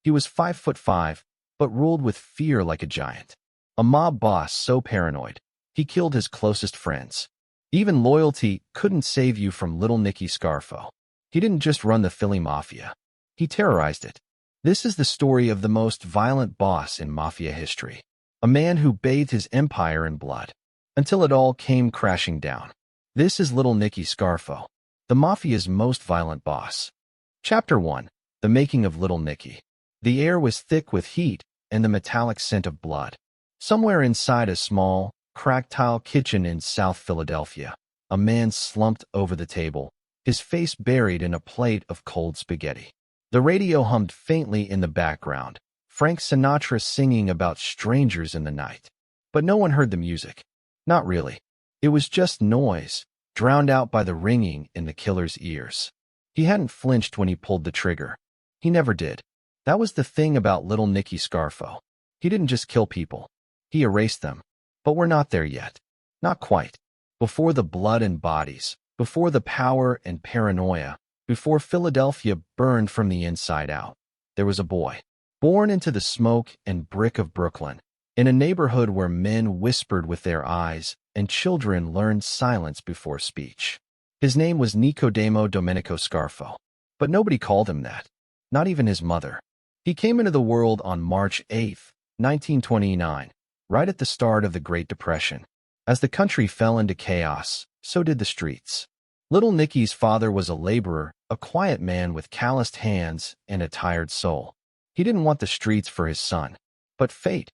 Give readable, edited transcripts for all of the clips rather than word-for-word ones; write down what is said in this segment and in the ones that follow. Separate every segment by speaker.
Speaker 1: He was 5'5", but ruled with fear like a giant. A mob boss so paranoid, he killed his closest friends. Even loyalty couldn't save you from Little Nicky Scarfo. He didn't just run the Philly Mafia. He terrorized it. This is the story of the most violent boss in Mafia history. A man who bathed his empire in blood, until it all came crashing down. This is Little Nicky Scarfo, the Mafia's most violent boss. Chapter 1. The Making of Little Nicky. The air was thick with heat and the metallic scent of blood. Somewhere inside a small, cracked tile kitchen in South Philadelphia, a man slumped over the table, his face buried in a plate of cold spaghetti. The radio hummed faintly in the background, Frank Sinatra singing about strangers in the night. But no one heard the music. Not really. It was just noise, drowned out by the ringing in the killer's ears. He hadn't flinched when he pulled the trigger. He never did. That was the thing about Little Nicky Scarfo. He didn't just kill people. He erased them. But we're not there yet. Not quite. Before the blood and bodies, before the power and paranoia, before Philadelphia burned from the inside out, there was a boy, born into the smoke and brick of Brooklyn, in a neighborhood where men whispered with their eyes and children learned silence before speech. His name was Nicodemo Domenico Scarfo, but nobody called him that, not even his mother. He came into the world on March 8, 1929, right at the start of the Great Depression. As the country fell into chaos, so did the streets. Little Nicky's father was a laborer, a quiet man with calloused hands and a tired soul. He didn't want the streets for his son. But fate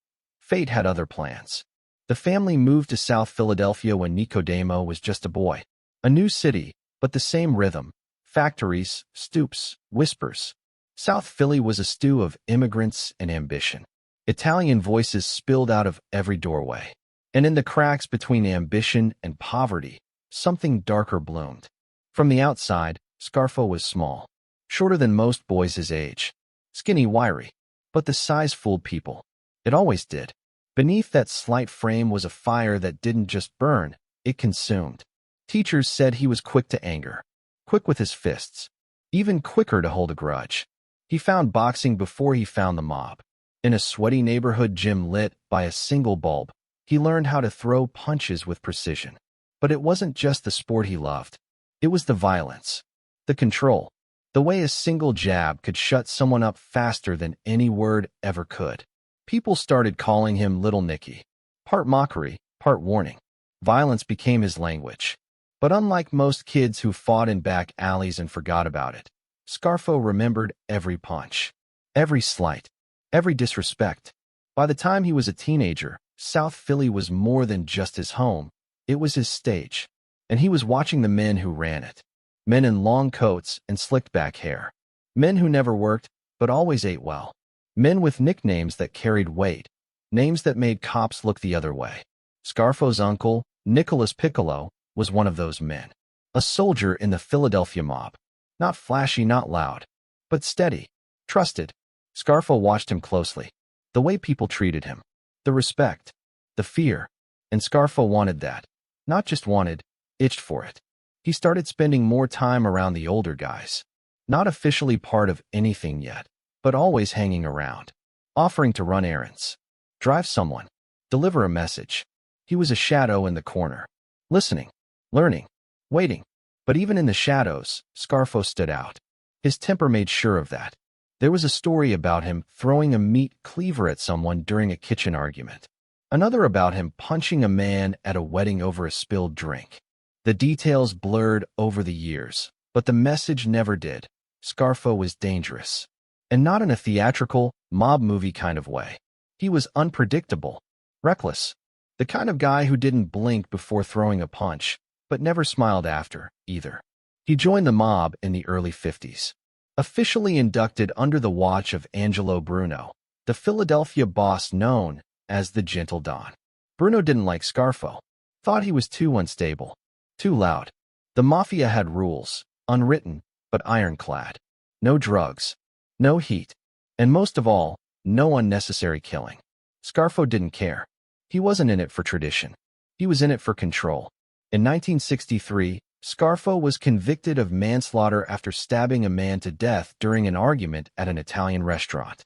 Speaker 1: had other plans. The family moved to South Philadelphia when Nicodemo was just a boy. A new city, but the same rhythm. Factories, stoops, whispers. South Philly was a stew of immigrants and ambition. Italian voices spilled out of every doorway. And in the cracks between ambition and poverty, something darker bloomed. From the outside, Scarfo was small, shorter than most boys his age, skinny, wiry. But the size fooled people. It always did. Beneath that slight frame was a fire that didn't just burn, it consumed. Teachers said he was quick to anger, quick with his fists, even quicker to hold a grudge. He found boxing before he found the mob. In a sweaty neighborhood gym lit by a single bulb, he learned how to throw punches with precision. But it wasn't just the sport he loved. It was the violence, the control, the way a single jab could shut someone up faster than any word ever could. People started calling him Little Nicky. Part mockery, part warning. Violence became his language. But unlike most kids who fought in back alleys and forgot about it, Scarfo remembered every punch, every slight, every disrespect. By the time he was a teenager, South Philly was more than just his home. It was his stage. And he was watching the men who ran it. Men in long coats and slicked back hair. Men who never worked, but always ate well. Men with nicknames that carried weight. Names that made cops look the other way. Scarfo's uncle, Nicholas Piccolo, was one of those men. A soldier in the Philadelphia mob. Not flashy, not loud, but steady, trusted. Scarfo watched him closely. The way people treated him. The respect. The fear. And Scarfo wanted that. Not just wanted, itched for it. He started spending more time around the older guys. Not officially part of anything yet, but always hanging around. Offering to run errands. Drive someone. Deliver a message. He was a shadow in the corner. Listening. Learning. Waiting. But even in the shadows, Scarfo stood out. His temper made sure of that. There was a story about him throwing a meat cleaver at someone during a kitchen argument. Another about him punching a man at a wedding over a spilled drink. The details blurred over the years, but the message never did. Scarfo was dangerous. And not in a theatrical, mob movie kind of way. He was unpredictable, reckless. The kind of guy who didn't blink before throwing a punch, but never smiled after, either. He joined the mob in the early 50s. Officially inducted under the watch of Angelo Bruno, the Philadelphia boss known as the Gentle Don. Bruno didn't like Scarfo. Thought he was too unstable. Too loud. The Mafia had rules, unwritten, but ironclad. No drugs. No heat. And most of all, no unnecessary killing. Scarfo didn't care. He wasn't in it for tradition. He was in it for control. In 1963, Scarfo was convicted of manslaughter after stabbing a man to death during an argument at an Italian restaurant.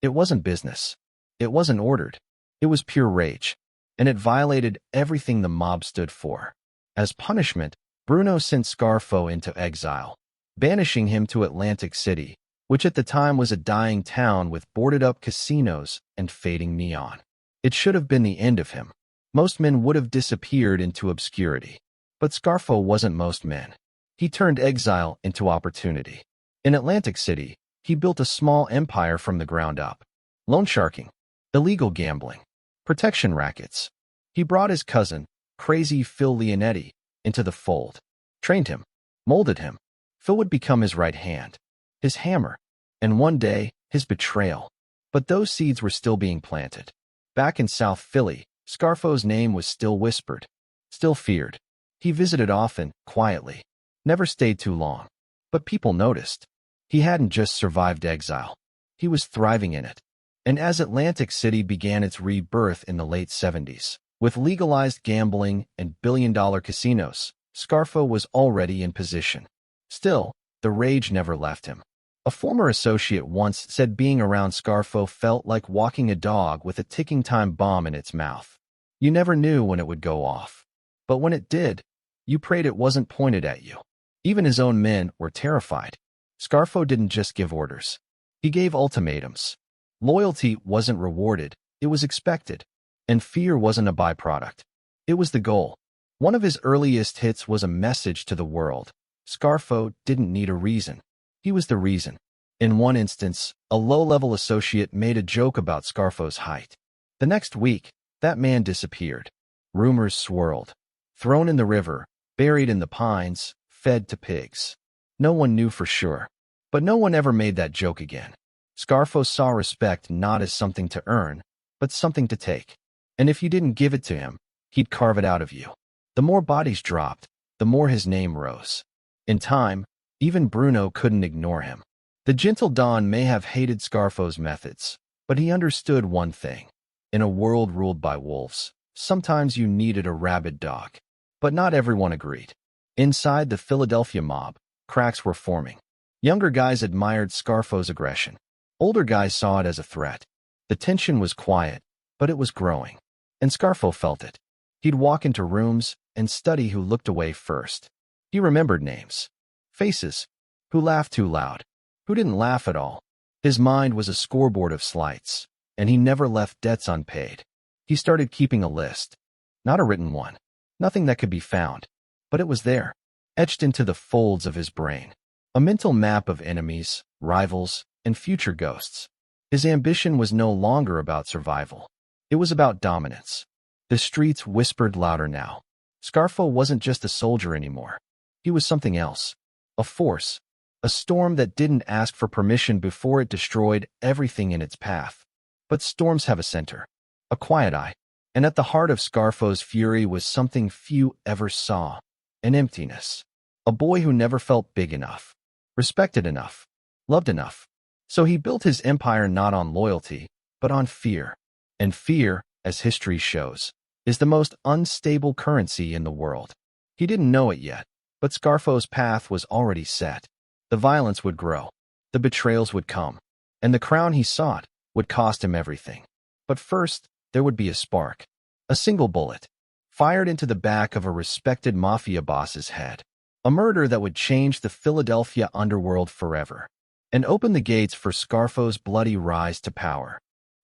Speaker 1: It wasn't business. It wasn't ordered. It was pure rage, and it violated everything the mob stood for. As punishment, Bruno sent Scarfo into exile, banishing him to Atlantic City, which at the time was a dying town with boarded-up casinos and fading neon. It should have been the end of him. Most men would have disappeared into obscurity. But Scarfo wasn't most men. He turned exile into opportunity. In Atlantic City, he built a small empire from the ground up. Loan sharking, illegal gambling, protection rackets. He brought his cousin, crazy Phil Leonetti, into the fold. Trained him, molded him. Phil would become his right hand, his hammer, and one day, his betrayal. But those seeds were still being planted. Back in South Philly, Scarfo's name was still whispered, still feared. He visited often, quietly, never stayed too long. But people noticed. He hadn't just survived exile. He was thriving in it. And as Atlantic City began its rebirth in the late 70s, with legalized gambling and billion-dollar casinos, Scarfo was already in position. Still, the rage never left him. A former associate once said being around Scarfo felt like walking a dog with a ticking time bomb in its mouth. You never knew when it would go off. But when it did, you prayed it wasn't pointed at you. Even his own men were terrified. Scarfo didn't just give orders. He gave ultimatums. Loyalty wasn't rewarded, it was expected. And fear wasn't a byproduct. It was the goal. One of his earliest hits was a message to the world. Scarfo didn't need a reason. He was the reason. In one instance, a low-level associate made a joke about Scarfo's height. The next week, that man disappeared. Rumors swirled. Thrown in the river, buried in the pines, fed to pigs. No one knew for sure. But no one ever made that joke again. Scarfo saw respect not as something to earn, but something to take. And if you didn't give it to him, he'd carve it out of you. The more bodies dropped, the more his name rose. In time, even Bruno couldn't ignore him. The gentle Don may have hated Scarfo's methods, but he understood one thing. In a world ruled by wolves, sometimes you needed a rabid dog. But not everyone agreed. Inside the Philadelphia mob, cracks were forming. Younger guys admired Scarfo's aggression. Older guys saw it as a threat. The tension was quiet, but it was growing. And Scarfo felt it. He'd walk into rooms and study who looked away first. He remembered names, faces, who laughed too loud, who didn't laugh at all. His mind was a scoreboard of slights, and he never left debts unpaid. He started keeping a list. Not a written one. Nothing that could be found. But it was there, etched into the folds of his brain. A mental map of enemies, rivals, and future ghosts. His ambition was no longer about survival. It was about dominance. The streets whispered louder now. Scarfo wasn't just a soldier anymore. He was something else. A force. A storm that didn't ask for permission before it destroyed everything in its path. But storms have a center. A quiet eye. And at the heart of Scarfo's fury was something few ever saw. An emptiness. A boy who never felt big enough. Respected enough. Loved enough. So he built his empire not on loyalty, but on fear. And fear, as history shows, is the most unstable currency in the world. He didn't know it yet, but Scarfo's path was already set. The violence would grow. The betrayals would come. And the crown he sought would cost him everything. But first, there would be a spark. A single bullet, fired into the back of a respected mafia boss's head. A murder that would change the Philadelphia underworld forever. And open the gates for Scarfo's bloody rise to power.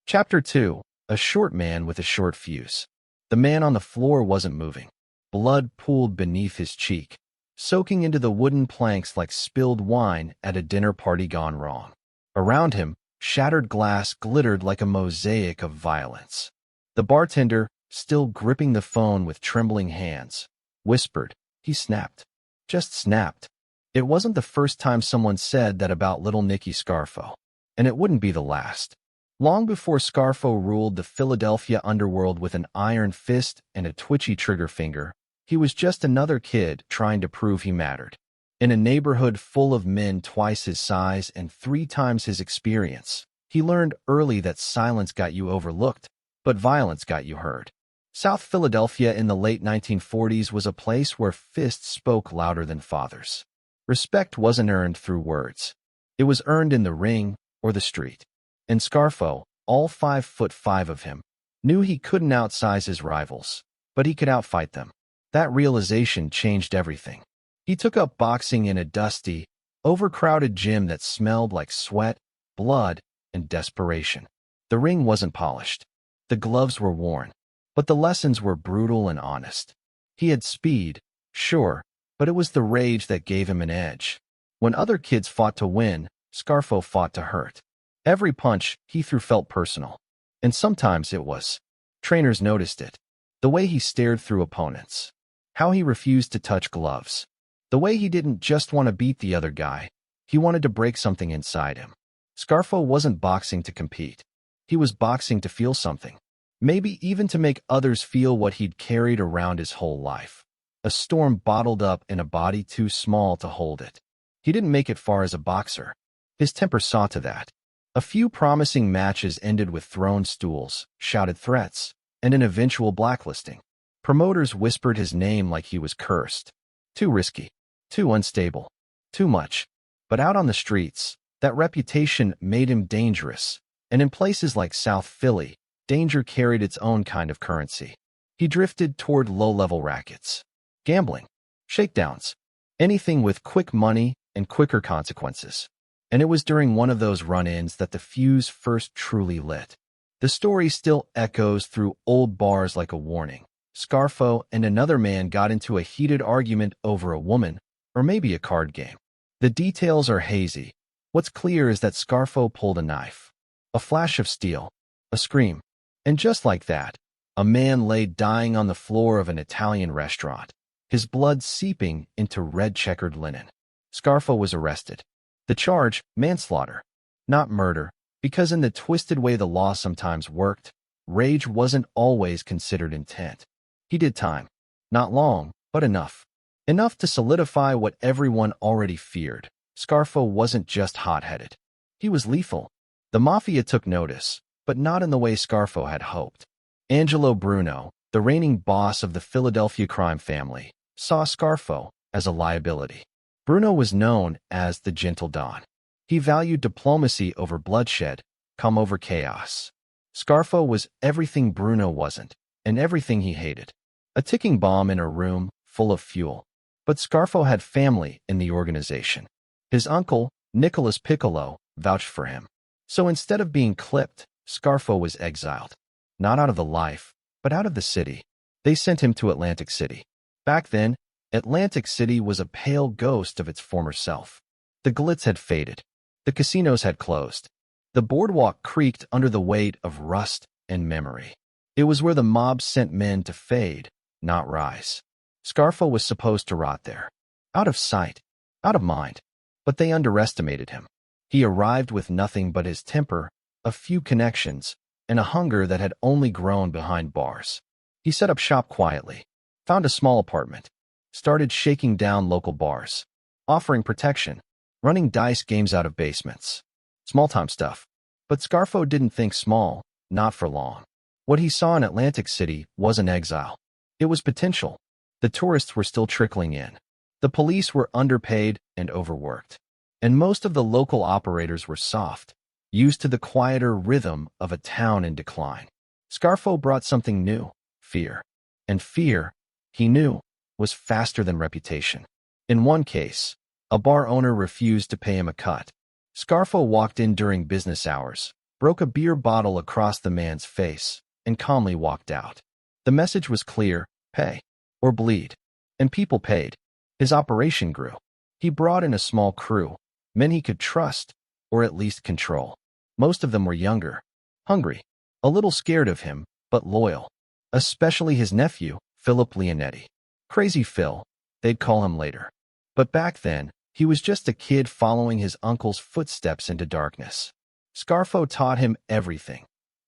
Speaker 1: Chapter 2. A short man with a short fuse. The man on the floor wasn't moving. Blood pooled beneath his cheek, soaking into the wooden planks like spilled wine at a dinner party gone wrong. Around him, shattered glass glittered like a mosaic of violence. The bartender, still gripping the phone with trembling hands, whispered. He snapped. Just snapped. It wasn't the first time someone said that about Little Nicky Scarfo. And it wouldn't be the last. Long before Scarfo ruled the Philadelphia underworld with an iron fist and a twitchy trigger finger, he was just another kid trying to prove he mattered. In a neighborhood full of men twice his size and 3 times his experience, he learned early that silence got you overlooked, but violence got you heard. South Philadelphia in the late 1940s was a place where fists spoke louder than fathers. Respect wasn't earned through words. It was earned in the ring or the street. And Scarfo, all 5'5" of him, knew he couldn't outsize his rivals, but he could outfight them. That realization changed everything. He took up boxing in a dusty, overcrowded gym that smelled like sweat, blood, and desperation. The ring wasn't polished. The gloves were worn. But the lessons were brutal and honest. He had speed, sure, but it was the rage that gave him an edge. When other kids fought to win, Scarfo fought to hurt. Every punch he threw felt personal. And sometimes it was. Trainers noticed it. The way he stared through opponents. How he refused to touch gloves. The way he didn't just want to beat the other guy. He wanted to break something inside him. Scarfo wasn't boxing to compete. He was boxing to feel something. Maybe even to make others feel what he'd carried around his whole life. A storm bottled up in a body too small to hold it. He didn't make it far as a boxer. His temper saw to that. A few promising matches ended with thrown stools, shouted threats, and an eventual blacklisting. Promoters whispered his name like he was cursed. Too risky. Too unstable. Too much. But out on the streets, that reputation made him dangerous. And in places like South Philly, danger carried its own kind of currency. He drifted toward low-level rackets. Gambling. Shakedowns. Anything with quick money and quicker consequences. And it was during one of those run-ins that the fuse first truly lit. The story still echoes through old bars like a warning. Scarfo and another man got into a heated argument over a woman, or maybe a card game. The details are hazy. What's clear is that Scarfo pulled a knife. A flash of steel. A scream. And just like that, a man lay dying on the floor of an Italian restaurant, his blood seeping into red-checkered linen. Scarfo was arrested. The charge, manslaughter, not murder, because in the twisted way the law sometimes worked, rage wasn't always considered intent. He did time. Not long, but enough. Enough to solidify what everyone already feared. Scarfo wasn't just hot-headed. He was lethal. The Mafia took notice, but not in the way Scarfo had hoped. Angelo Bruno, the reigning boss of the Philadelphia crime family, saw Scarfo as a liability. Bruno was known as the Gentle Don. He valued diplomacy over bloodshed, calm over chaos. Scarfo was everything Bruno wasn't, and everything he hated. A ticking bomb in a room full of fuel. But Scarfo had family in the organization. His uncle, Nicholas Piccolo, vouched for him. So instead of being clipped, Scarfo was exiled. Not out of the life, but out of the city. They sent him to Atlantic City. Back then, Atlantic City was a pale ghost of its former self. The glitz had faded. The casinos had closed. The boardwalk creaked under the weight of rust and memory. It was where the mob sent men to fade, not rise. Scarfo was supposed to rot there. Out of sight, out of mind. But they underestimated him. He arrived with nothing but his temper, a few connections, and a hunger that had only grown behind bars. He set up shop quietly, found a small apartment, started shaking down local bars, offering protection, running dice games out of basements. Small-time stuff. But Scarfo didn't think small, not for long. What he saw in Atlantic City wasn't exile. It was potential. The tourists were still trickling in. The police were underpaid and overworked. And most of the local operators were soft, used to the quieter rhythm of a town in decline. Scarfo brought something new, fear. And fear, he knew, was faster than reputation. In one case, a bar owner refused to pay him a cut. Scarfo walked in during business hours, broke a beer bottle across the man's face, and calmly walked out. The message was clear: pay or bleed. And people paid. His operation grew. He brought in a small crew, men he could trust, or at least control. Most of them were younger, hungry, a little scared of him, but loyal. Especially his nephew, Philip Leonetti. Crazy Phil, they'd call him later. But back then, he was just a kid following his uncle's footsteps into darkness. Scarfo taught him everything.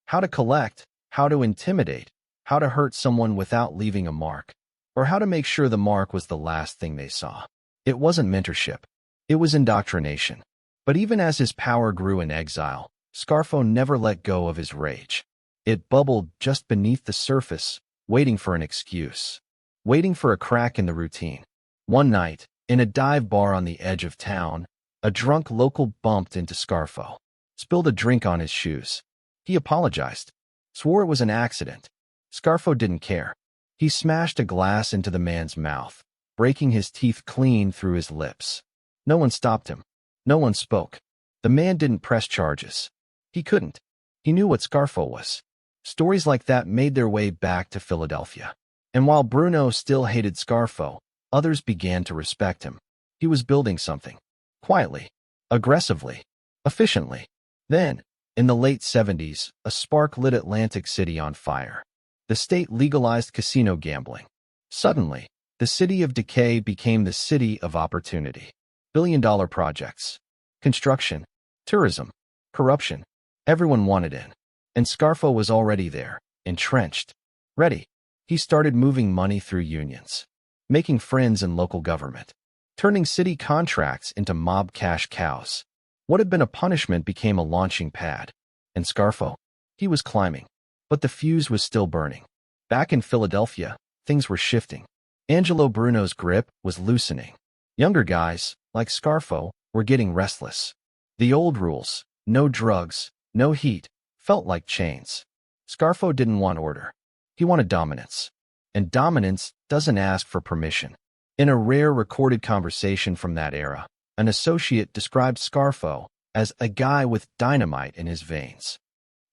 Speaker 1: How to collect, how to intimidate, how to hurt someone without leaving a mark, or how to make sure the mark was the last thing they saw. It wasn't mentorship. It was indoctrination. But even as his power grew in exile, Scarfo never let go of his rage. It bubbled just beneath the surface, waiting for an excuse, waiting for a crack in the routine. One night, in a dive bar on the edge of town, a drunk local bumped into Scarfo. spilled a drink on his shoes. He apologized, swore it was an accident. Scarfo didn't care. He smashed a glass into the man's mouth, breaking his teeth clean through his lips. No one stopped him. No one spoke. The man didn't press charges. He couldn't. He knew what Scarfo was. Stories like that made their way back to Philadelphia. And while Bruno still hated Scarfo, others began to respect him. He was building something. Quietly. Aggressively. Efficiently. Then, in the late 70s, a spark lit Atlantic City on fire. The state legalized casino gambling. Suddenly, the city of decay became the city of opportunity. Billion-dollar projects. Construction. Tourism. Corruption. Everyone wanted in. And Scarfo was already there, entrenched. Ready. He started moving money through unions. Making friends in local government. Turning city contracts into mob cash cows. What had been a punishment became a launching pad. And Scarfo? He was climbing. But the fuse was still burning. Back in Philadelphia, things were shifting. Angelo Bruno's grip was loosening. Younger guys, like Scarfo, were getting restless. The old rules, no drugs, no heat, felt like chains. Scarfo didn't want order. He wanted dominance. And dominance doesn't ask for permission. In a rare recorded conversation from that era, an associate described Scarfo as a guy with dynamite in his veins.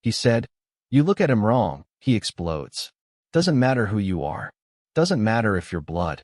Speaker 1: He said, "You look at him wrong, he explodes. Doesn't matter who you are. Doesn't matter if you're blood."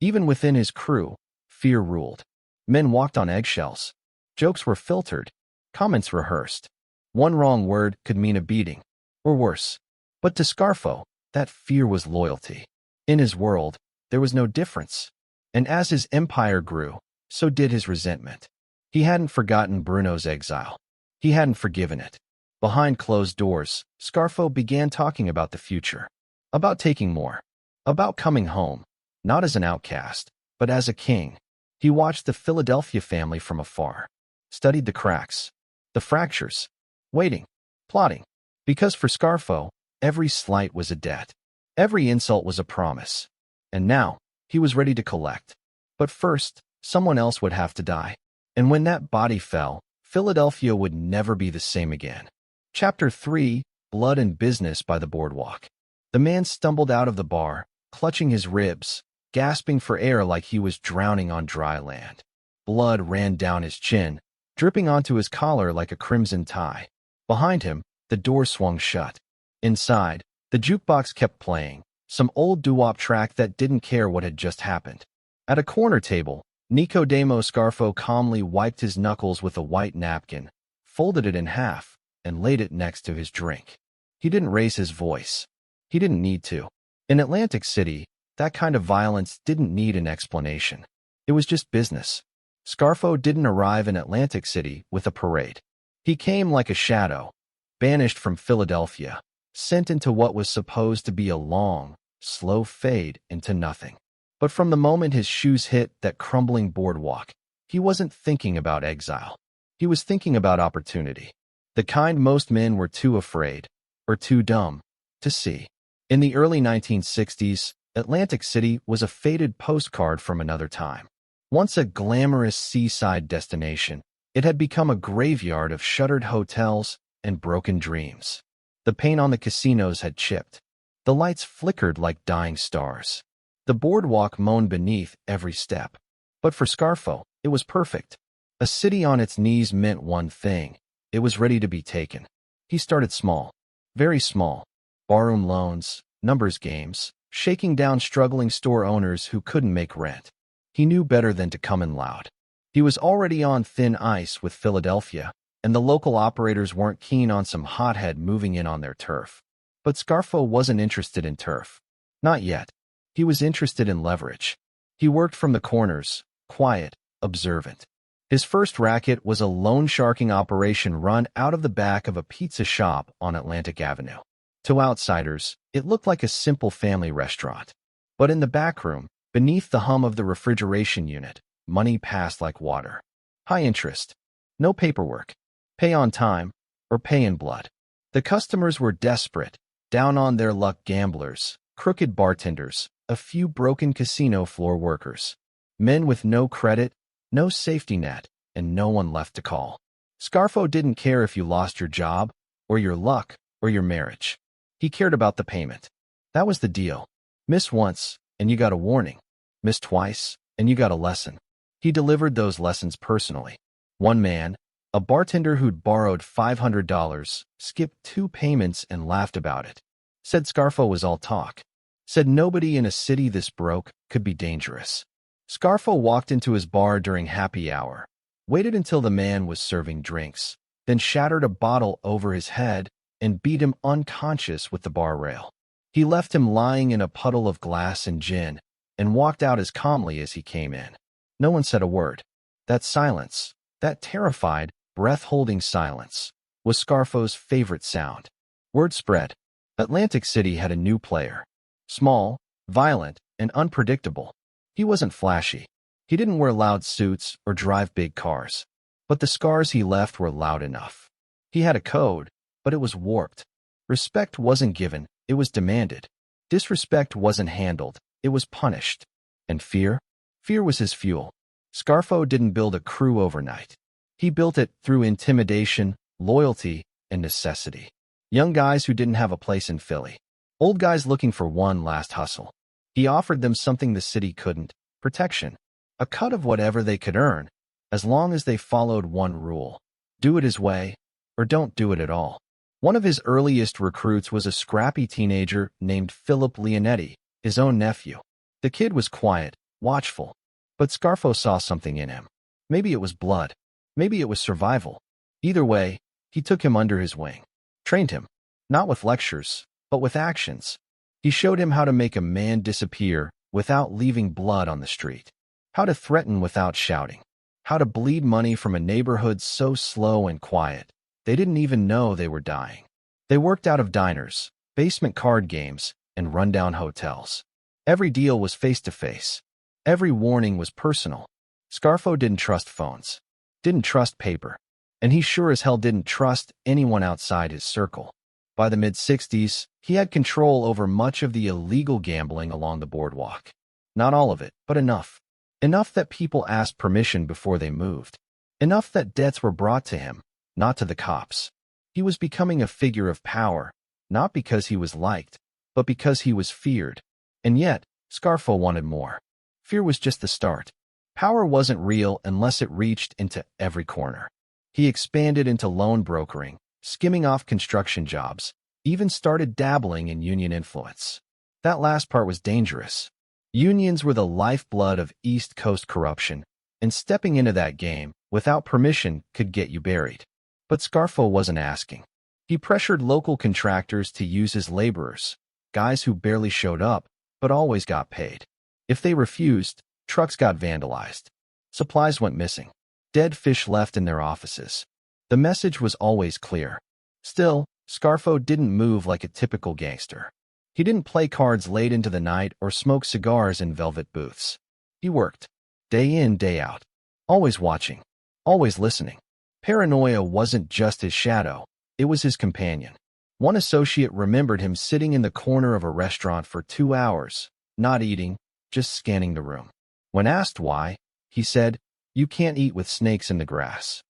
Speaker 1: Even within his crew, fear ruled. Men walked on eggshells. Jokes were filtered. Comments rehearsed. One wrong word could mean a beating, or worse. But to Scarfo, that fear was loyalty. In his world, there was no difference. And as his empire grew, so did his resentment. He hadn't forgotten Bruno's exile. He hadn't forgiven it. Behind closed doors, Scarfo began talking about the future. About taking more. About coming home. Not as an outcast, but as a king. He watched the Philadelphia family from afar. Studied the cracks. The fractures. Waiting. Plotting. Because for Scarfo, every slight was a debt. Every insult was a promise. And now, he was ready to collect. But first, someone else would have to die. And when that body fell, Philadelphia would never be the same again. Chapter 3, Blood and Business by the Boardwalk. The man stumbled out of the bar, clutching his ribs, gasping for air like he was drowning on dry land. Blood ran down his chin, dripping onto his collar like a crimson tie. Behind him, the door swung shut. Inside, the jukebox kept playing, some old doo-wop track that didn't care what had just happened. At a corner table, Nicodemo Scarfo calmly wiped his knuckles with a white napkin, folded it in half, and laid it next to his drink. He didn't raise his voice. He didn't need to. In Atlantic City, that kind of violence didn't need an explanation. It was just business. Scarfo didn't arrive in Atlantic City with a parade. He came like a shadow, banished from Philadelphia, sent into what was supposed to be a long, slow fade into nothing. But from the moment his shoes hit that crumbling boardwalk, he wasn't thinking about exile. He was thinking about opportunity. The kind most men were too afraid, or too dumb, to see. In the early 1960s, Atlantic City was a faded postcard from another time. Once a glamorous seaside destination, it had become a graveyard of shuttered hotels and broken dreams. The paint on the casinos had chipped. The lights flickered like dying stars. The boardwalk moaned beneath every step. But for Scarfo, it was perfect. A city on its knees meant one thing. It was ready to be taken. He started small. Very small. Barroom loans, numbers games, shaking down struggling store owners who couldn't make rent. He knew better than to come in loud. He was already on thin ice with Philadelphia, and the local operators weren't keen on some hothead moving in on their turf. But Scarfo wasn't interested in turf. Not yet. He was interested in leverage. He worked from the corners, quiet, observant. His first racket was a loan sharking operation run out of the back of a pizza shop on Atlantic Avenue. To outsiders, it looked like a simple family restaurant. But in the back room, beneath the hum of the refrigeration unit, money passed like water. High interest. No paperwork. Pay on time, or pay in blood. The customers were desperate, down on their luck gamblers, crooked bartenders, a few broken casino floor workers. Men with no credit, no safety net, and no one left to call. Scarfo didn't care if you lost your job, or your luck, or your marriage. He cared about the payment. That was the deal. Miss once, and you got a warning. Miss twice, and you got a lesson. He delivered those lessons personally. One man, a bartender who'd borrowed $500, skipped 2 payments and laughed about it. Said Scarfo was all talk. Said nobody in a city this broke could be dangerous. Scarfo walked into his bar during happy hour, waited until the man was serving drinks, then shattered a bottle over his head and beat him unconscious with the bar rail. He left him lying in a puddle of glass and gin and walked out as calmly as he came in. No one said a word. That silence, that terrified, breath-holding silence, was Scarfo's favorite sound. Word spread. Atlantic City had a new player. Small, violent, and unpredictable. He wasn't flashy. He didn't wear loud suits or drive big cars. But the scars he left were loud enough. He had a code, but it was warped. Respect wasn't given, it was demanded. Disrespect wasn't handled, it was punished. And fear? Fear was his fuel. Scarfo didn't build a crew overnight. He built it through intimidation, loyalty, and necessity. Young guys who didn't have a place in Philly. Old guys looking for one last hustle. He offered them something the city couldn't: protection. A cut of whatever they could earn, as long as they followed one rule: do it his way, or don't do it at all. One of his earliest recruits was a scrappy teenager named Philip Leonetti, his own nephew. The kid was quiet, watchful, but Scarfo saw something in him. Maybe it was blood. Maybe it was survival. Either way, he took him under his wing. Trained him, not with lectures, but with actions. He showed him how to make a man disappear without leaving blood on the street. How to threaten without shouting. How to bleed money from a neighborhood so slow and quiet they didn't even know they were dying. They worked out of diners, basement card games, and rundown hotels. Every deal was face-to-face. Every warning was personal. Scarfo didn't trust phones, didn't trust paper, and he sure as hell didn't trust anyone outside his circle. By the mid-60s, he had control over much of the illegal gambling along the boardwalk. Not all of it, but enough. Enough that people asked permission before they moved. Enough that debts were brought to him, not to the cops. He was becoming a figure of power, not because he was liked, but because he was feared. And yet, Scarfo wanted more. Fear was just the start. Power wasn't real unless it reached into every corner. He expanded into loan brokering, skimming off construction jobs, even started dabbling in union influence. That last part was dangerous. Unions were the lifeblood of East Coast corruption, and stepping into that game without permission could get you buried. But Scarfo wasn't asking. He pressured local contractors to use his laborers, guys who barely showed up, but always got paid. If they refused, trucks got vandalized. Supplies went missing. Dead fish left in their offices. The message was always clear. Still, Scarfo didn't move like a typical gangster. He didn't play cards late into the night or smoke cigars in velvet booths. He worked, day in, day out, always watching, always listening. Paranoia wasn't just his shadow, it was his companion. One associate remembered him sitting in the corner of a restaurant for 2 hours, not eating, just scanning the room. When asked why, he said, "You can't eat with snakes in the grass."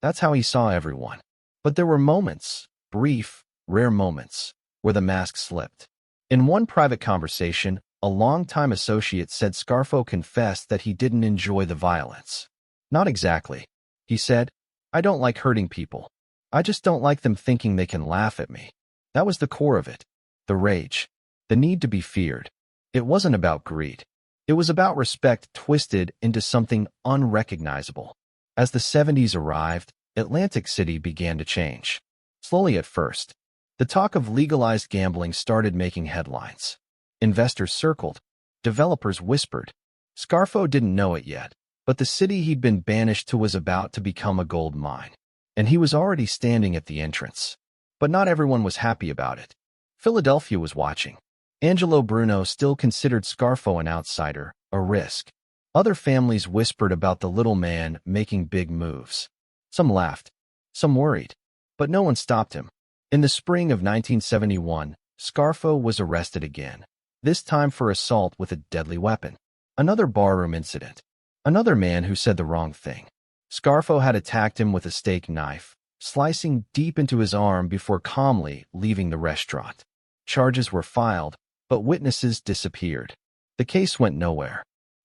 Speaker 1: That's how he saw everyone. But there were moments, brief, rare moments, where the mask slipped. In one private conversation, a longtime associate said Scarfo confessed that he didn't enjoy the violence. "Not exactly," he said. "I don't like hurting people. I just don't like them thinking they can laugh at me." That was the core of it. The rage. The need to be feared. It wasn't about greed. It was about respect twisted into something unrecognizable. As the 70s arrived, Atlantic City began to change. Slowly at first. The talk of legalized gambling started making headlines. Investors circled. Developers whispered. Scarfo didn't know it yet, but the city he'd been banished to was about to become a gold mine. And he was already standing at the entrance. But not everyone was happy about it. Philadelphia was watching. Angelo Bruno still considered Scarfo an outsider, a risk. Other families whispered about the little man making big moves. Some laughed, some worried, but no one stopped him. In the spring of 1971, Scarfo was arrested again, this time for assault with a deadly weapon. Another barroom incident. Another man who said the wrong thing. Scarfo had attacked him with a steak knife, slicing deep into his arm before calmly leaving the restaurant. Charges were filed, but witnesses disappeared. The case went nowhere.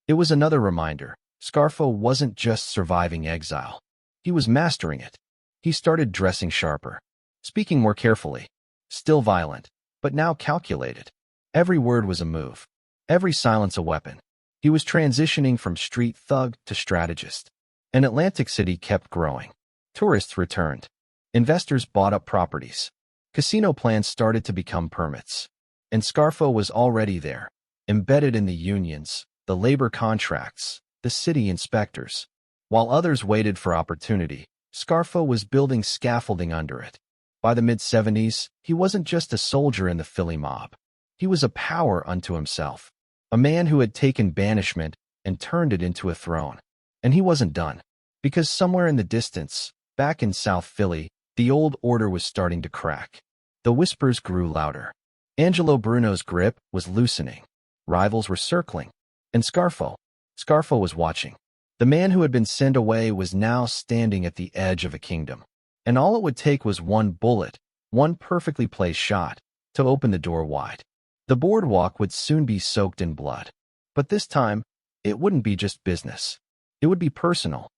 Speaker 1: It was another reminder. Scarfo wasn't just surviving exile. He was mastering it. He started dressing sharper, speaking more carefully, still violent, but now calculated. Every word was a move, every silence a weapon. He was transitioning from street thug to strategist. And Atlantic City kept growing. Tourists returned. Investors bought up properties. Casino plans started to become permits. And Scarfo was already there, embedded in the unions, the labor contracts, the city inspectors. While others waited for opportunity, Scarfo was building scaffolding under it. By the mid-70s, he wasn't just a soldier in the Philly mob. He was a power unto himself, a man who had taken banishment and turned it into a throne. And he wasn't done, because somewhere in the distance, back in South Philly, the old order was starting to crack. The whispers grew louder. Angelo Bruno's grip was loosening. Rivals were circling. And Scarfo was watching. The man who had been sent away was now standing at the edge of a kingdom. And all it would take was one bullet, one perfectly placed shot, to open the door wide. The boardwalk would soon be soaked in blood. But this time, it wouldn't be just business. It would be personal.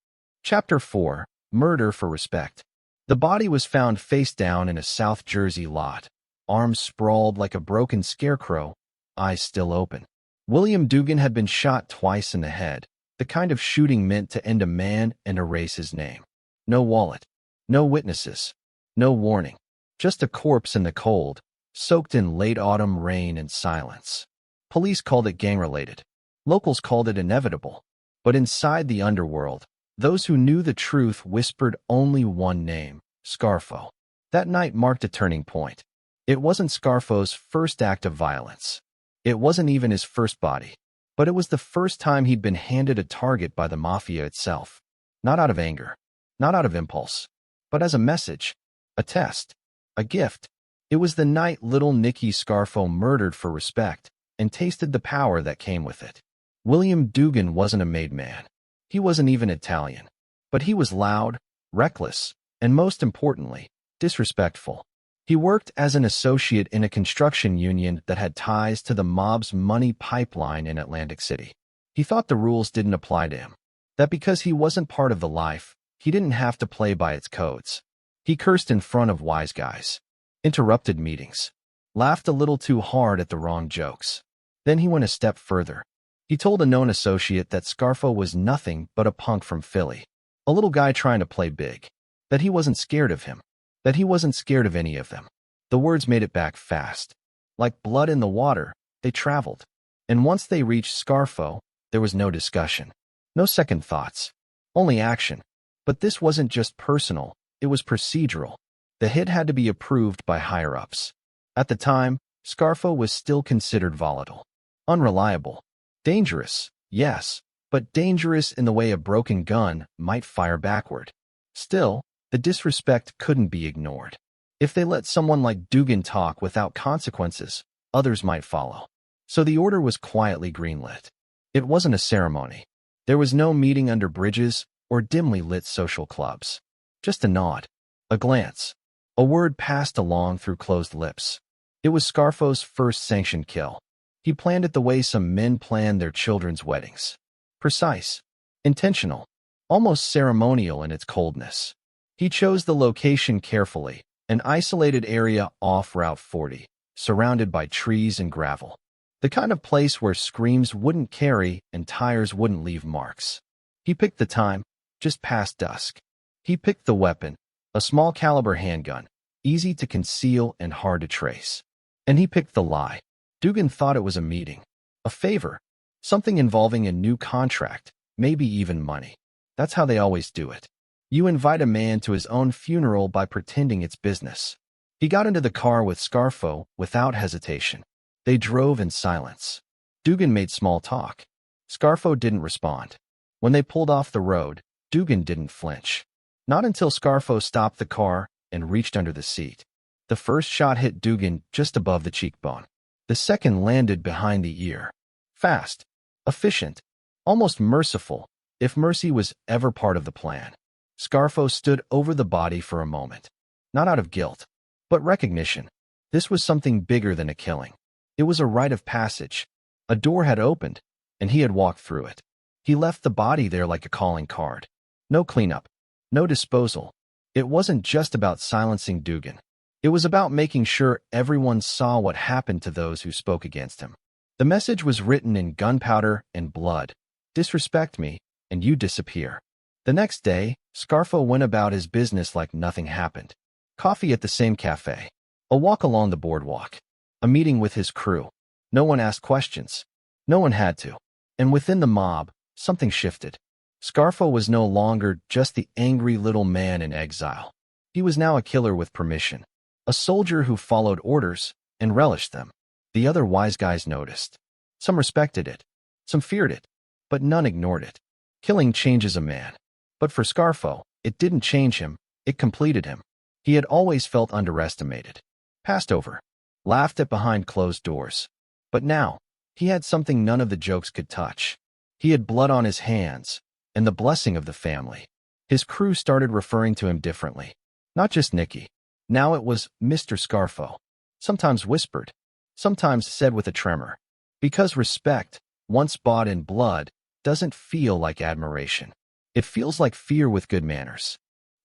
Speaker 1: Chapter 4, Murder for Respect. The body was found face down in a South Jersey lot, arms sprawled like a broken scarecrow, eyes still open. William Dugan had been shot twice in the head, the kind of shooting meant to end a man and erase his name. No wallet, no witnesses, no warning, just a corpse in the cold, soaked in late autumn rain and silence. Police called it gang-related. Locals called it inevitable. But inside the underworld, those who knew the truth whispered only one name, Scarfo. That night marked a turning point. It wasn't Scarfo's first act of violence. It wasn't even his first body. But it was the first time he'd been handed a target by the Mafia itself. Not out of anger, not out of impulse, but as a message, a test, a gift. It was the night Little Nicky Scarfo murdered for respect and tasted the power that came with it. William Dugan wasn't a made man. He wasn't even Italian. But he was loud, reckless, and most importantly, disrespectful. He worked as an associate in a construction union that had ties to the mob's money pipeline in Atlantic City. He thought the rules didn't apply to him, that because he wasn't part of the life, he didn't have to play by its codes. He cursed in front of wise guys, interrupted meetings, laughed a little too hard at the wrong jokes. Then he went a step further. He told a known associate that Scarfo was nothing but a punk from Philly, a little guy trying to play big, that he wasn't scared of him, that he wasn't scared of any of them. The words made it back fast. Like blood in the water, they traveled. And once they reached Scarfo, there was no discussion, no second thoughts, only action. But this wasn't just personal, it was procedural. The hit had to be approved by higher-ups. At the time, Scarfo was still considered volatile, unreliable, dangerous, yes, but dangerous in the way a broken gun might fire backward. Still, the disrespect couldn't be ignored. If they let someone like Dugan talk without consequences, others might follow. So the order was quietly greenlit. It wasn't a ceremony. There was no meeting under bridges or dimly lit social clubs. Just a nod, a glance, a word passed along through closed lips. It was Scarfo's first sanctioned kill. He planned it the way some men plan their children's weddings. Precise, intentional, almost ceremonial in its coldness. He chose the location carefully, an isolated area off Route 40, surrounded by trees and gravel. The kind of place where screams wouldn't carry and tires wouldn't leave marks. He picked the time, just past dusk. He picked the weapon, a small caliber handgun, easy to conceal and hard to trace. And he picked the lie. Dugan thought it was a meeting, a favor, something involving a new contract, maybe even money. That's how they always do it. You invite a man to his own funeral by pretending it's business. He got into the car with Scarfo without hesitation. They drove in silence. Dugan made small talk. Scarfo didn't respond. When they pulled off the road, Dugan didn't flinch. Not until Scarfo stopped the car and reached under the seat. The first shot hit Dugan just above the cheekbone. The second landed behind the ear. Fast, efficient, almost merciful. if mercy was ever part of the plan. Scarfo stood over the body for a moment, not out of guilt, but recognition. This was something bigger than a killing. It was a rite of passage. A door had opened, and he had walked through it. He left the body there like a calling card. No cleanup, no disposal. It wasn't just about silencing Dugan. It was about making sure everyone saw what happened to those who spoke against him. The message was written in gunpowder and blood. Disrespect me, and you disappear. The next day, Scarfo went about his business like nothing happened. Coffee at the same cafe. A walk along the boardwalk. A meeting with his crew. No one asked questions. No one had to. And within the mob, something shifted. Scarfo was no longer just the angry little man in exile. He was now a killer with permission. A soldier who followed orders and relished them. The other wise guys noticed. Some respected it. Some feared it. But none ignored it. Killing changes a man. But for Scarfo, it didn't change him, it completed him. He had always felt underestimated. Passed over. Laughed at behind closed doors. But now, he had something none of the jokes could touch. He had blood on his hands, and the blessing of the family. His crew started referring to him differently. Not just Nicky. Now it was Mr. Scarfo. Sometimes whispered. Sometimes said with a tremor. Because respect, once bought in blood, doesn't feel like admiration. It feels like fear with good manners.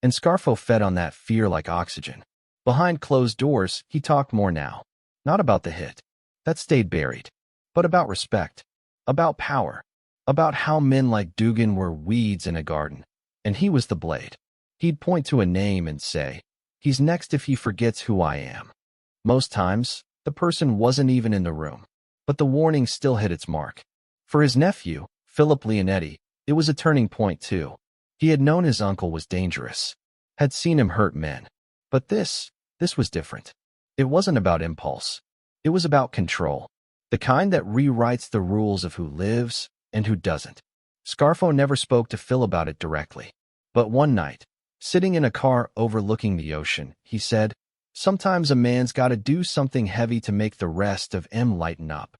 Speaker 1: And Scarfo fed on that fear like oxygen. Behind closed doors, he talked more now. Not about the hit. That stayed buried. But about respect. About power. About how men like Dugan were weeds in a garden. And he was the blade. He'd point to a name and say, "He's next if he forgets who I am." Most times, the person wasn't even in the room. But the warning still hit its mark. For his nephew, Philip Leonetti, it was a turning point too. He had known his uncle was dangerous. Had seen him hurt men. But this was different. It wasn't about impulse. It was about control. The kind that rewrites the rules of who lives and who doesn't. Scarfo never spoke to Phil about it directly. But one night, sitting in a car overlooking the ocean, he said, "Sometimes a man's gotta do something heavy to make the rest of 'em lighten up."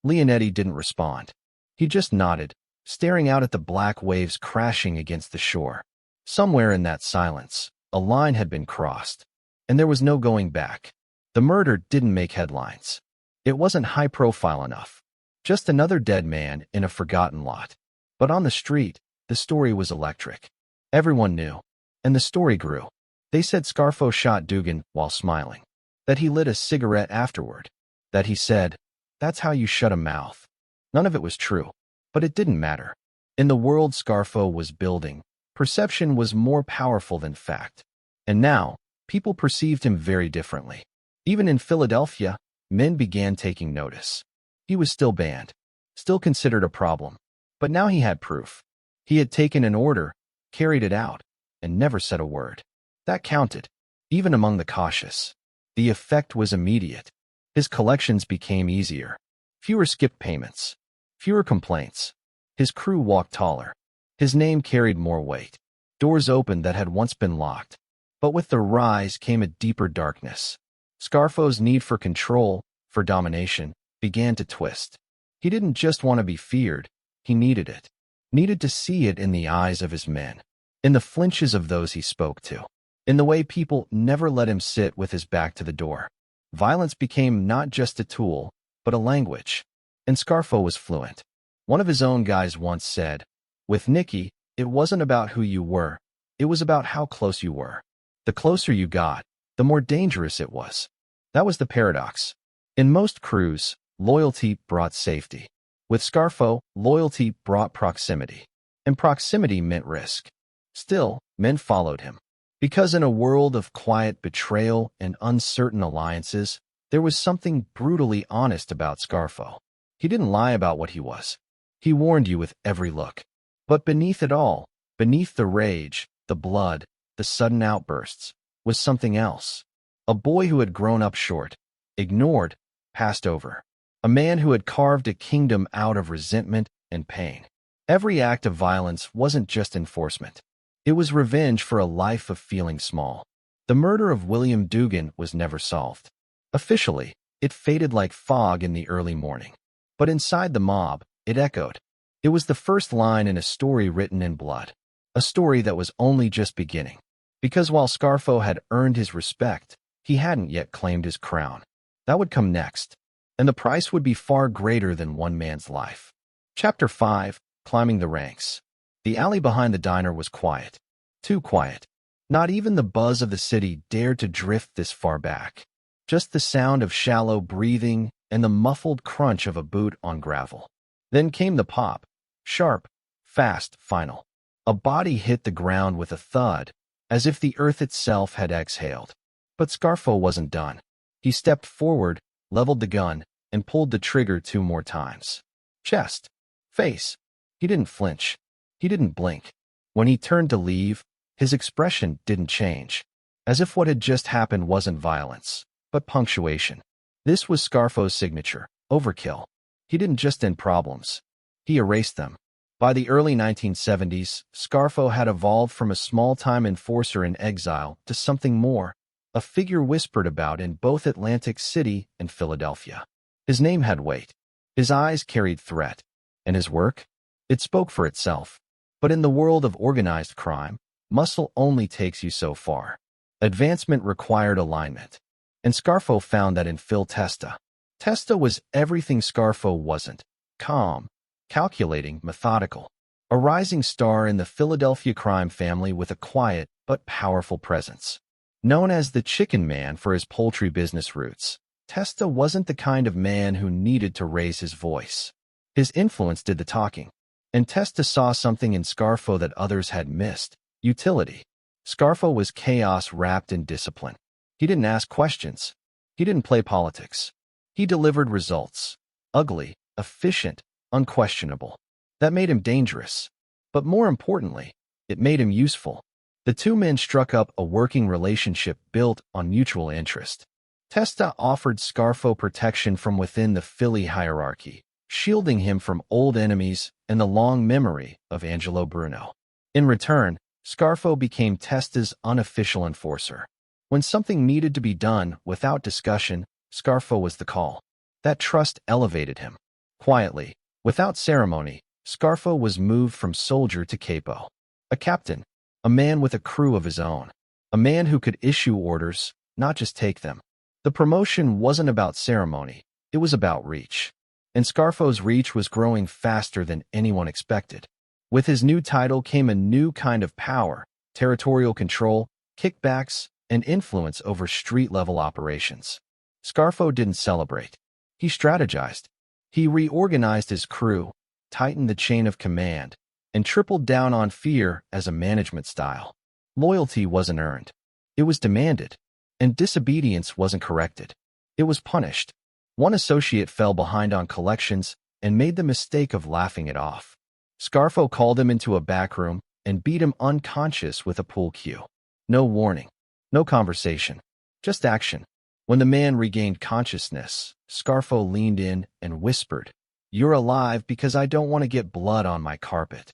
Speaker 1: Leonetti didn't respond. He just nodded, staring out at the black waves crashing against the shore. Somewhere in that silence, a line had been crossed, and there was no going back. The murder didn't make headlines. It wasn't high-profile enough. Just another dead man in a forgotten lot. But on the street, the story was electric. Everyone knew. And the story grew. They said Scarfo shot Dugan while smiling. That he lit a cigarette afterward. That he said, "That's how you shut a mouth." None of it was true. But it didn't matter. In the world Scarfo was building, perception was more powerful than fact. And now, people perceived him very differently. Even in Philadelphia, men began taking notice. He was still banned, still considered a problem. But now he had proof. He had taken an order, carried it out, and never said a word. That counted, even among the cautious. The effect was immediate. His collections became easier. Fewer skipped payments. Fewer complaints. His crew walked taller. His name carried more weight. Doors opened that had once been locked. But with the rise came a deeper darkness. Scarfo's need for control, for domination, began to twist. He didn't just want to be feared, he needed it. Needed to see it in the eyes of his men. In the flinches of those he spoke to. In the way people never let him sit with his back to the door. Violence became not just a tool, but a language. And Scarfo was fluent. One of his own guys once said, "With Nicky, it wasn't about who you were, it was about how close you were. The closer you got, the more dangerous it was." That was the paradox. In most crews, loyalty brought safety. With Scarfo, loyalty brought proximity. And proximity meant risk. Still, men followed him. Because in a world of quiet betrayal and uncertain alliances, there was something brutally honest about Scarfo. He didn't lie about what he was. He warned you with every look. But beneath it all, beneath the rage, the blood, the sudden outbursts, was something else. A boy who had grown up short, ignored, passed over. A man who had carved a kingdom out of resentment and pain. Every act of violence wasn't just enforcement. It was revenge for a life of feeling small. The murder of William Dugan was never solved. Officially, it faded like fog in the early morning. But inside the mob, it echoed. It was the first line in a story written in blood, a story that was only just beginning. Because while Scarfo had earned his respect, he hadn't yet claimed his crown. That would come next, and the price would be far greater than one man's life. Chapter 5, Climbing the Ranks. The alley behind the diner was quiet. Too quiet. Not even the buzz of the city dared to drift this far back. Just the sound of shallow breathing and the muffled crunch of a boot on gravel. Then came the pop. Sharp, fast, final. A body hit the ground with a thud, as if the earth itself had exhaled. But Scarfo wasn't done. He stepped forward, leveled the gun, and pulled the trigger 2 more times. Chest. Face. He didn't flinch. He didn't blink. When he turned to leave, his expression didn't change, as if what had just happened wasn't violence, but punctuation. This was Scarfo's signature, overkill. He didn't just end problems. He erased them. By the early 1970s, Scarfo had evolved from a small-time enforcer in exile to something more, a figure whispered about in both Atlantic City and Philadelphia. His name had weight. His eyes carried threat. And his work? It spoke for itself. But in the world of organized crime, muscle only takes you so far. Advancement required alignment. And Scarfo found that in Phil Testa. Testa was everything Scarfo wasn't. Calm, calculating, methodical. A rising star in the Philadelphia crime family with a quiet but powerful presence. Known as the Chicken Man for his poultry business roots, Testa wasn't the kind of man who needed to raise his voice. His influence did the talking. And Testa saw something in Scarfo that others had missed: utility. Scarfo was chaos wrapped in discipline. He didn't ask questions. He didn't play politics. He delivered results. Ugly, efficient, unquestionable. That made him dangerous. But more importantly, it made him useful. The 2 men struck up a working relationship built on mutual interest. Testa offered Scarfo protection from within the Philly hierarchy, shielding him from old enemies and the long memory of Angelo Bruno. In return, Scarfo became Testa's unofficial enforcer. When something needed to be done without discussion, Scarfo was the call. That trust elevated him. Quietly, without ceremony, Scarfo was moved from soldier to capo. A captain, a man with a crew of his own, a man who could issue orders, not just take them. The promotion wasn't about ceremony, it was about reach. And Scarfo's reach was growing faster than anyone expected. With his new title came a new kind of power, territorial control, kickbacks, and influence over street-level operations. Scarfo didn't celebrate. He strategized. He reorganized his crew, tightened the chain of command, and tripled down on fear as a management style. Loyalty wasn't earned. It was demanded. And disobedience wasn't corrected. It was punished. One associate fell behind on collections and made the mistake of laughing it off. Scarfo called him into a back room and beat him unconscious with a pool cue. No warning. No conversation. Just action. When the man regained consciousness, Scarfo leaned in and whispered, "You're alive because I don't want to get blood on my carpet."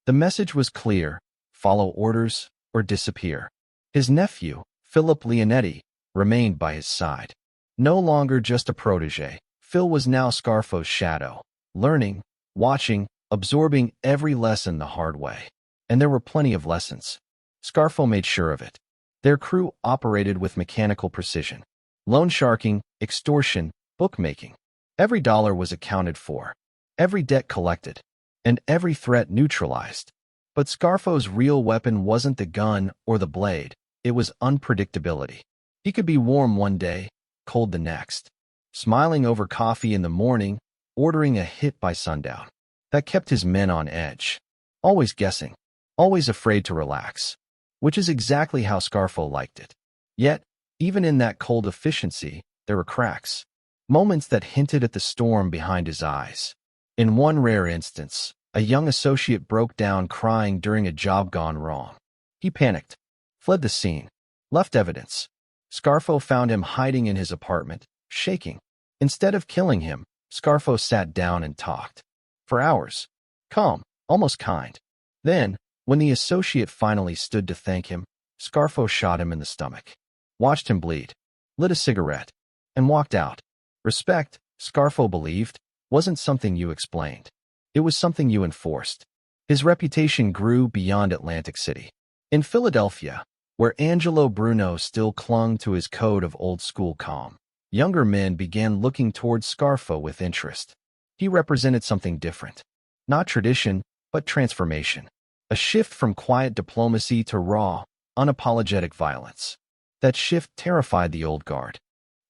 Speaker 1: The message was clear: follow orders or disappear. His nephew, Philip Leonetti, remained by his side. No longer just a protege, Phil was now Scarfo's shadow, learning, watching, absorbing every lesson the hard way. And there were plenty of lessons. Scarfo made sure of it. Their crew operated with mechanical precision. Loan sharking, extortion, bookmaking. Every dollar was accounted for, every debt collected, and every threat neutralized. But Scarfo's real weapon wasn't the gun or the blade, it was unpredictability. He could be warm one day, cold the next, smiling over coffee in the morning, ordering a hit by sundown. That kept his men on edge, always guessing, always afraid to relax, which is exactly how Scarfo liked it. Yet, even in that cold efficiency, there were cracks, moments that hinted at the storm behind his eyes. In one rare instance, a young associate broke down crying during a job gone wrong. He panicked, fled the scene, left evidence. Scarfo found him hiding in his apartment, shaking. Instead of killing him, Scarfo sat down and talked. For hours. Calm, almost kind. Then, when the associate finally stood to thank him, Scarfo shot him in the stomach. Watched him bleed, lit a cigarette, and walked out. Respect, Scarfo believed, wasn't something you explained. It was something you enforced. His reputation grew beyond Atlantic City. In Philadelphia, where Angelo Bruno still clung to his code of old-school calm, younger men began looking towards Scarfo with interest. He represented something different. Not tradition, but transformation. A shift from quiet diplomacy to raw, unapologetic violence. That shift terrified the old guard.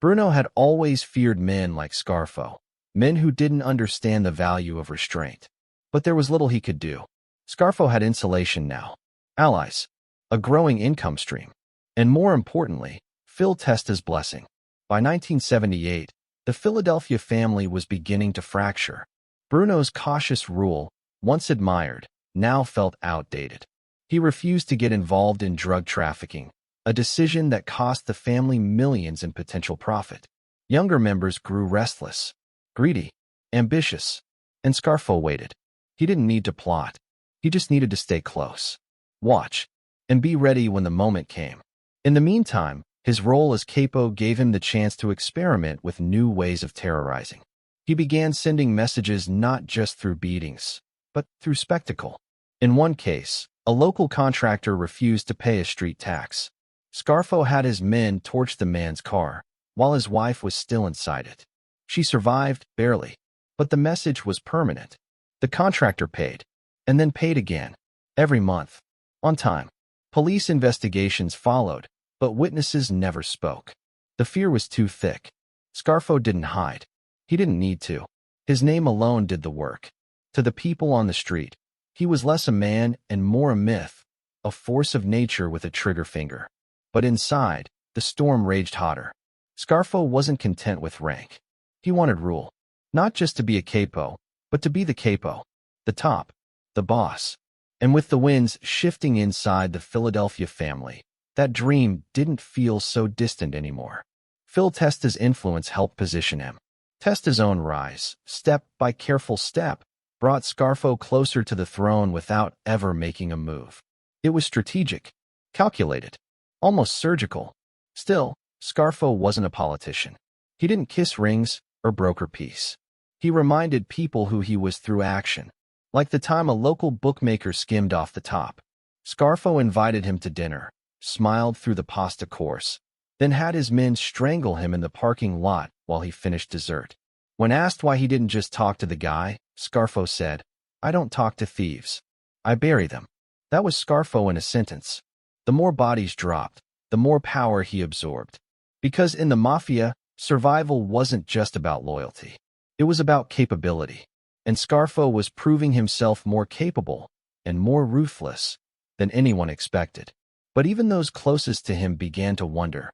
Speaker 1: Bruno had always feared men like Scarfo, men who didn't understand the value of restraint. But there was little he could do. Scarfo had insulation now, allies, a growing income stream, and more importantly, Phil Testa's blessing. By 1978, the Philadelphia family was beginning to fracture. Bruno's cautious rule, once admired, now felt outdated. He refused to get involved in drug trafficking, a decision that cost the family millions in potential profit. Younger members grew restless, greedy, ambitious, and Scarfo waited. He didn't need to plot. He just needed to stay close, watch, and be ready when the moment came. In the meantime, his role as capo gave him the chance to experiment with new ways of terrorizing. He began sending messages not just through beatings, but through spectacle. In one case, a local contractor refused to pay a street tax. Scarfo had his men torch the man's car, while his wife was still inside it. She survived, barely, but the message was permanent. The contractor paid, and then paid again, every month, on time. Police investigations followed, but witnesses never spoke. The fear was too thick. Scarfo didn't hide. He didn't need to. His name alone did the work. To the people on the street, he was less a man and more a myth, a force of nature with a trigger finger. But inside, the storm raged hotter. Scarfo wasn't content with rank. He wanted rule. Not just to be a capo, but to be the capo, the top, the boss. And with the winds shifting inside the Philadelphia family, that dream didn't feel so distant anymore. Phil Testa's influence helped position him. Testa's own rise, step by careful step, brought Scarfo closer to the throne without ever making a move. It was strategic, calculated, almost surgical. Still, Scarfo wasn't a politician. He didn't kiss rings or broker peace. He reminded people who he was through action. Like the time a local bookmaker skimmed off the top. Scarfo invited him to dinner, smiled through the pasta course, then had his men strangle him in the parking lot while he finished dessert. When asked why he didn't just talk to the guy, Scarfo said, "I don't talk to thieves. I bury them." That was Scarfo in a sentence. The more bodies dropped, the more power he absorbed. Because in the Mafia, survival wasn't just about loyalty. It was about capability. And Scarfo was proving himself more capable and more ruthless than anyone expected. But even those closest to him began to wonder,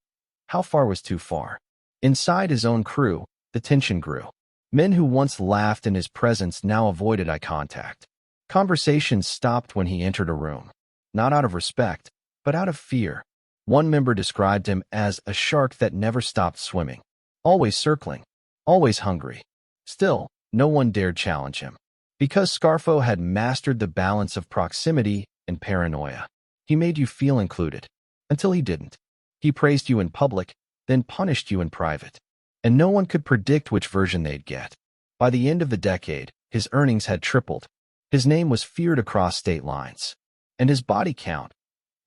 Speaker 1: how far was too far? Inside his own crew, the tension grew. Men who once laughed in his presence now avoided eye contact. Conversations stopped when he entered a room, not out of respect, but out of fear. One member described him as a shark that never stopped swimming, always circling, always hungry. Still, no one dared challenge him. Because Scarfo had mastered the balance of proximity and paranoia. He made you feel included, until he didn't. He praised you in public, then punished you in private. And no one could predict which version they'd get. By the end of the decade, his earnings had tripled. His name was feared across state lines. And his body count,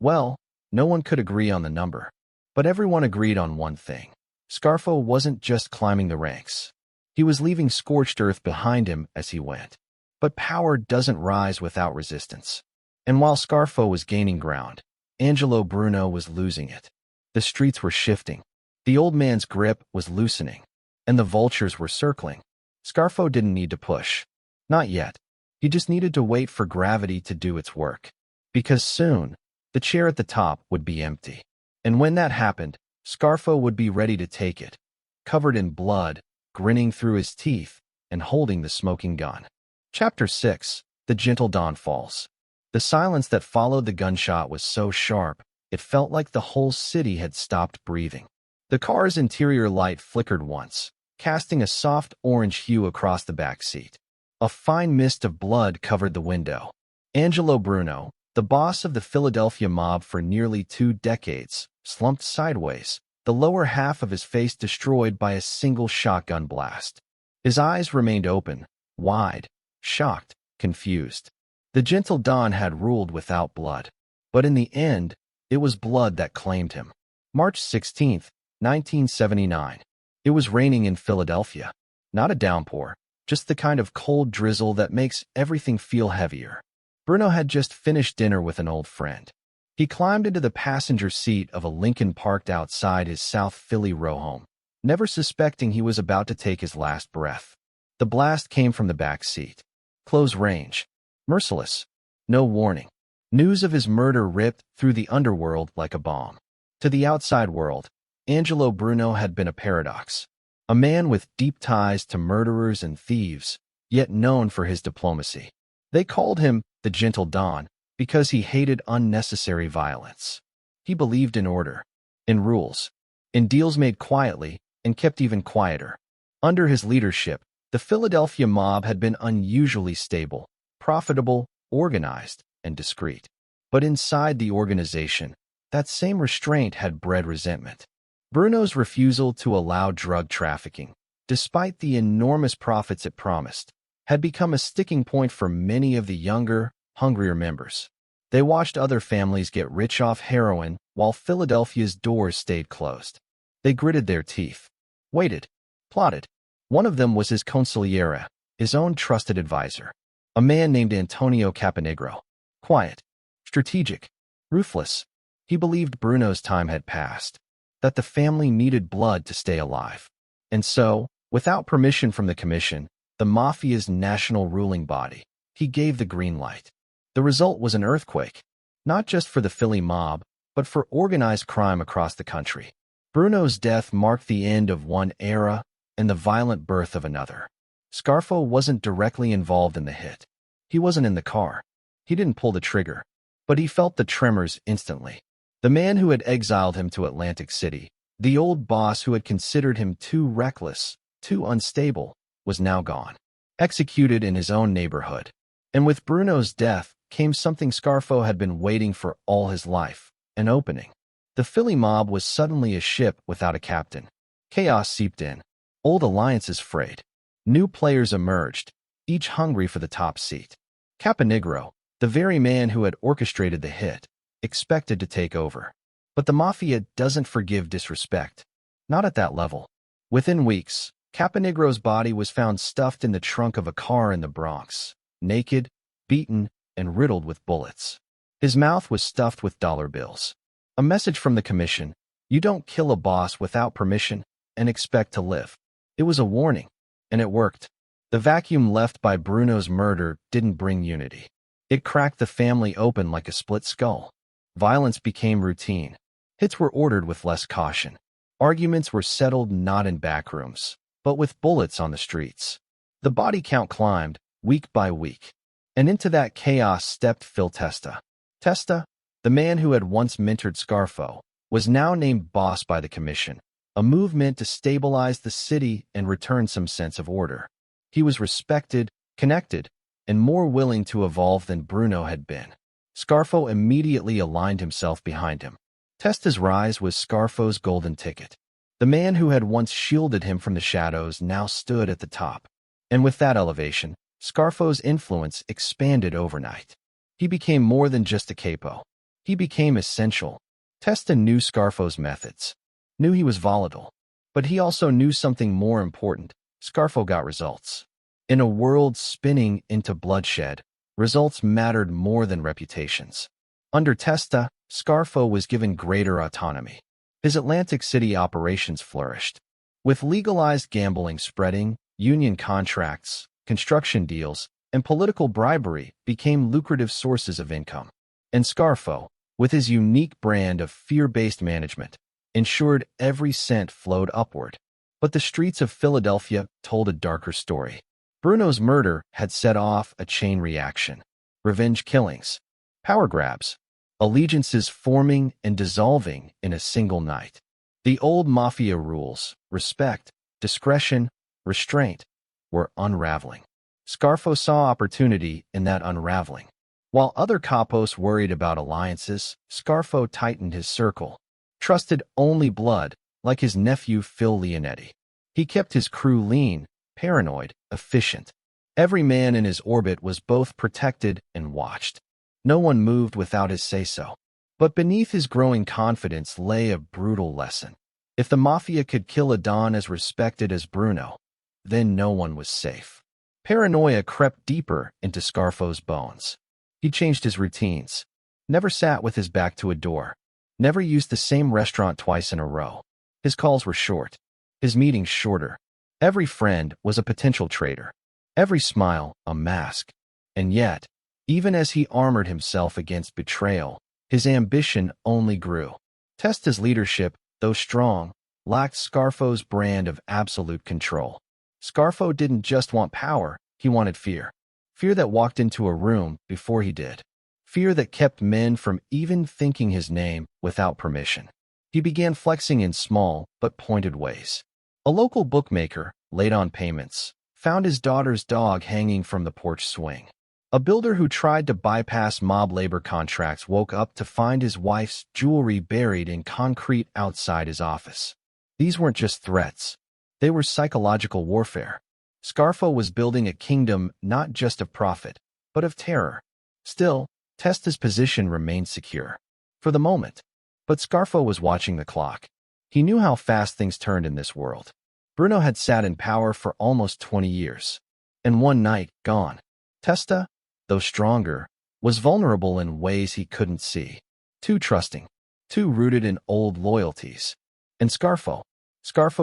Speaker 1: well, no one could agree on the number. But everyone agreed on one thing. Scarfo wasn't just climbing the ranks. He was leaving scorched earth behind him as he went. But power doesn't rise without resistance. And while Scarfo was gaining ground, Angelo Bruno was losing it. The streets were shifting. The old man's grip was loosening, and the vultures were circling. Scarfo didn't need to push. Not yet. He just needed to wait for gravity to do its work. Because soon, the chair at the top would be empty. And when that happened, Scarfo would be ready to take it, covered in blood, grinning through his teeth, and holding the smoking gun. Chapter 6. The Gentle Dawn Falls. The silence that followed the gunshot was so sharp, it felt like the whole city had stopped breathing. The car's interior light flickered once, casting a soft orange hue across the back seat. A fine mist of blood covered the window. Angelo Bruno, the boss of the Philadelphia mob for nearly 2 decades, slumped sideways, the lower half of his face destroyed by a single shotgun blast. His eyes remained open, wide, shocked. confused. The gentle Don had ruled without blood. But in the end, it was blood that claimed him. March 16, 1979. It was raining in Philadelphia. Not a downpour, just the kind of cold drizzle that makes everything feel heavier. Bruno had just finished dinner with an old friend. He climbed into the passenger seat of a Lincoln parked outside his South Philly row home, never suspecting he was about to take his last breath. The blast came from the back seat. Close range. Merciless. No warning. News of his murder ripped through the underworld like a bomb. To the outside world, Angelo Bruno had been a paradox. A man with deep ties to murderers and thieves, yet known for his diplomacy. They called him the Gentle Don because he hated unnecessary violence. He believed in order, in rules, in deals made quietly and kept even quieter. Under his leadership, the Philadelphia mob had been unusually stable, profitable, organized, and discreet. But inside the organization, that same restraint had bred resentment. Bruno's refusal to allow drug trafficking, despite the enormous profits it promised, had become a sticking point for many of the younger, hungrier members. They watched other families get rich off heroin while Philadelphia's doors stayed closed. They gritted their teeth, waited, plotted. One of them was his consigliere, his own trusted advisor, a man named Antonio Caponegro. Quiet, strategic, ruthless. He believed Bruno's time had passed, that the family needed blood to stay alive. And so, without permission from the commission, the Mafia's national ruling body, he gave the green light. The result was an earthquake, not just for the Philly mob, but for organized crime across the country. Bruno's death marked the end of one era and the violent birth of another. Scarfo wasn't directly involved in the hit. He wasn't in the car. He didn't pull the trigger, but he felt the tremors instantly. The man who had exiled him to Atlantic City, the old boss who had considered him too reckless, too unstable, was now gone, executed in his own neighborhood. And with Bruno's death came something Scarfo had been waiting for all his life, an opening. The Philly mob was suddenly a ship without a captain. Chaos seeped in. Old alliances frayed. New players emerged, each hungry for the top seat. Caponegro, the very man who had orchestrated the hit, expected to take over. But the Mafia doesn't forgive disrespect. Not at that level. Within weeks, Caponegro's body was found stuffed in the trunk of a car in the Bronx, naked, beaten, and riddled with bullets. His mouth was stuffed with dollar bills. A message from the commission: you don't kill a boss without permission and expect to live. It was a warning, and it worked. The vacuum left by Bruno's murder didn't bring unity. It cracked the family open like a split skull. Violence became routine. Hits were ordered with less caution. Arguments were settled not in back rooms, but with bullets on the streets. The body count climbed, week by week. And into that chaos stepped Phil Testa. Testa, the man who had once mentored Scarfo, was now named boss by the commission, a move meant to stabilize the city and return some sense of order. He was respected, connected, and more willing to evolve than Bruno had been. Scarfo immediately aligned himself behind him. Testa's rise was Scarfo's golden ticket. The man who had once shielded him from the shadows now stood at the top. And with that elevation, Scarfo's influence expanded overnight. He became more than just a capo. He became essential. Testa knew Scarfo's methods, knew he was volatile, but he also knew something more important. Scarfo got results. In a world spinning into bloodshed, results mattered more than reputations. Under Testa, Scarfo was given greater autonomy. His Atlantic City operations flourished. With legalized gambling spreading, union contracts, construction deals, and political bribery became lucrative sources of income. And Scarfo, with his unique brand of fear-based management, ensured every cent flowed upward. But the streets of Philadelphia told a darker story. Bruno's murder had set off a chain reaction. Revenge killings, power grabs, allegiances forming and dissolving in a single night. The old Mafia rules, respect, discretion, restraint, were unraveling. Scarfo saw opportunity in that unraveling. While other capos worried about alliances, Scarfo tightened his circle. Trusted only blood, like his nephew Phil Leonetti. He kept his crew lean, paranoid, efficient. Every man in his orbit was both protected and watched. No one moved without his say-so. But beneath his growing confidence lay a brutal lesson. If the Mafia could kill a Don as respected as Bruno, then no one was safe. Paranoia crept deeper into Scarfo's bones. He changed his routines. Never sat with his back to a door. Never used the same restaurant twice in a row. His calls were short. His meetings shorter. Every friend was a potential traitor. Every smile, a mask. And yet, even as he armored himself against betrayal, his ambition only grew. Testa's leadership, though strong, lacked Scarfo's brand of absolute control. Scarfo didn't just want power, he wanted fear. Fear that walked into a room before he did. Fear that kept men from even thinking his name without permission. He began flexing in small but pointed ways. A local bookmaker, late on payments, found his daughter's dog hanging from the porch swing. A builder who tried to bypass mob labor contracts woke up to find his wife's jewelry buried in concrete outside his office. These weren't just threats. They were psychological warfare. Scarfo was building a kingdom not just of profit, but of terror. Still, Testa's position remained secure. For the moment. But Scarfo was watching the clock. He knew how fast things turned in this world. Bruno had sat in power for almost 20 years. And one night, gone. Testa, though stronger, was vulnerable in ways he couldn't see. Too trusting. Too rooted in old loyalties. And Scarfo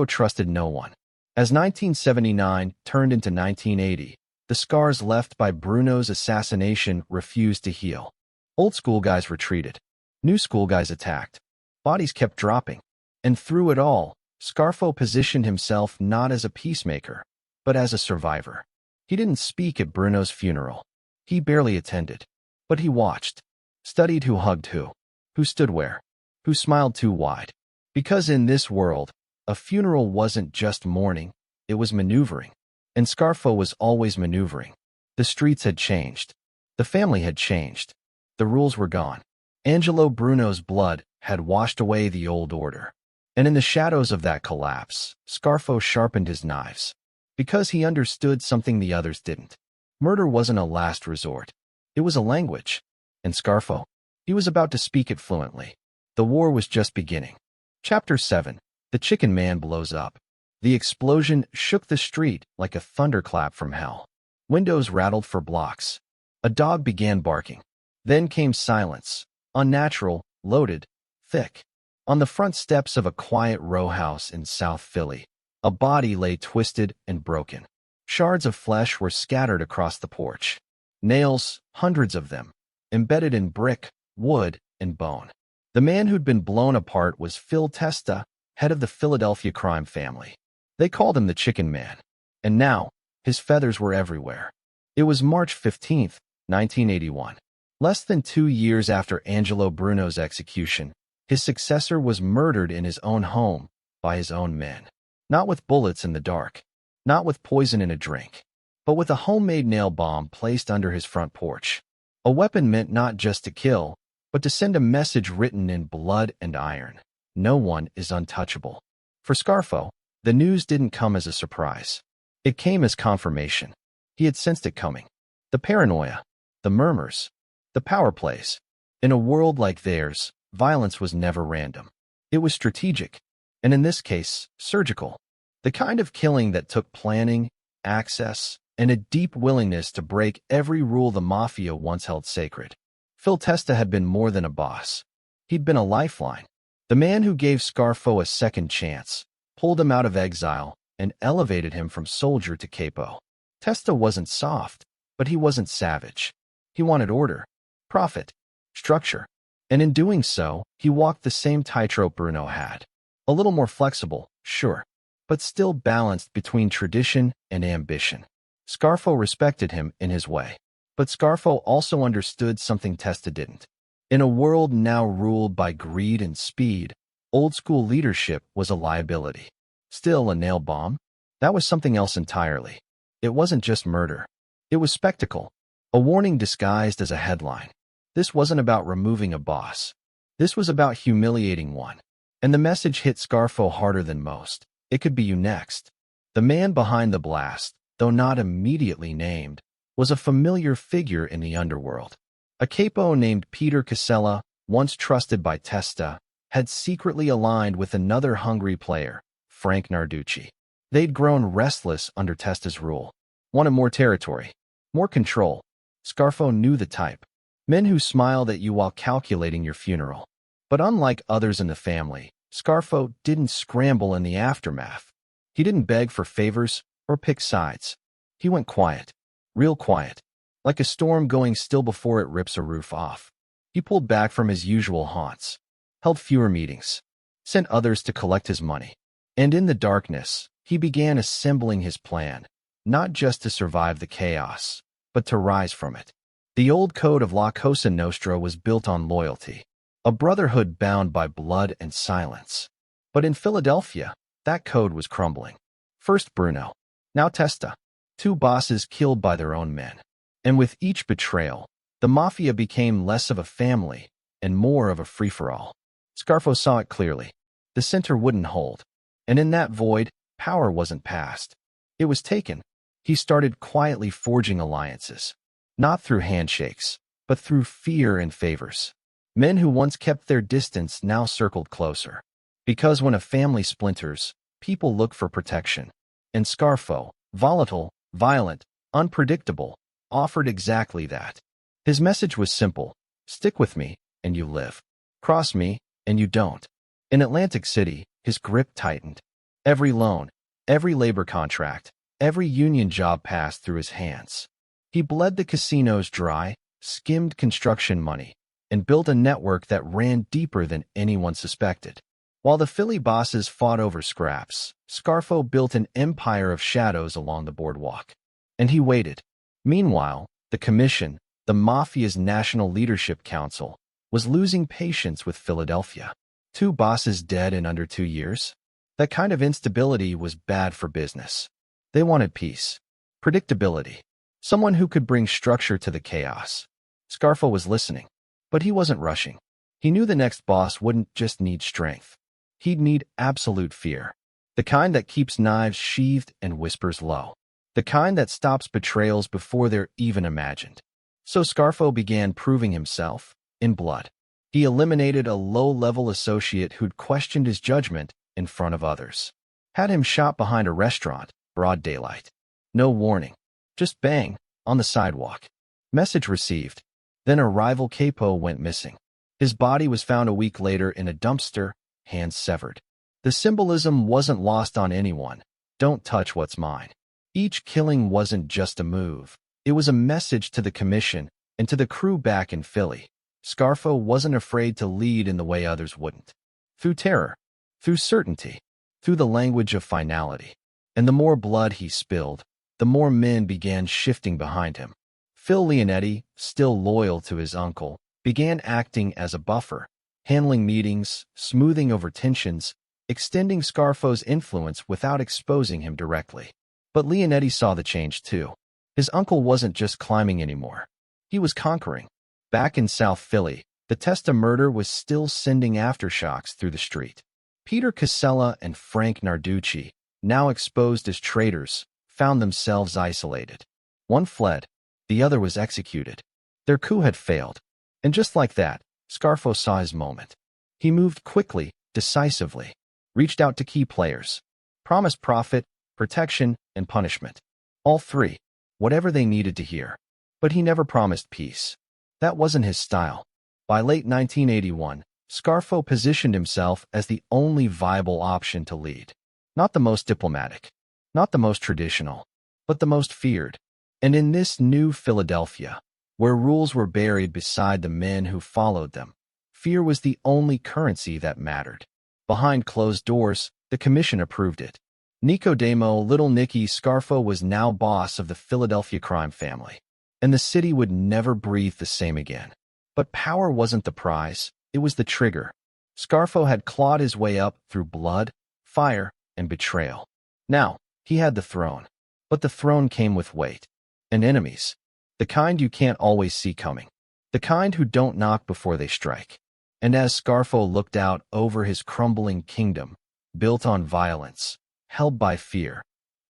Speaker 1: trusted no one. As 1979 turned into 1980, the scars left by Bruno's assassination refused to heal. Old school guys retreated. New school guys attacked. Bodies kept dropping. And through it all, Scarfo positioned himself not as a peacemaker, but as a survivor. He didn't speak at Bruno's funeral. He barely attended. But he watched. Studied who hugged who stood where, who smiled too wide. Because in this world, a funeral wasn't just mourning, it was maneuvering. And Scarfo was always maneuvering. The streets had changed. The family had changed. The rules were gone. Angelo Bruno's blood had washed away the old order. And in the shadows of that collapse, Scarfo sharpened his knives. Because he understood something the others didn't. Murder wasn't a last resort. It was a language. And Scarfo, he was about to speak it fluently. The war was just beginning. Chapter 7. The Chicken Man blows up. The explosion shook the street like a thunderclap from hell. Windows rattled for blocks. A dog began barking. Then came silence. Unnatural, loaded, thick. On the front steps of a quiet row house in South Philly, a body lay twisted and broken. Shards of flesh were scattered across the porch. Nails, hundreds of them, embedded in brick, wood, and bone. The man who'd been blown apart was Phil Testa, head of the Philadelphia crime family. They called him the Chicken Man. And now, his feathers were everywhere. It was March 15th, 1981. Less than 2 years after Angelo Bruno's execution, his successor was murdered in his own home by his own men. Not with bullets in the dark, not with poison in a drink, but with a homemade nail bomb placed under his front porch. A weapon meant not just to kill, but to send a message written in blood and iron. No one is untouchable. For Scarfo, the news didn't come as a surprise. It came as confirmation. He had sensed it coming. The paranoia, the murmurs, the power plays. In a world like theirs, violence was never random. It was strategic, and in this case, surgical. The kind of killing that took planning, access, and a deep willingness to break every rule the Mafia once held sacred. Phil Testa had been more than a boss. He'd been a lifeline. The man who gave Scarfo a second chance, pulled him out of exile, and elevated him from soldier to capo. Testa wasn't soft, but he wasn't savage. He wanted order, profit, structure. And in doing so, he walked the same tightrope Bruno had. A little more flexible, sure, but still balanced between tradition and ambition. Scarfo respected him in his way. But Scarfo also understood something Testa didn't. In a world now ruled by greed and speed, old-school leadership was a liability. Still, a nail bomb? That was something else entirely. It wasn't just murder. It was spectacle, a warning disguised as a headline. This wasn't about removing a boss. This was about humiliating one. And the message hit Scarfo harder than most. It could be you next. The man behind the blast, though not immediately named, was a familiar figure in the underworld. A capo named Peter Casella, once trusted by Testa, had secretly aligned with another hungry player, Frank Narducci. They'd grown restless under Testa's rule, wanted more territory, more control. Scarfo knew the type. Men who smiled at you while calculating your funeral. But unlike others in the family, Scarfo didn't scramble in the aftermath. He didn't beg for favors or pick sides. He went quiet, real quiet, like a storm going still before it rips a roof off. He pulled back from his usual haunts, held fewer meetings, sent others to collect his money. And in the darkness, he began assembling his plan, not just to survive the chaos, but to rise from it. The old code of La Cosa Nostra was built on loyalty, a brotherhood bound by blood and silence. But in Philadelphia, that code was crumbling. First Bruno, now Testa, two bosses killed by their own men. And with each betrayal, the Mafia became less of a family and more of a free-for-all. Scarfo saw it clearly. The center wouldn't hold. And in that void, power wasn't passed. It was taken. He started quietly forging alliances, not through handshakes, but through fear and favors. Men who once kept their distance now circled closer. Because when a family splinters, people look for protection. And Scarfo, volatile, violent, unpredictable, offered exactly that. His message was simple: stick with me, and you live. Cross me, and you don't. In Atlantic City, his grip tightened. Every loan, every labor contract, every union job passed through his hands. He bled the casinos dry, skimmed construction money, and built a network that ran deeper than anyone suspected. While the Philly bosses fought over scraps, Scarfo built an empire of shadows along the boardwalk. And he waited. Meanwhile, the Commission, the Mafia's National Leadership Council, was losing patience with Philadelphia. Two bosses dead in under 2 years? That kind of instability was bad for business. They wanted peace, predictability, someone who could bring structure to the chaos. Scarfo was listening, but he wasn't rushing. He knew the next boss wouldn't just need strength. He'd need absolute fear. The kind that keeps knives sheathed and whispers low. The kind that stops betrayals before they're even imagined. So Scarfo began proving himself in blood. He eliminated a low-level associate who'd questioned his judgment in front of others. Had him shot behind a restaurant, broad daylight. No warning. Just bang, on the sidewalk. Message received. Then a rival capo went missing. His body was found a week later in a dumpster, hands severed. The symbolism wasn't lost on anyone. Don't touch what's mine. Each killing wasn't just a move. It was a message to the Commission and to the crew back in Philly. Scarfo wasn't afraid to lead in the way others wouldn't. Through terror, through certainty, through the language of finality. And the more blood he spilled, the more men began shifting behind him. Phil Leonetti, still loyal to his uncle, began acting as a buffer, handling meetings, smoothing over tensions, extending Scarfo's influence without exposing him directly. But Leonetti saw the change too. His uncle wasn't just climbing anymore. He was conquering. Back in South Philly, the Testa murder was still sending aftershocks through the street. Peter Casella and Frank Narducci, now exposed as traitors, found themselves isolated. One fled, the other was executed. Their coup had failed. And just like that, Scarfo saw his moment. He moved quickly, decisively, reached out to key players, promised profit, protection, and punishment. All three, whatever they needed to hear. But he never promised peace. That wasn't his style. By late 1981, Scarfo positioned himself as the only viable option to lead. Not the most diplomatic, not the most traditional, but the most feared. And in this new Philadelphia, where rules were buried beside the men who followed them, fear was the only currency that mattered. Behind closed doors, the Commission approved it. Nicodemo, Little Nicky Scarfo was now boss of the Philadelphia crime family, and the city would never breathe the same again. But power wasn't the prize, it was the trigger. Scarfo had clawed his way up through blood, fire, and betrayal. Now, he had the throne. But the throne came with weight. And enemies. The kind you can't always see coming. The kind who don't knock before they strike. And as Scarfo looked out over his crumbling kingdom, built on violence, held by fear,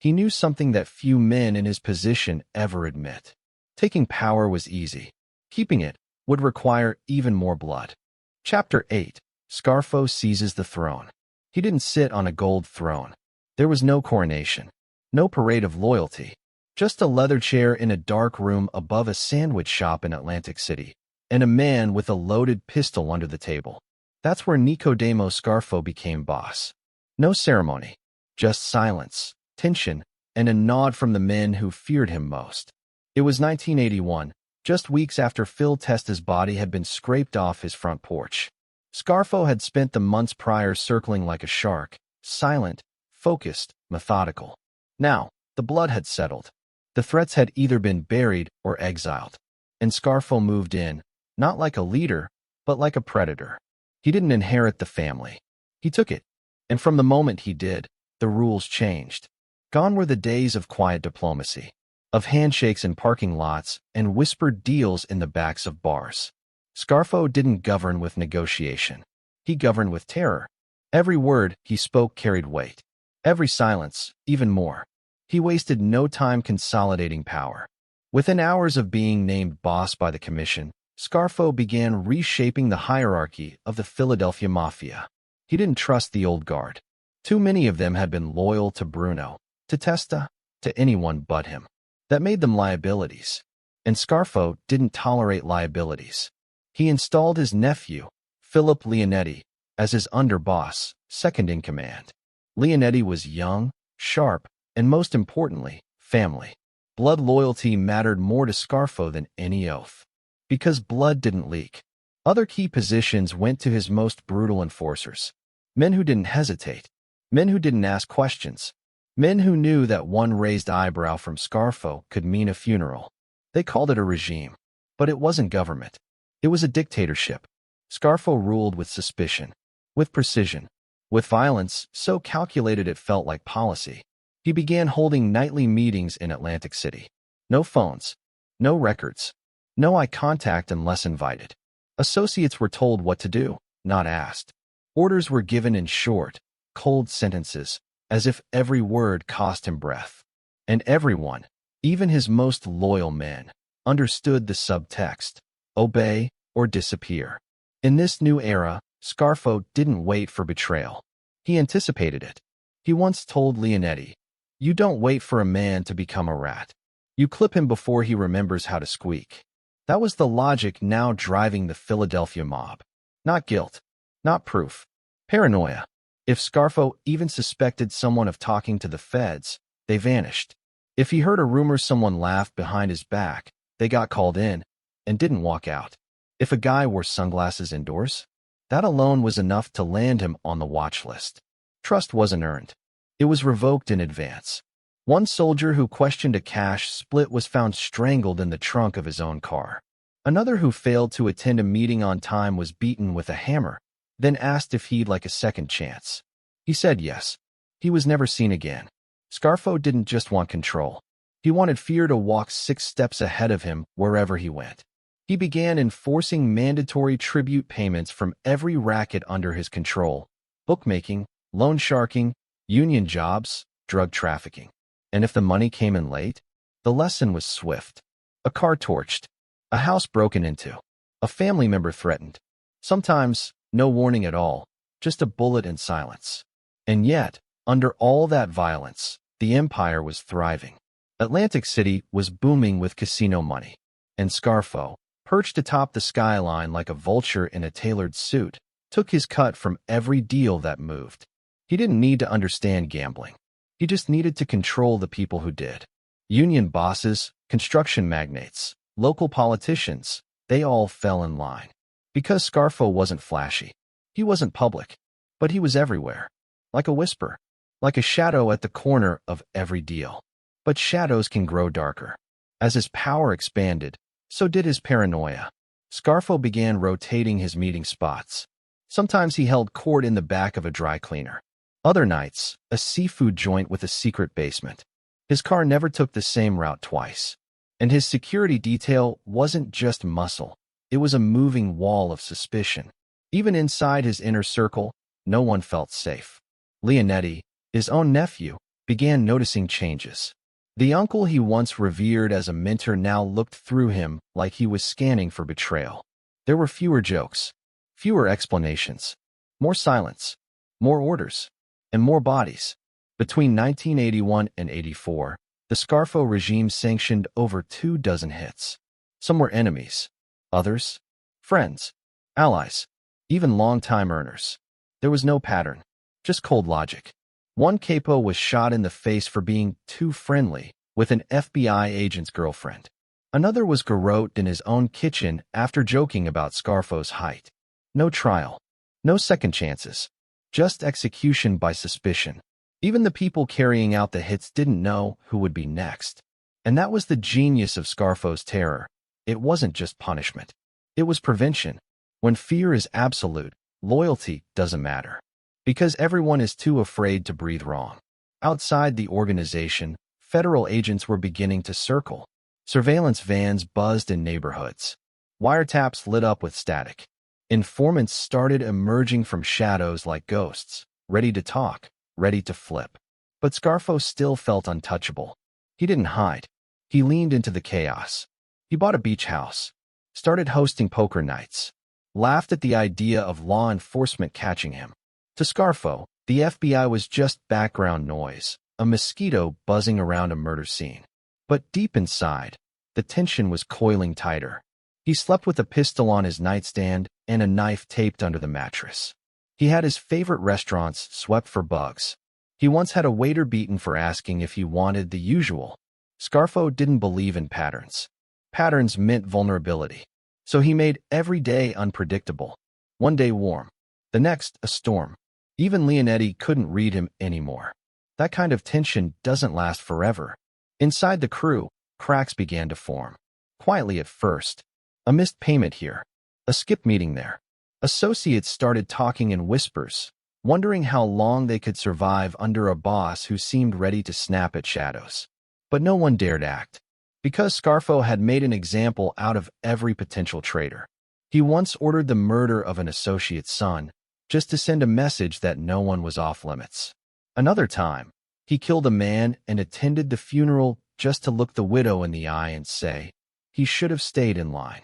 Speaker 1: He knew something that few men in his position ever admit. Taking power was easy. Keeping it would require even more blood. Chapter 8. Scarfo seizes the throne. He didn't sit on a gold throne. There was no coronation, no parade of loyalty, just a leather chair in a dark room above a sandwich shop in Atlantic City, and a man with a loaded pistol under the table. That's where Nicodemo Scarfo became boss. No ceremony, just silence, tension, and a nod from the men who feared him most. It was 1981, just weeks after Phil Testa's body had been scraped off his front porch. Scarfo had spent the months prior circling like a shark, silent, focused, methodical. Now, the blood had settled. The threats had either been buried or exiled. And Scarfo moved in, not like a leader, but like a predator. He didn't inherit the family. He took it. And from the moment he did, the rules changed. Gone were the days of quiet diplomacy, of handshakes in parking lots and whispered deals in the backs of bars. Scarfo didn't govern with negotiation. He governed with terror. Every word he spoke carried weight. Every silence, even more. He wasted no time consolidating power. Within hours of being named boss by the commission, Scarfo began reshaping the hierarchy of the Philadelphia Mafia. He didn't trust the old guard. Too many of them had been loyal to Bruno, to Testa, to anyone but him. That made them liabilities. And Scarfo didn't tolerate liabilities. He installed his nephew, Philip Leonetti, as his underboss, second in command. Leonetti was young, sharp, and most importantly, family. Blood loyalty mattered more to Scarfo than any oath. Because blood didn't leak. Other key positions went to his most brutal enforcers. Men who didn't hesitate. Men who didn't ask questions. Men who knew that one raised eyebrow from Scarfo could mean a funeral. They called it a regime. But it wasn't government. It was a dictatorship. Scarfo ruled with suspicion, with precision, with violence so calculated it felt like policy. He began holding nightly meetings in Atlantic City. No phones, no records, no eye contact unless invited. Associates were told what to do, not asked. Orders were given in short, cold sentences, as if every word cost him breath. And everyone, even his most loyal men, understood the subtext: obey or disappear. In this new era, Scarfo didn't wait for betrayal. He anticipated it. He once told Leonetti, "You don't wait for a man to become a rat. You clip him before he remembers how to squeak." That was the logic now driving the Philadelphia mob. Not guilt, not proof. Paranoia. If Scarfo even suspected someone of talking to the feds, they vanished. If he heard a rumor someone laughed behind his back, they got called in and didn't walk out. If a guy wore sunglasses indoors, that alone was enough to land him on the watch list. Trust wasn't earned. It was revoked in advance. One soldier who questioned a cash split was found strangled in the trunk of his own car. Another who failed to attend a meeting on time was beaten with a hammer, then asked if he'd like a second chance. He said yes. He was never seen again. Scarfo didn't just want control. He wanted fear to walk 6 steps ahead of him wherever he went. He began enforcing mandatory tribute payments from every racket under his control: bookmaking, loan sharking, union jobs, drug trafficking. And if the money came in late, the lesson was swift. A car torched, a house broken into, a family member threatened. Sometimes, no warning at all, just a bullet and silence. And yet, under all that violence, the empire was thriving. Atlantic City was booming with casino money. And Scarfo, perched atop the skyline like a vulture in a tailored suit, took his cut from every deal that moved. He didn't need to understand gambling. He just needed to control the people who did. Union bosses, construction magnates, local politicians, they all fell in line. Because Scarfo wasn't flashy. He wasn't public. But he was everywhere. Like a whisper. Like a shadow at the corner of every deal. But shadows can grow darker. As his power expanded, so did his paranoia. Scarfo began rotating his meeting spots. Sometimes he held court in the back of a dry cleaner. Other nights, a seafood joint with a secret basement. His car never took the same route twice. And his security detail wasn't just muscle. It was a moving wall of suspicion. Even inside his inner circle, no one felt safe. Leonetti, his own nephew, began noticing changes. The uncle he once revered as a mentor now looked through him like he was scanning for betrayal. There were fewer jokes, fewer explanations, more silence, more orders, and more bodies. Between 1981 and 84, the Scarfo regime sanctioned over 24 hits. Some were enemies, others, friends, allies, even long-time earners. There was no pattern, just cold logic. One capo was shot in the face for being too friendly with an FBI agent's girlfriend. Another was garroted in his own kitchen after joking about Scarfo's height. No trial, no second chances, just execution by suspicion. Even the people carrying out the hits didn't know who would be next. And that was the genius of Scarfo's terror. It wasn't just punishment. It was prevention. When fear is absolute, loyalty doesn't matter. Because everyone is too afraid to breathe wrong. Outside the organization, federal agents were beginning to circle. Surveillance vans buzzed in neighborhoods. Wiretaps lit up with static. Informants started emerging from shadows like ghosts, ready to talk, ready to flip. But Scarfo still felt untouchable. He didn't hide. He leaned into the chaos. He bought a beach house, started hosting poker nights, laughed at the idea of law enforcement catching him. To Scarfo, the FBI was just background noise, a mosquito buzzing around a murder scene. But deep inside, the tension was coiling tighter. He slept with a pistol on his nightstand and a knife taped under the mattress. He had his favorite restaurants swept for bugs. He once had a waiter beaten for asking if he wanted the usual. Scarfo didn't believe in patterns. Patterns meant vulnerability. So he made every day unpredictable. One day warm, the next a storm. Even Leonetti couldn't read him anymore. That kind of tension doesn't last forever. Inside the crew, cracks began to form. Quietly at first. A missed payment here. A skip meeting there. Associates started talking in whispers, wondering how long they could survive under a boss who seemed ready to snap at shadows. But no one dared act. Because Scarfo had made an example out of every potential traitor. He once ordered the murder of an associate's son, just to send a message that no one was off limits. Another time, he killed a man and attended the funeral just to look the widow in the eye and say, he should have stayed in line.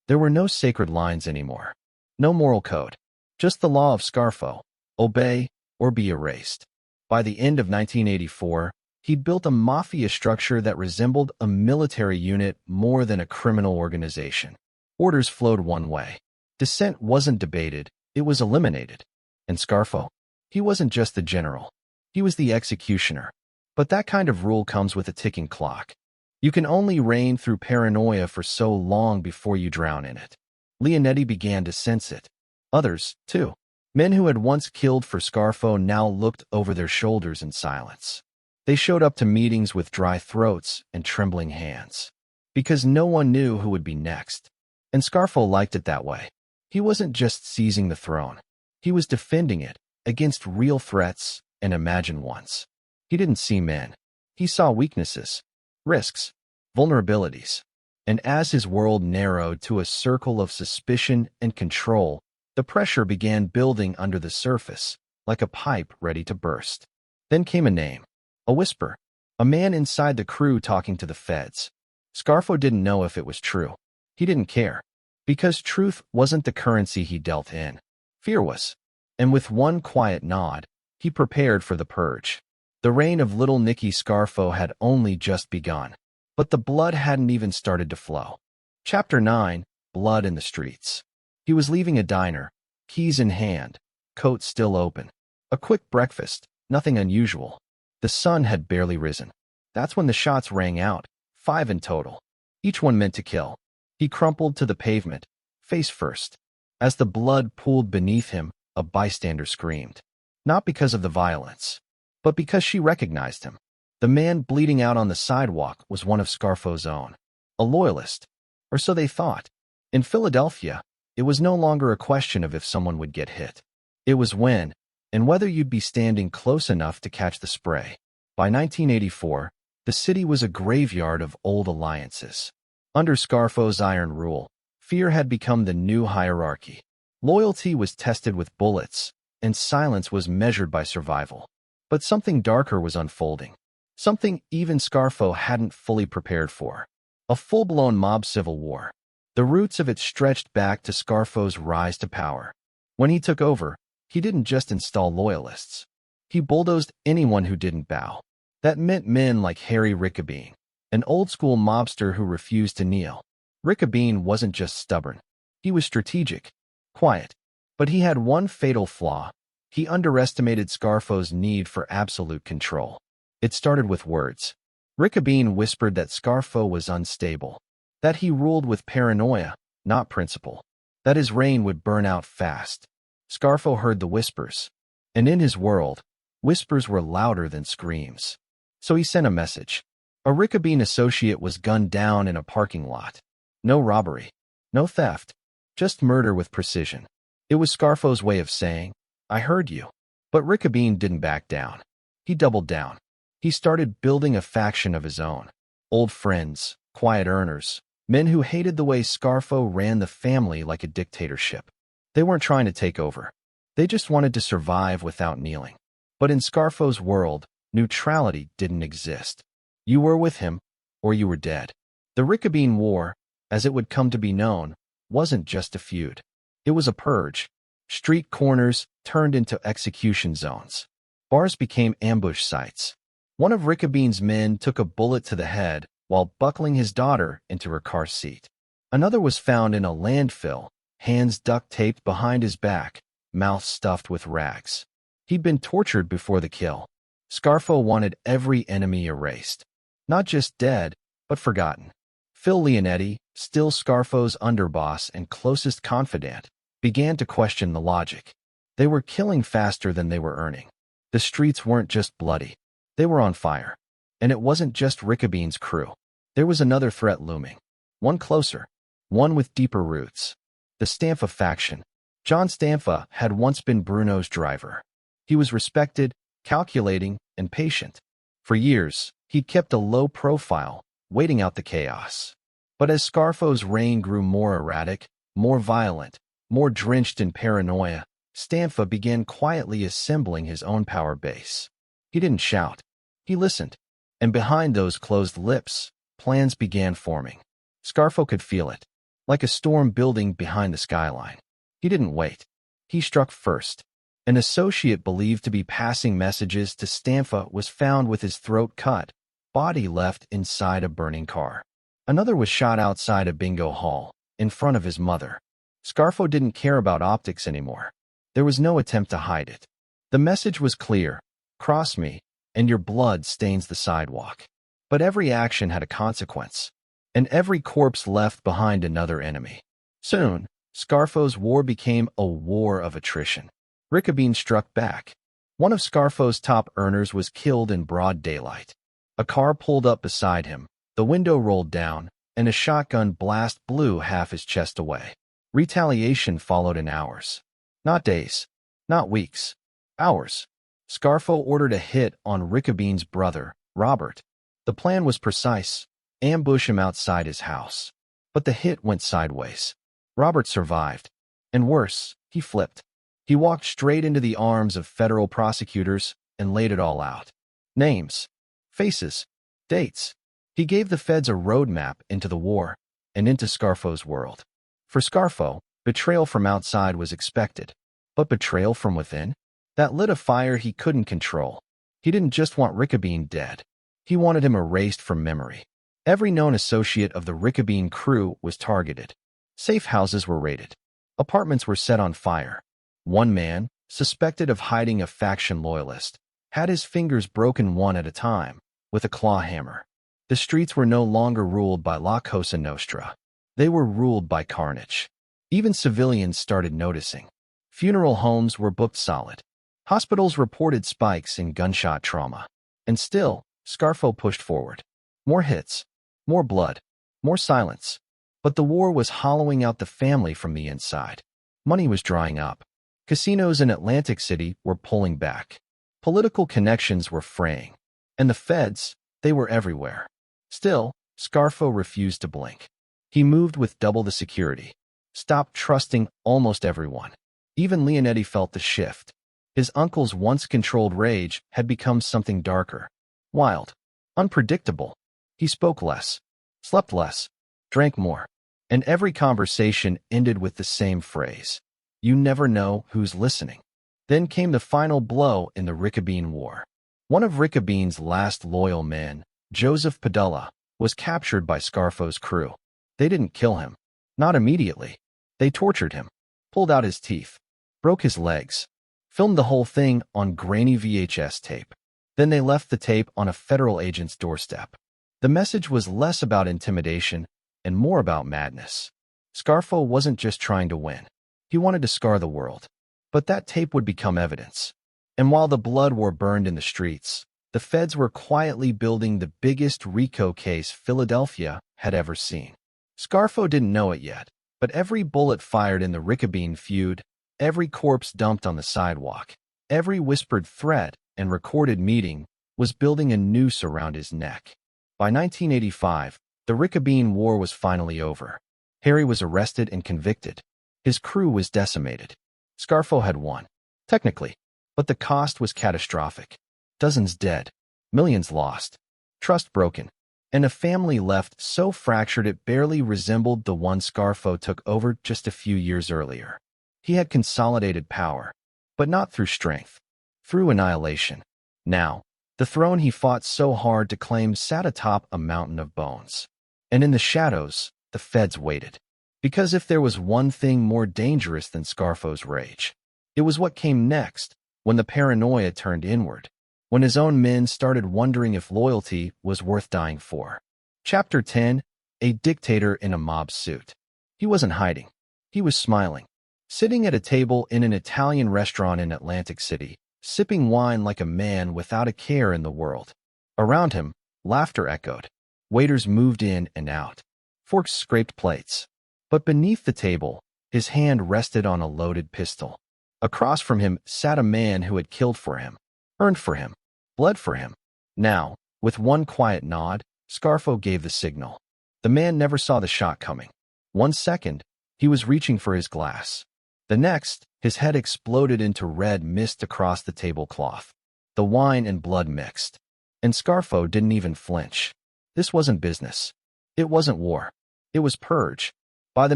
Speaker 1: There were no sacred lines anymore. No moral code. Just the law of Scarfo, obey or be erased. By the end of 1984, he'd built a mafia structure that resembled a military unit more than a criminal organization. Orders flowed one way. Dissent wasn't debated, it was eliminated. And Scarfo? He wasn't just the general. He was the executioner. But that kind of rule comes with a ticking clock. You can only reign through paranoia for so long before you drown in it. Leonetti began to sense it. Others, too. Men who had once killed for Scarfo now looked over their shoulders in silence. They showed up to meetings with dry throats and trembling hands. Because no one knew who would be next. And Scarfo liked it that way. He wasn't just seizing the throne. He was defending it against real threats and imagined ones. He didn't see men. He saw weaknesses, risks, vulnerabilities. And as his world narrowed to a circle of suspicion and control, the pressure began building under the surface, like a pipe ready to burst. Then came a name. A whisper. A man inside the crew talking to the feds. Scarfo didn't know if it was true. He didn't care. Because truth wasn't the currency he dealt in. Fear was. And with one quiet nod, he prepared for the purge. The reign of Little Nicky Scarfo had only just begun. But the blood hadn't even started to flow. Chapter 9, Blood in the Streets. He was leaving a diner, keys in hand, coat still open. A quick breakfast, nothing unusual. The sun had barely risen. That's when the shots rang out, 5 in total. Each one meant to kill. He crumpled to the pavement, face first. As the blood pooled beneath him, a bystander screamed. Not because of the violence, but because she recognized him. The man bleeding out on the sidewalk was one of Scarfo's own. A loyalist. Or so they thought. In Philadelphia, it was no longer a question of if someone would get hit. It was when, and whether you'd be standing close enough to catch the spray. By 1984, the city was a graveyard of old alliances. Under Scarfo's iron rule, fear had become the new hierarchy. Loyalty was tested with bullets, and silence was measured by survival. But something darker was unfolding. Something even Scarfo hadn't fully prepared for. A full-blown mob civil war. The roots of it stretched back to Scarfo's rise to power. When he took over, he didn't just install loyalists. He bulldozed anyone who didn't bow. That meant men like Harry Riccobene, an old-school mobster who refused to kneel. Riccobene wasn't just stubborn. He was strategic, quiet. But he had one fatal flaw. He underestimated Scarfo's need for absolute control. It started with words. Riccobene whispered that Scarfo was unstable, that he ruled with paranoia, not principle, that his reign would burn out fast. Scarfo heard the whispers, and in his world, whispers were louder than screams. So he sent a message. A Riccobene associate was gunned down in a parking lot. No robbery, no theft, just murder with precision. It was Scarfo's way of saying, I heard you. But Riccobene didn't back down. He doubled down. He started building a faction of his own. Old friends, quiet earners, men who hated the way Scarfo ran the family like a dictatorship. They weren't trying to take over. They just wanted to survive without kneeling. But in Scarfo's world, neutrality didn't exist. You were with him, or you were dead. The Riccobene War, as it would come to be known, wasn't just a feud. It was a purge. Street corners turned into execution zones. Bars became ambush sites. One of Riccobene's men took a bullet to the head while buckling his daughter into her car seat. Another was found in a landfill, hands duct-taped behind his back, mouth stuffed with rags. He'd been tortured before the kill. Scarfo wanted every enemy erased. Not just dead, but forgotten. Phil Leonetti, still Scarfo's underboss and closest confidant, began to question the logic. They were killing faster than they were earning. The streets weren't just bloody. They were on fire. And it wasn't just Riccobene's crew. There was another threat looming. One closer. One with deeper roots. The Stamfa faction. John Stamfa had once been Bruno's driver. He was respected, calculating, and patient. For years, he'd kept a low profile, waiting out the chaos. But as Scarfo's reign grew more erratic, more violent, more drenched in paranoia, Stamfa began quietly assembling his own power base. He didn't shout. He listened. And behind those closed lips, plans began forming. Scarfo could feel it, like a storm building behind the skyline. He didn't wait. He struck first. An associate believed to be passing messages to Stamfa was found with his throat cut, body left inside a burning car. Another was shot outside a bingo hall, in front of his mother. Scarfo didn't care about optics anymore. There was no attempt to hide it. The message was clear. Cross me, and your blood stains the sidewalk. But every action had a consequence, and every corpse left behind another enemy. Soon, Scarfo's war became a war of attrition. Riccobene struck back. One of Scarfo's top earners was killed in broad daylight. A car pulled up beside him, the window rolled down, and a shotgun blast blew half his chest away. Retaliation followed in hours. Not days, not weeks, hours. Scarfo ordered a hit on Riccobene's brother, Robert. The plan was precise: ambush him outside his house. But the hit went sideways. Robert survived. And worse, he flipped. He walked straight into the arms of federal prosecutors and laid it all out. Names, faces, dates. He gave the feds a roadmap into the war and into Scarfo's world. For Scarfo, betrayal from outside was expected. But betrayal from within? That lit a fire he couldn't control. He didn't just want Riccobene dead. He wanted him erased from memory. Every known associate of the Riccobene crew was targeted. Safe houses were raided. Apartments were set on fire. One man, suspected of hiding a faction loyalist, had his fingers broken one at a time with a claw hammer. The streets were no longer ruled by La Cosa Nostra. They were ruled by carnage. Even civilians started noticing. Funeral homes were booked solid. Hospitals reported spikes in gunshot trauma. And still, Scarfo pushed forward. More hits, more blood, more silence. But the war was hollowing out the family from the inside. Money was drying up. Casinos in Atlantic City were pulling back. Political connections were fraying. And the feds, they were everywhere. Still, Scarfo refused to blink. He moved with double the security. Stopped trusting almost everyone. Even Leonetti felt the shift. His uncle's once-controlled rage had become something darker, wild, unpredictable. He spoke less, slept less, drank more, and every conversation ended with the same phrase: "You never know who's listening." Then came the final blow in the Ricabene War. One of Ricabene's last loyal men, Joseph Padula, was captured by Scarfo's crew. They didn't kill him. Not immediately. They tortured him, pulled out his teeth, broke his legs, filmed the whole thing on grainy VHS tape. Then they left the tape on a federal agent's doorstep. The message was less about intimidation and more about madness. Scarfo wasn't just trying to win. He wanted to scar the world. But that tape would become evidence. And while the blood war burned in the streets, the feds were quietly building the biggest RICO case Philadelphia had ever seen. Scarfo didn't know it yet, but every bullet fired in the Ricabene feud, every corpse dumped on the sidewalk, every whispered threat and recorded meeting was building a noose around his neck. By 1985, the Ricabene War was finally over. Harry was arrested and convicted. His crew was decimated. Scarfo had won, technically, but the cost was catastrophic. Dozens dead, millions lost, trust broken, and a family left so fractured it barely resembled the one Scarfo took over just a few years earlier. He had consolidated power, but not through strength, through annihilation. Now, the throne he fought so hard to claim sat atop a mountain of bones. And in the shadows, the feds waited. Because if there was one thing more dangerous than Scarfo's rage, it was what came next, when the paranoia turned inward, when his own men started wondering if loyalty was worth dying for. Chapter 10: A Dictator in a Mob Suit. He wasn't hiding. He was smiling, sitting at a table in an Italian restaurant in Atlantic City, sipping wine like a man without a care in the world. Around him, laughter echoed. Waiters moved in and out. Forks scraped plates. But beneath the table, his hand rested on a loaded pistol. Across from him sat a man who had killed for him, earned for him, bled for him. Now, with one quiet nod, Scarfo gave the signal. The man never saw the shot coming. 1 second, he was reaching for his glass. The next, his head exploded into red mist across the tablecloth. The wine and blood mixed. And Scarfo didn't even flinch. This wasn't business. It wasn't war. It was purge. By the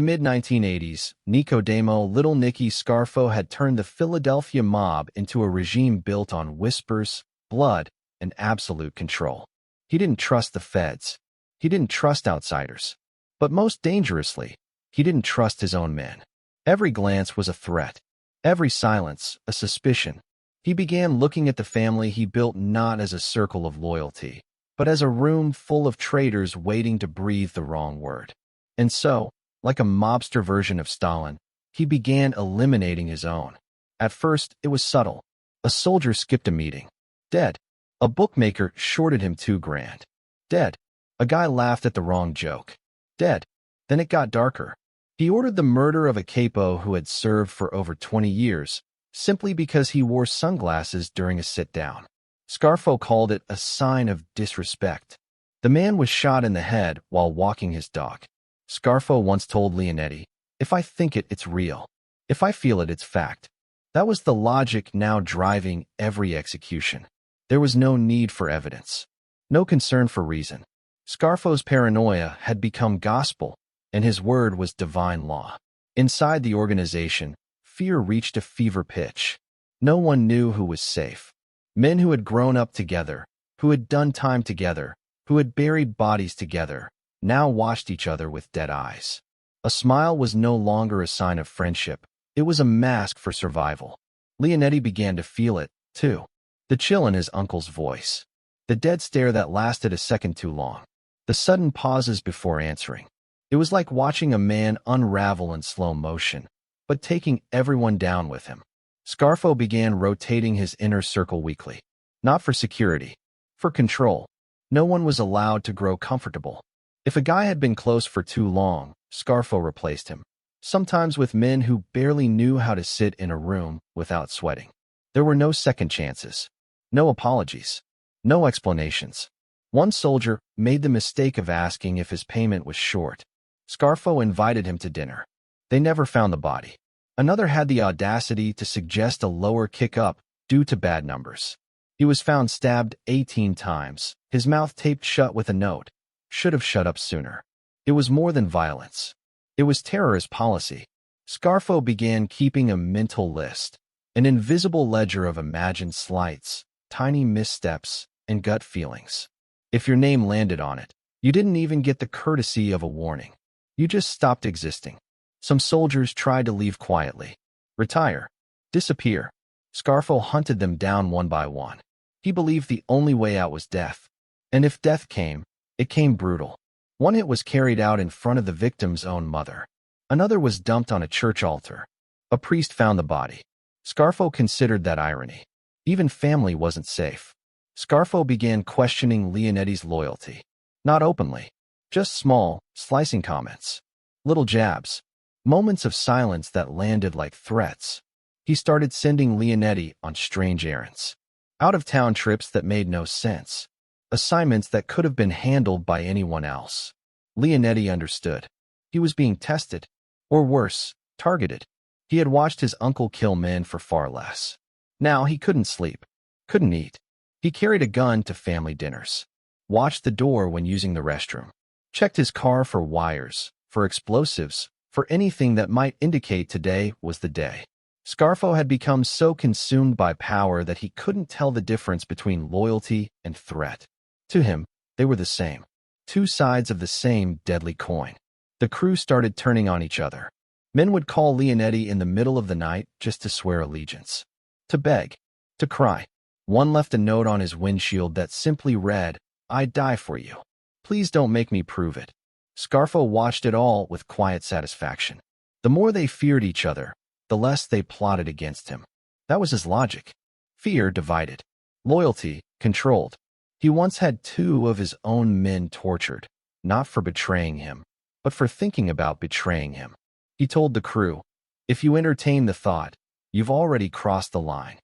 Speaker 1: mid-1980s, Nicodemo Little Nicky Scarfo had turned the Philadelphia mob into a regime built on whispers, blood, and absolute control. He didn't trust the feds. He didn't trust outsiders. But most dangerously, he didn't trust his own men. Every glance was a threat. Every silence, a suspicion. He began looking at the family he built not as a circle of loyalty, but as a room full of traitors waiting to breathe the wrong word. And so, like a mobster version of Stalin, he began eliminating his own. At first, it was subtle. A soldier skipped a meeting. Dead. A bookmaker shorted him $2,000. Dead. A guy laughed at the wrong joke. Dead. Then it got darker. He ordered the murder of a capo who had served for over 20 years, simply because he wore sunglasses during a sit-down. Scarfo called it a sign of disrespect. The man was shot in the head while walking his dog. Scarfo once told Leonetti, "If I think it, it's real. If I feel it, it's fact." That was the logic now driving every execution. There was no need for evidence. No concern for reason. Scarfo's paranoia had become gospel, and his word was divine law. Inside the organization, fear reached a fever pitch. No one knew who was safe. Men who had grown up together, who had done time together, who had buried bodies together, now watched each other with dead eyes. A smile was no longer a sign of friendship. It was a mask for survival. Leonetti began to feel it, too. The chill in his uncle's voice. The dead stare that lasted a second too long. The sudden pauses before answering. It was like watching a man unravel in slow motion, but taking everyone down with him. Scarfo began rotating his inner circle weekly. Not for security. For control. No one was allowed to grow comfortable. If a guy had been close for too long, Scarfo replaced him. Sometimes with men who barely knew how to sit in a room without sweating. There were no second chances. No apologies. No explanations. One soldier made the mistake of asking if his payment was short. Scarfo invited him to dinner. They never found the body. Another had the audacity to suggest a lower kick-up due to bad numbers. He was found stabbed 18 times, his mouth taped shut with a note, "Should have shut up sooner." It was more than violence. It was terrorist policy. Scarfo began keeping a mental list, an invisible ledger of imagined slights, tiny missteps, and gut feelings. If your name landed on it, you didn't even get the courtesy of a warning. You just stopped existing. Some soldiers tried to leave quietly, retire, disappear. Scarfo hunted them down one by one. He believed the only way out was death. And if death came, it came brutal. One hit was carried out in front of the victim's own mother. Another was dumped on a church altar. A priest found the body. Scarfo considered that irony. Even family wasn't safe. Scarfo began questioning Leonetti's loyalty. Not openly. Just small, slicing comments. Little jabs. Moments of silence that landed like threats. He started sending Leonetti on strange errands. Out-of-town trips that made no sense. Assignments that could have been handled by anyone else. Leonetti understood. He was being tested. Or worse, targeted. He had watched his uncle kill men for far less. Now he couldn't sleep. Couldn't eat. He carried a gun to family dinners. Watched the door when using the restroom. Checked his car for wires, for explosives, for anything that might indicate today was the day. Scarfo had become so consumed by power that he couldn't tell the difference between loyalty and threat. To him, they were the same. Two sides of the same deadly coin. The crew started turning on each other. Men would call Leonetti in the middle of the night just to swear allegiance. To beg. To cry. One left a note on his windshield that simply read, "I'd die for you. Please don't make me prove it." Scarfo watched it all with quiet satisfaction. The more they feared each other, the less they plotted against him. That was his logic. Fear divided. Loyalty controlled. He once had two of his own men tortured, not for betraying him, but for thinking about betraying him. He told the crew, "If you entertain the thought, you've already crossed the line."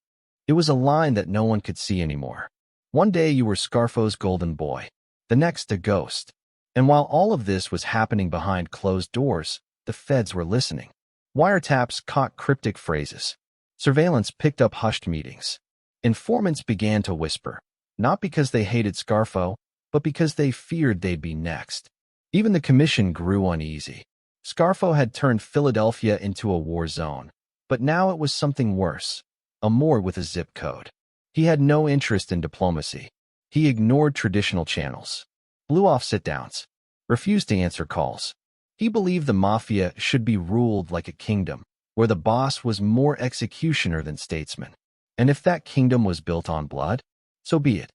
Speaker 1: It was a line that no one could see anymore. One day you were Scarfo's golden boy, the next a ghost. And while all of this was happening behind closed doors, the feds were listening. Wiretaps caught cryptic phrases. Surveillance picked up hushed meetings. Informants began to whisper, not because they hated Scarfo, but because they feared they'd be next. Even the commission grew uneasy. Scarfo had turned Philadelphia into a war zone, but now it was something worse, a morgue with a zip code. He had no interest in diplomacy. He ignored traditional channels, blew off sit-downs, refused to answer calls. He believed the Mafia should be ruled like a kingdom, where the boss was more executioner than statesman. And if that kingdom was built on blood, so be it.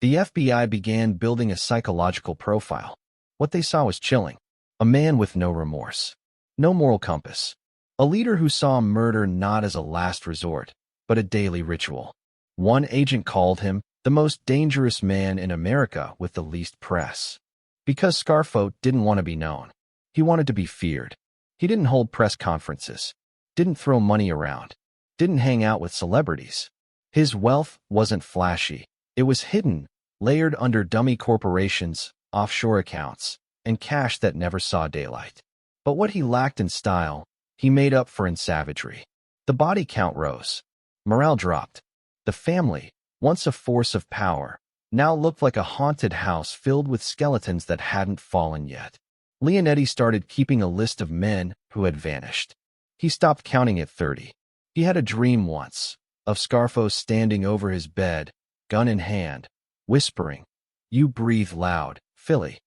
Speaker 1: The FBI began building a psychological profile. What they saw was chilling. A man with no remorse, no moral compass. A leader who saw murder not as a last resort, but a daily ritual. One agent called him the most dangerous man in America with the least press. Because Scarfo didn't want to be known. He wanted to be feared. He didn't hold press conferences, didn't throw money around, didn't hang out with celebrities. His wealth wasn't flashy. It was hidden, layered under dummy corporations, offshore accounts, and cash that never saw daylight. But what he lacked in style, he made up for in savagery. The body count rose. Morale dropped. The family, once a force of power, now looked like a haunted house filled with skeletons that hadn't fallen yet. Leonetti started keeping a list of men who had vanished. He stopped counting at 30. He had a dream once, of Scarfo standing over his bed, gun in hand, whispering, "You breathe loud, Philly."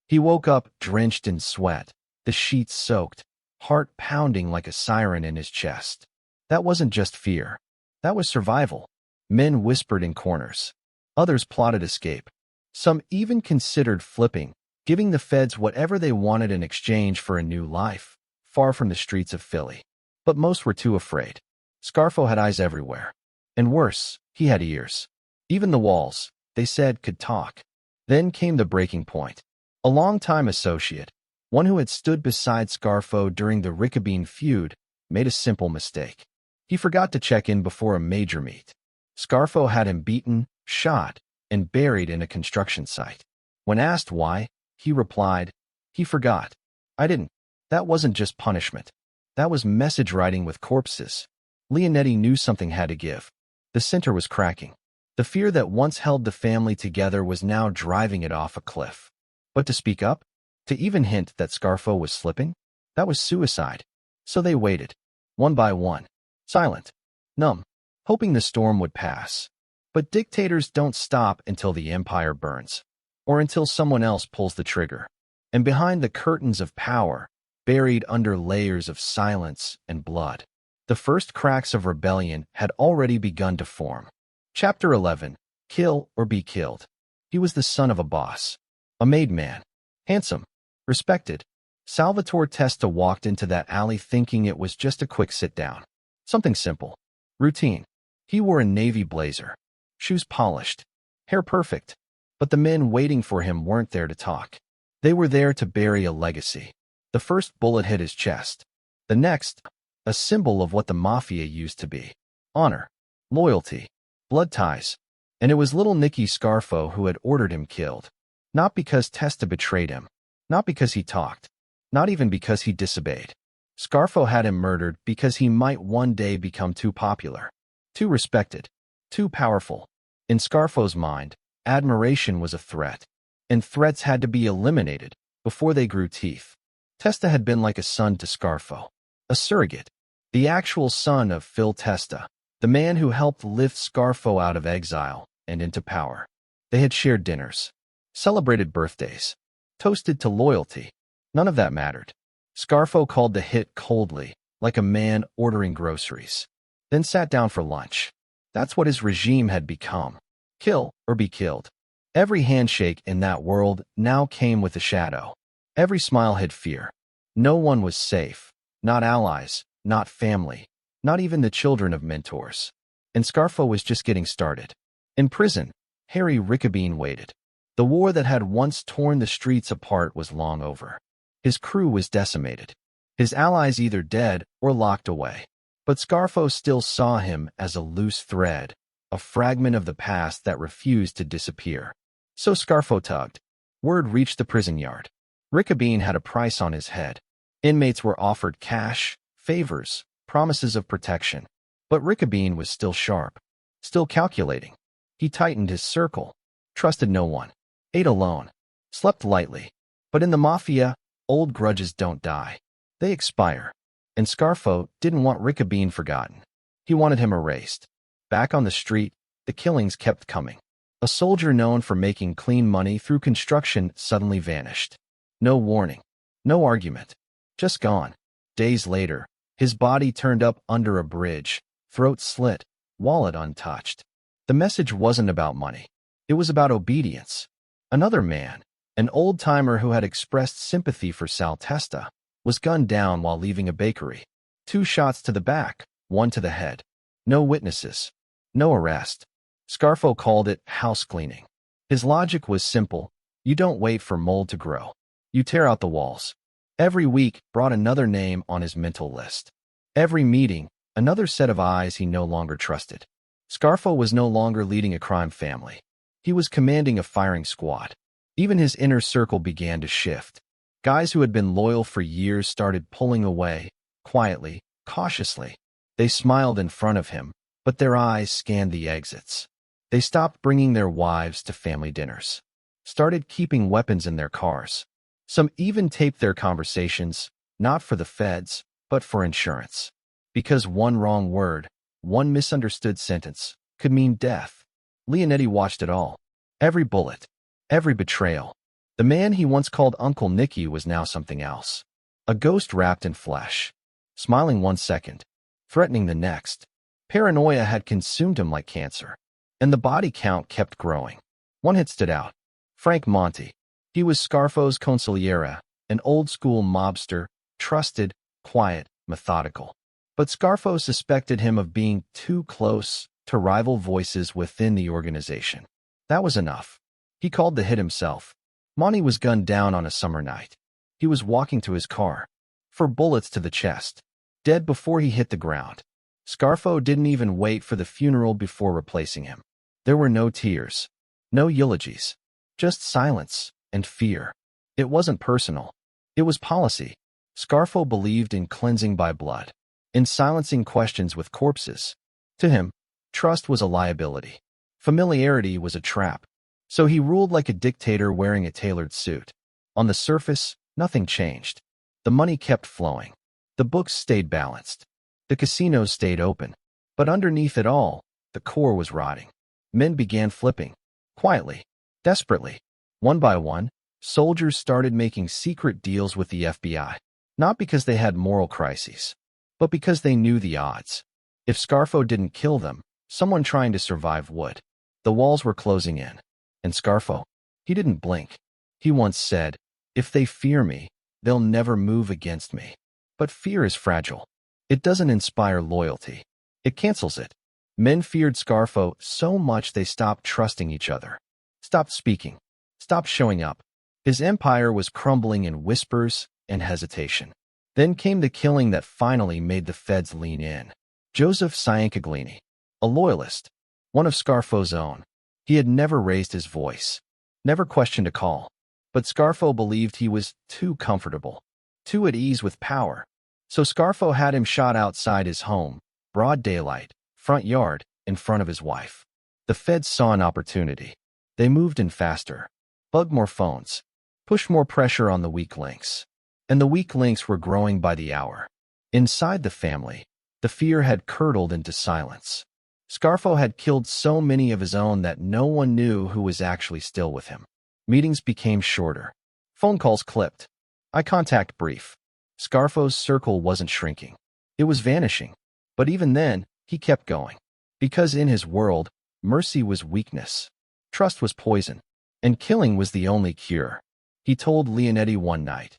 Speaker 1: He woke up drenched in sweat, the sheets soaked, heart pounding like a siren in his chest. That wasn't just fear. That was survival. Men whispered in corners. Others plotted escape. Some even considered flipping, giving the feds whatever they wanted in exchange for a new life, far from the streets of Philly. But most were too afraid. Scarfo had eyes everywhere. And worse, he had ears. Even the walls, they said, could talk. Then came the breaking point. A longtime associate, one who had stood beside Scarfo during the Riccabene feud, made a simple mistake. He forgot to check in before a major meet. Scarfo had him beaten, shot, and buried in a construction site. When asked why, he replied, "He forgot. I didn't." That wasn't just punishment. That was message writing with corpses. Leonetti knew something had to give. The center was cracking. The fear that once held the family together was now driving it off a cliff. But to speak up? To even hint that Scarfo was slipping? That was suicide. So they waited, one by one, silent, numb, hoping the storm would pass. But dictators don't stop until the empire burns, or until someone else pulls the trigger. And behind the curtains of power, buried under layers of silence and blood, the first cracks of rebellion had already begun to form. Chapter 11. Kill or be killed. He was the son of a boss, a made man, handsome, respected. Salvatore Testa walked into that alley thinking it was just a quick sit-down. Something simple, routine. He wore a navy blazer, shoes polished, hair perfect. But the men waiting for him weren't there to talk. They were there to bury a legacy. The first bullet hit his chest. The next, a symbol of what the Mafia used to be. Honor, loyalty, blood ties. And it was Little Nicky Scarfo who had ordered him killed. Not because Testa betrayed him. Not because he talked. Not even because he disobeyed. Scarfo had him murdered because he might one day become too popular, too respected, too powerful. In Scarfo's mind, admiration was a threat, and threats had to be eliminated before they grew teeth. Testa had been like a son to Scarfo, a surrogate, the actual son of Phil Testa, the man who helped lift Scarfo out of exile and into power. They had shared dinners, celebrated birthdays, toasted to loyalty. None of that mattered. Scarfo called the hit coldly, like a man ordering groceries, then sat down for lunch. That's what his regime had become. Kill or be killed. Every handshake in that world now came with a shadow. Every smile hid fear. No one was safe. Not allies, not family, not even the children of mentors. And Scarfo was just getting started. In prison, Harry Riccobene waited. The war that had once torn the streets apart was long over. His crew was decimated. His allies either dead or locked away. But Scarfo still saw him as a loose thread, a fragment of the past that refused to disappear. So Scarfo tugged. Word reached the prison yard. Riccobene had a price on his head. Inmates were offered cash, favors, promises of protection. But Riccobene was still sharp, still calculating. He tightened his circle, trusted no one, ate alone, slept lightly. But in the Mafia, old grudges don't die. They expire. And Scarfo didn't want Riccobene forgotten. He wanted him erased. Back on the street, the killings kept coming. A soldier known for making clean money through construction suddenly vanished. No warning, no argument, just gone. Days later, his body turned up under a bridge, throat slit, wallet untouched. The message wasn't about money. It was about obedience. Another man, an old-timer who had expressed sympathy for Sal Testa, was gunned down while leaving a bakery. 2 shots to the back, 1 to the head. No witnesses. No arrest. Scarfo called it house cleaning. His logic was simple. You don't wait for mold to grow. You tear out the walls. Every week brought another name on his mental list. Every meeting, another set of eyes he no longer trusted. Scarfo was no longer leading a crime family. He was commanding a firing squad. Even his inner circle began to shift. Guys who had been loyal for years started pulling away, quietly, cautiously. They smiled in front of him, but their eyes scanned the exits. They stopped bringing their wives to family dinners, started keeping weapons in their cars. Some even taped their conversations, not for the feds, but for insurance. Because one wrong word, one misunderstood sentence, could mean death. Leonetti watched it all. Every bullet, every betrayal. The man he once called Uncle Nicky was now something else. A ghost wrapped in flesh. Smiling one second, threatening the next. Paranoia had consumed him like cancer. And the body count kept growing. One hit stood out. Frank Monti. He was Scarfo's consigliere, an old-school mobster, trusted, quiet, methodical. But Scarfo suspected him of being too close to rival voices within the organization. That was enough. He called the hit himself. Monty was gunned down on a summer night. He was walking to his car. 4 bullets to the chest. Dead before he hit the ground. Scarfo didn't even wait for the funeral before replacing him. There were no tears. No eulogies. Just silence and fear. It wasn't personal. It was policy. Scarfo believed in cleansing by blood, in silencing questions with corpses. To him, Trust was a liability. Familiarity was a trap. So he ruled like a dictator wearing a tailored suit. On the surface, nothing changed. The money kept flowing. The books stayed balanced. The casinos stayed open. But underneath it all, the core was rotting. Men began flipping. Quietly. Desperately. One by one, soldiers started making secret deals with the FBI. Not because they had moral crises, but because they knew the odds. If Scarfo didn't kill them, someone trying to survive would. The walls were closing in. And Scarfo, he didn't blink. He once said, "If they fear me, they'll never move against me." But fear is fragile. It doesn't inspire loyalty. It cancels it. Men feared Scarfo so much they stopped trusting each other. Stopped speaking. Stopped showing up. His empire was crumbling in whispers and hesitation. Then came the killing that finally made the feds lean in. Joseph Ciancaglini, a loyalist, one of Scarfo's own. He had never raised his voice, never questioned a call. But Scarfo believed he was too comfortable, too at ease with power. So Scarfo had him shot outside his home, broad daylight, front yard, in front of his wife. The feds saw an opportunity. They moved in faster, bugged more phones, pushed more pressure on the weak links. And the weak links were growing by the hour. Inside the family, the fear had curdled into silence. Scarfo had killed so many of his own that no one knew who was actually still with him. Meetings became shorter. Phone calls clipped. Eye contact brief. Scarfo's circle wasn't shrinking. It was vanishing. But even then, he kept going. Because in his world, mercy was weakness. Trust was poison. And killing was the only cure. He told Leonetti one night,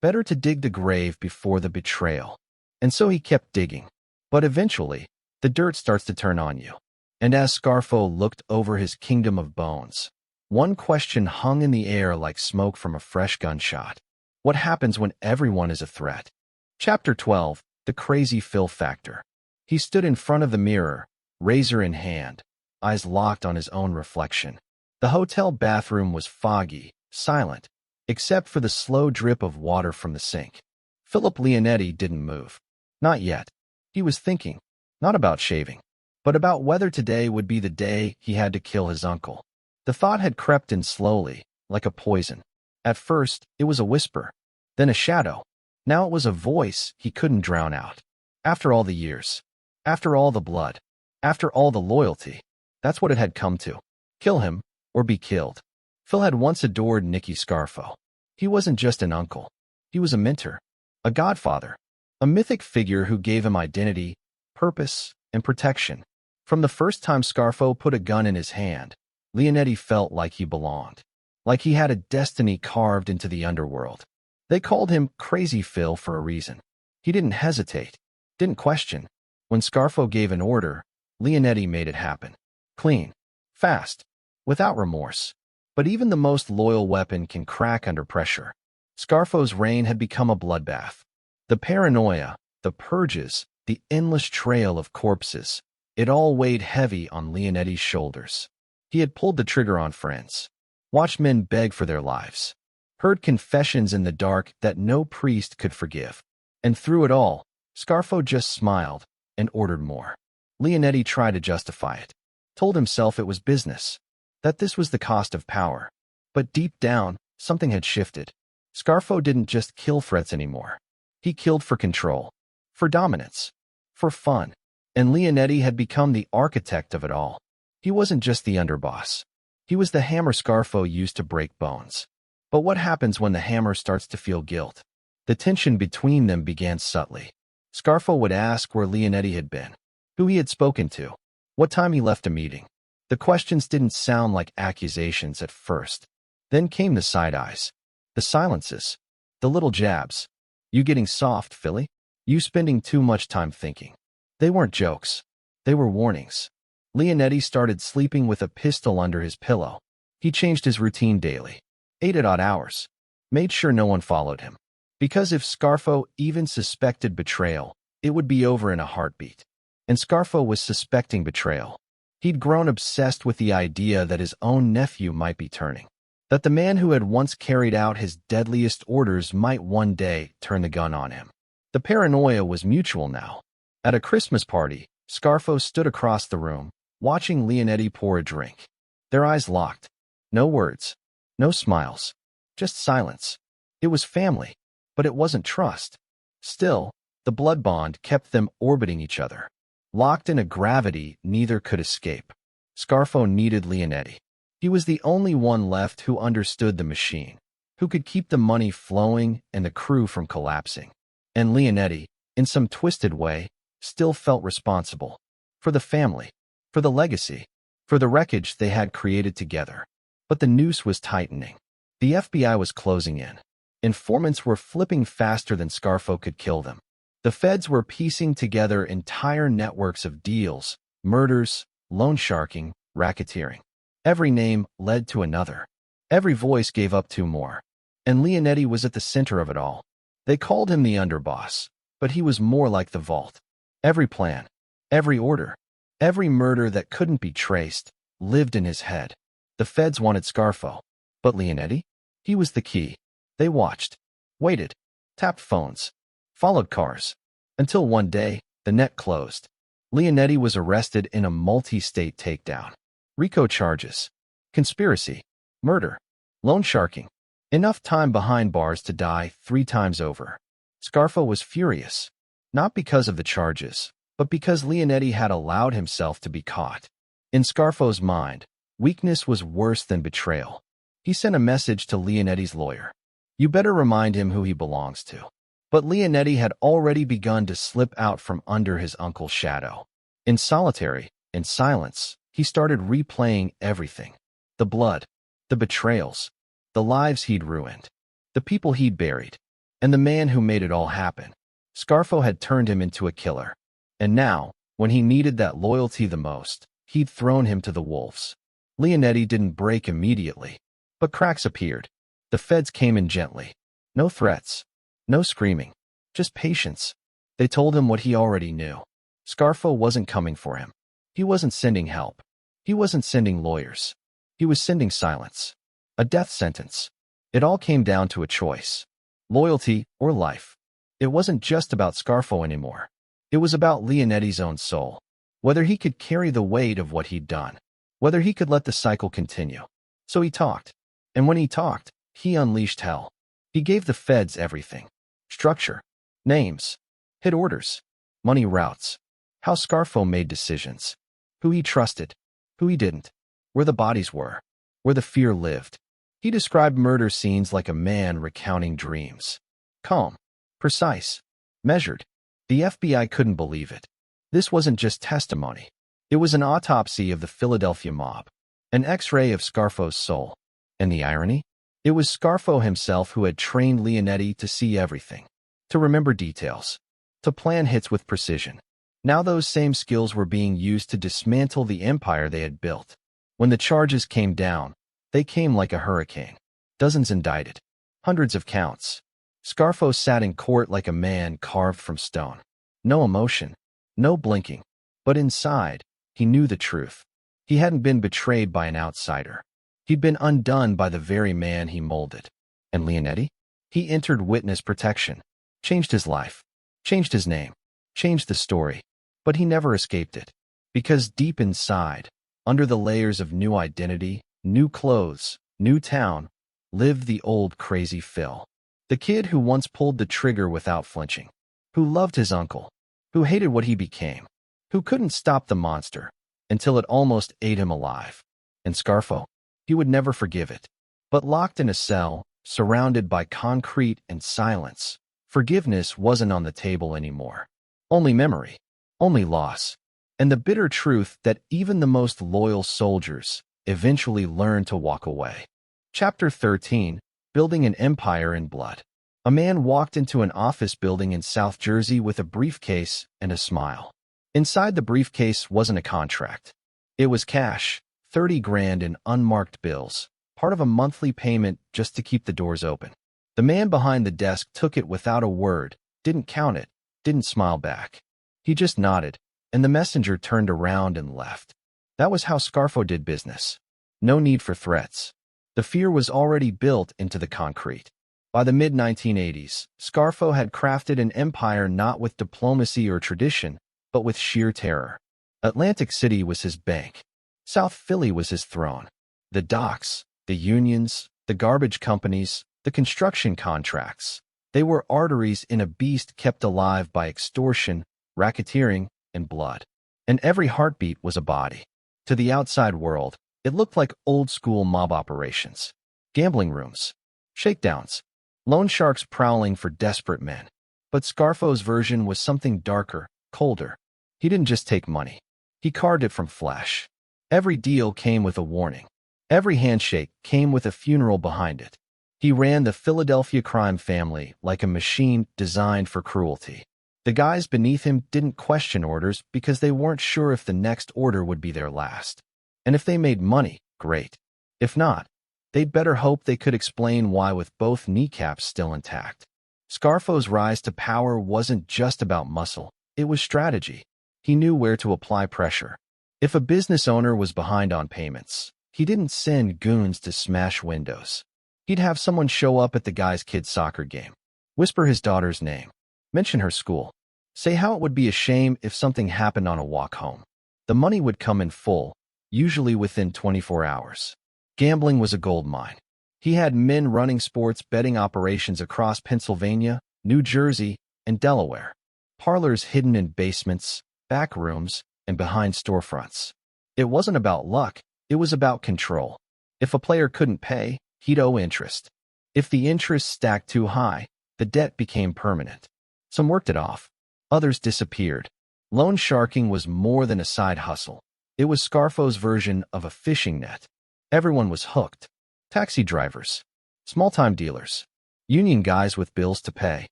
Speaker 1: "Better to dig the grave before the betrayal." And so he kept digging. But eventually, the dirt starts to turn on you. And as Scarfo looked over his kingdom of bones, one question hung in the air like smoke from a fresh gunshot. What happens when everyone is a threat? Chapter 12, The Crazy Phil Factor. He stood in front of the mirror, razor in hand, eyes locked on his own reflection. The hotel bathroom was foggy, silent, except for the slow drip of water from the sink. Philip Leonetti didn't move. Not yet. He was thinking, not about shaving, but about whether today would be the day he had to kill his uncle. The thought had crept in slowly, like a poison. At first, it was a whisper, then a shadow. Now it was a voice he couldn't drown out. After all the years, after all the blood, after all the loyalty, that's what it had come to. Kill him, or be killed. Phil had once adored Nicky Scarfo. He wasn't just an uncle. He was a mentor, a godfather, a mythic figure who gave him identity, purpose, and protection. From the first time Scarfo put a gun in his hand, Leonetti felt like he belonged, like he had a destiny carved into the underworld. They called him Crazy Phil for a reason. He didn't hesitate, didn't question. When Scarfo gave an order, Leonetti made it happen. Clean, fast, without remorse. But even the most loyal weapon can crack under pressure. Scarfo's reign had become a bloodbath. The paranoia, the purges, the endless trail of corpses, it all weighed heavy on Leonetti's shoulders. He had pulled the trigger on friends, watched men beg for their lives, heard confessions in the dark that no priest could forgive. And through it all, Scarfo just smiled and ordered more. Leonetti tried to justify it, told himself it was business, that this was the cost of power. But deep down, something had shifted. Scarfo didn't just kill threats anymore. He killed for control, for dominance, for fun. And Leonetti had become the architect of it all. He wasn't just the underboss. He was the hammer Scarfo used to break bones. But what happens when the hammer starts to feel guilt? The tension between them began subtly. Scarfo would ask where Leonetti had been, who he had spoken to, what time he left a meeting. The questions didn't sound like accusations at first. Then came the side eyes, the silences, the little jabs. You getting soft, Philly? You spending too much time thinking. They weren't jokes. They were warnings. Leonetti started sleeping with a pistol under his pillow. He changed his routine daily, ate at odd hours, made sure no one followed him. Because if Scarfo even suspected betrayal, it would be over in a heartbeat. And Scarfo was suspecting betrayal. He'd grown obsessed with the idea that his own nephew might be turning, that the man who had once carried out his deadliest orders might one day turn the gun on him. The paranoia was mutual now. At a Christmas party, Scarfo stood across the room, watching Leonetti pour a drink. Their eyes locked. No words. No smiles. Just silence. It was family, but it wasn't trust. Still, the blood bond kept them orbiting each other. Locked in a gravity neither could escape. Scarfo needed Leonetti. He was the only one left who understood the machine, who could keep the money flowing and the crew from collapsing. And Leonetti, in some twisted way, still felt responsible. For the family. For the legacy. For the wreckage they had created together. But the noose was tightening. The FBI was closing in. Informants were flipping faster than Scarfo could kill them. The feds were piecing together entire networks of deals, murders, loan sharking, racketeering. Every name led to another. Every voice gave up two more. And Leonetti was at the center of it all. They called him the underboss, but he was more like the vault. Every plan, every order, every murder that couldn't be traced, lived in his head. The feds wanted Scarfo, but Leonetti? He was the key. They watched, waited, tapped phones, followed cars, until one day, the net closed. Leonetti was arrested in a multi-state takedown. RICO charges, conspiracy, murder, loan sharking. Enough time behind bars to die 3 times over. Scarfo was furious, not because of the charges, but because Leonetti had allowed himself to be caught. In Scarfo's mind, weakness was worse than betrayal. He sent a message to Leonetti's lawyer. You better remind him who he belongs to. But Leonetti had already begun to slip out from under his uncle's shadow. In solitary, in silence, he started replaying everything. The blood, the betrayals, the lives he'd ruined, the people he'd buried, and the man who made it all happen. Scarfo had turned him into a killer. And now, when he needed that loyalty the most, he'd thrown him to the wolves. Leonetti didn't break immediately, but cracks appeared. The feds came in gently. No threats, no screaming, just patience. They told him what he already knew. Scarfo wasn't coming for him. He wasn't sending help. He wasn't sending lawyers. He was sending silence. A death sentence. It all came down to a choice. Loyalty or life. It wasn't just about Scarfo anymore. It was about Leonetti's own soul. Whether he could carry the weight of what he'd done. Whether he could let the cycle continue. So he talked. And when he talked, he unleashed hell. He gave the feds everything. Structure. Names. Hit orders. Money routes. How Scarfo made decisions. Who he trusted. Who he didn't. Where the bodies were. Where the fear lived. He described murder scenes like a man recounting dreams. Calm. Precise. Measured. The FBI couldn't believe it. This wasn't just testimony. It was an autopsy of the Philadelphia mob. An X-ray of Scarfo's soul. And the irony? It was Scarfo himself who had trained Leonetti to see everything. To remember details. To plan hits with precision. Now those same skills were being used to dismantle the empire they had built. When the charges came down, they came like a hurricane. Dozens indicted. Hundreds of counts. Scarfo sat in court like a man carved from stone. No emotion. No blinking. But inside, he knew the truth. He hadn't been betrayed by an outsider. He'd been undone by the very man he molded. And Leonetti? He entered witness protection. Changed his life. Changed his name. Changed the story. But he never escaped it. Because deep inside, under the layers of new identity, new clothes, new town, lived the old crazy Phil. The kid who once pulled the trigger without flinching. Who loved his uncle. Who hated what he became. Who couldn't stop the monster until it almost ate him alive. And Scarfo? He would never forgive it. But locked in a cell, surrounded by concrete and silence, forgiveness wasn't on the table anymore. Only memory. Only loss. And the bitter truth that even the most loyal soldiers eventually learn to walk away. Chapter 13. Building an Empire in Blood. A man walked into an office building in South Jersey with a briefcase and a smile. Inside the briefcase wasn't a contract. It was cash, 30 grand in unmarked bills, part of a monthly payment just to keep the doors open. The man behind the desk took it without a word, didn't count it, didn't smile back. He just nodded, and the messenger turned around and left. That was how Scarfo did business. No need for threats. The fear was already built into the concrete. By the mid-1980s, Scarfo had crafted an empire not with diplomacy or tradition, but with sheer terror. Atlantic City was his bank. South Philly was his throne. The docks, the unions, the garbage companies, the construction contracts. They were arteries in a beast kept alive by extortion, racketeering, and blood. And every heartbeat was a body. To the outside world, it looked like old-school mob operations. Gambling rooms, shakedowns, loan sharks prowling for desperate men. But Scarfo's version was something darker, colder. He didn't just take money. He carved it from flesh. Every deal came with a warning. Every handshake came with a funeral behind it. He ran the Philadelphia crime family like a machine designed for cruelty. The guys beneath him didn't question orders because they weren't sure if the next order would be their last. And if they made money, great. If not, they'd better hope they could explain why with both kneecaps still intact. Scarfo's rise to power wasn't just about muscle, it was strategy. He knew where to apply pressure. If a business owner was behind on payments, he didn't send goons to smash windows. He'd have someone show up at the guy's kid's soccer game, whisper his daughter's name, mention her school, say how it would be a shame if something happened on a walk home. The money would come in full, usually within 24 hours. Gambling was a gold mine. He had men running sports betting operations across Pennsylvania, New Jersey, and Delaware. Parlors hidden in basements, back rooms, and behind storefronts. It wasn't about luck, it was about control. If a player couldn't pay, he'd owe interest. If the interest stacked too high, the debt became permanent. Some worked it off. Others disappeared. Loan sharking was more than a side hustle. It was Scarfo's version of a fishing net. Everyone was hooked. Taxi drivers, small-time dealers, union guys with bills to pay.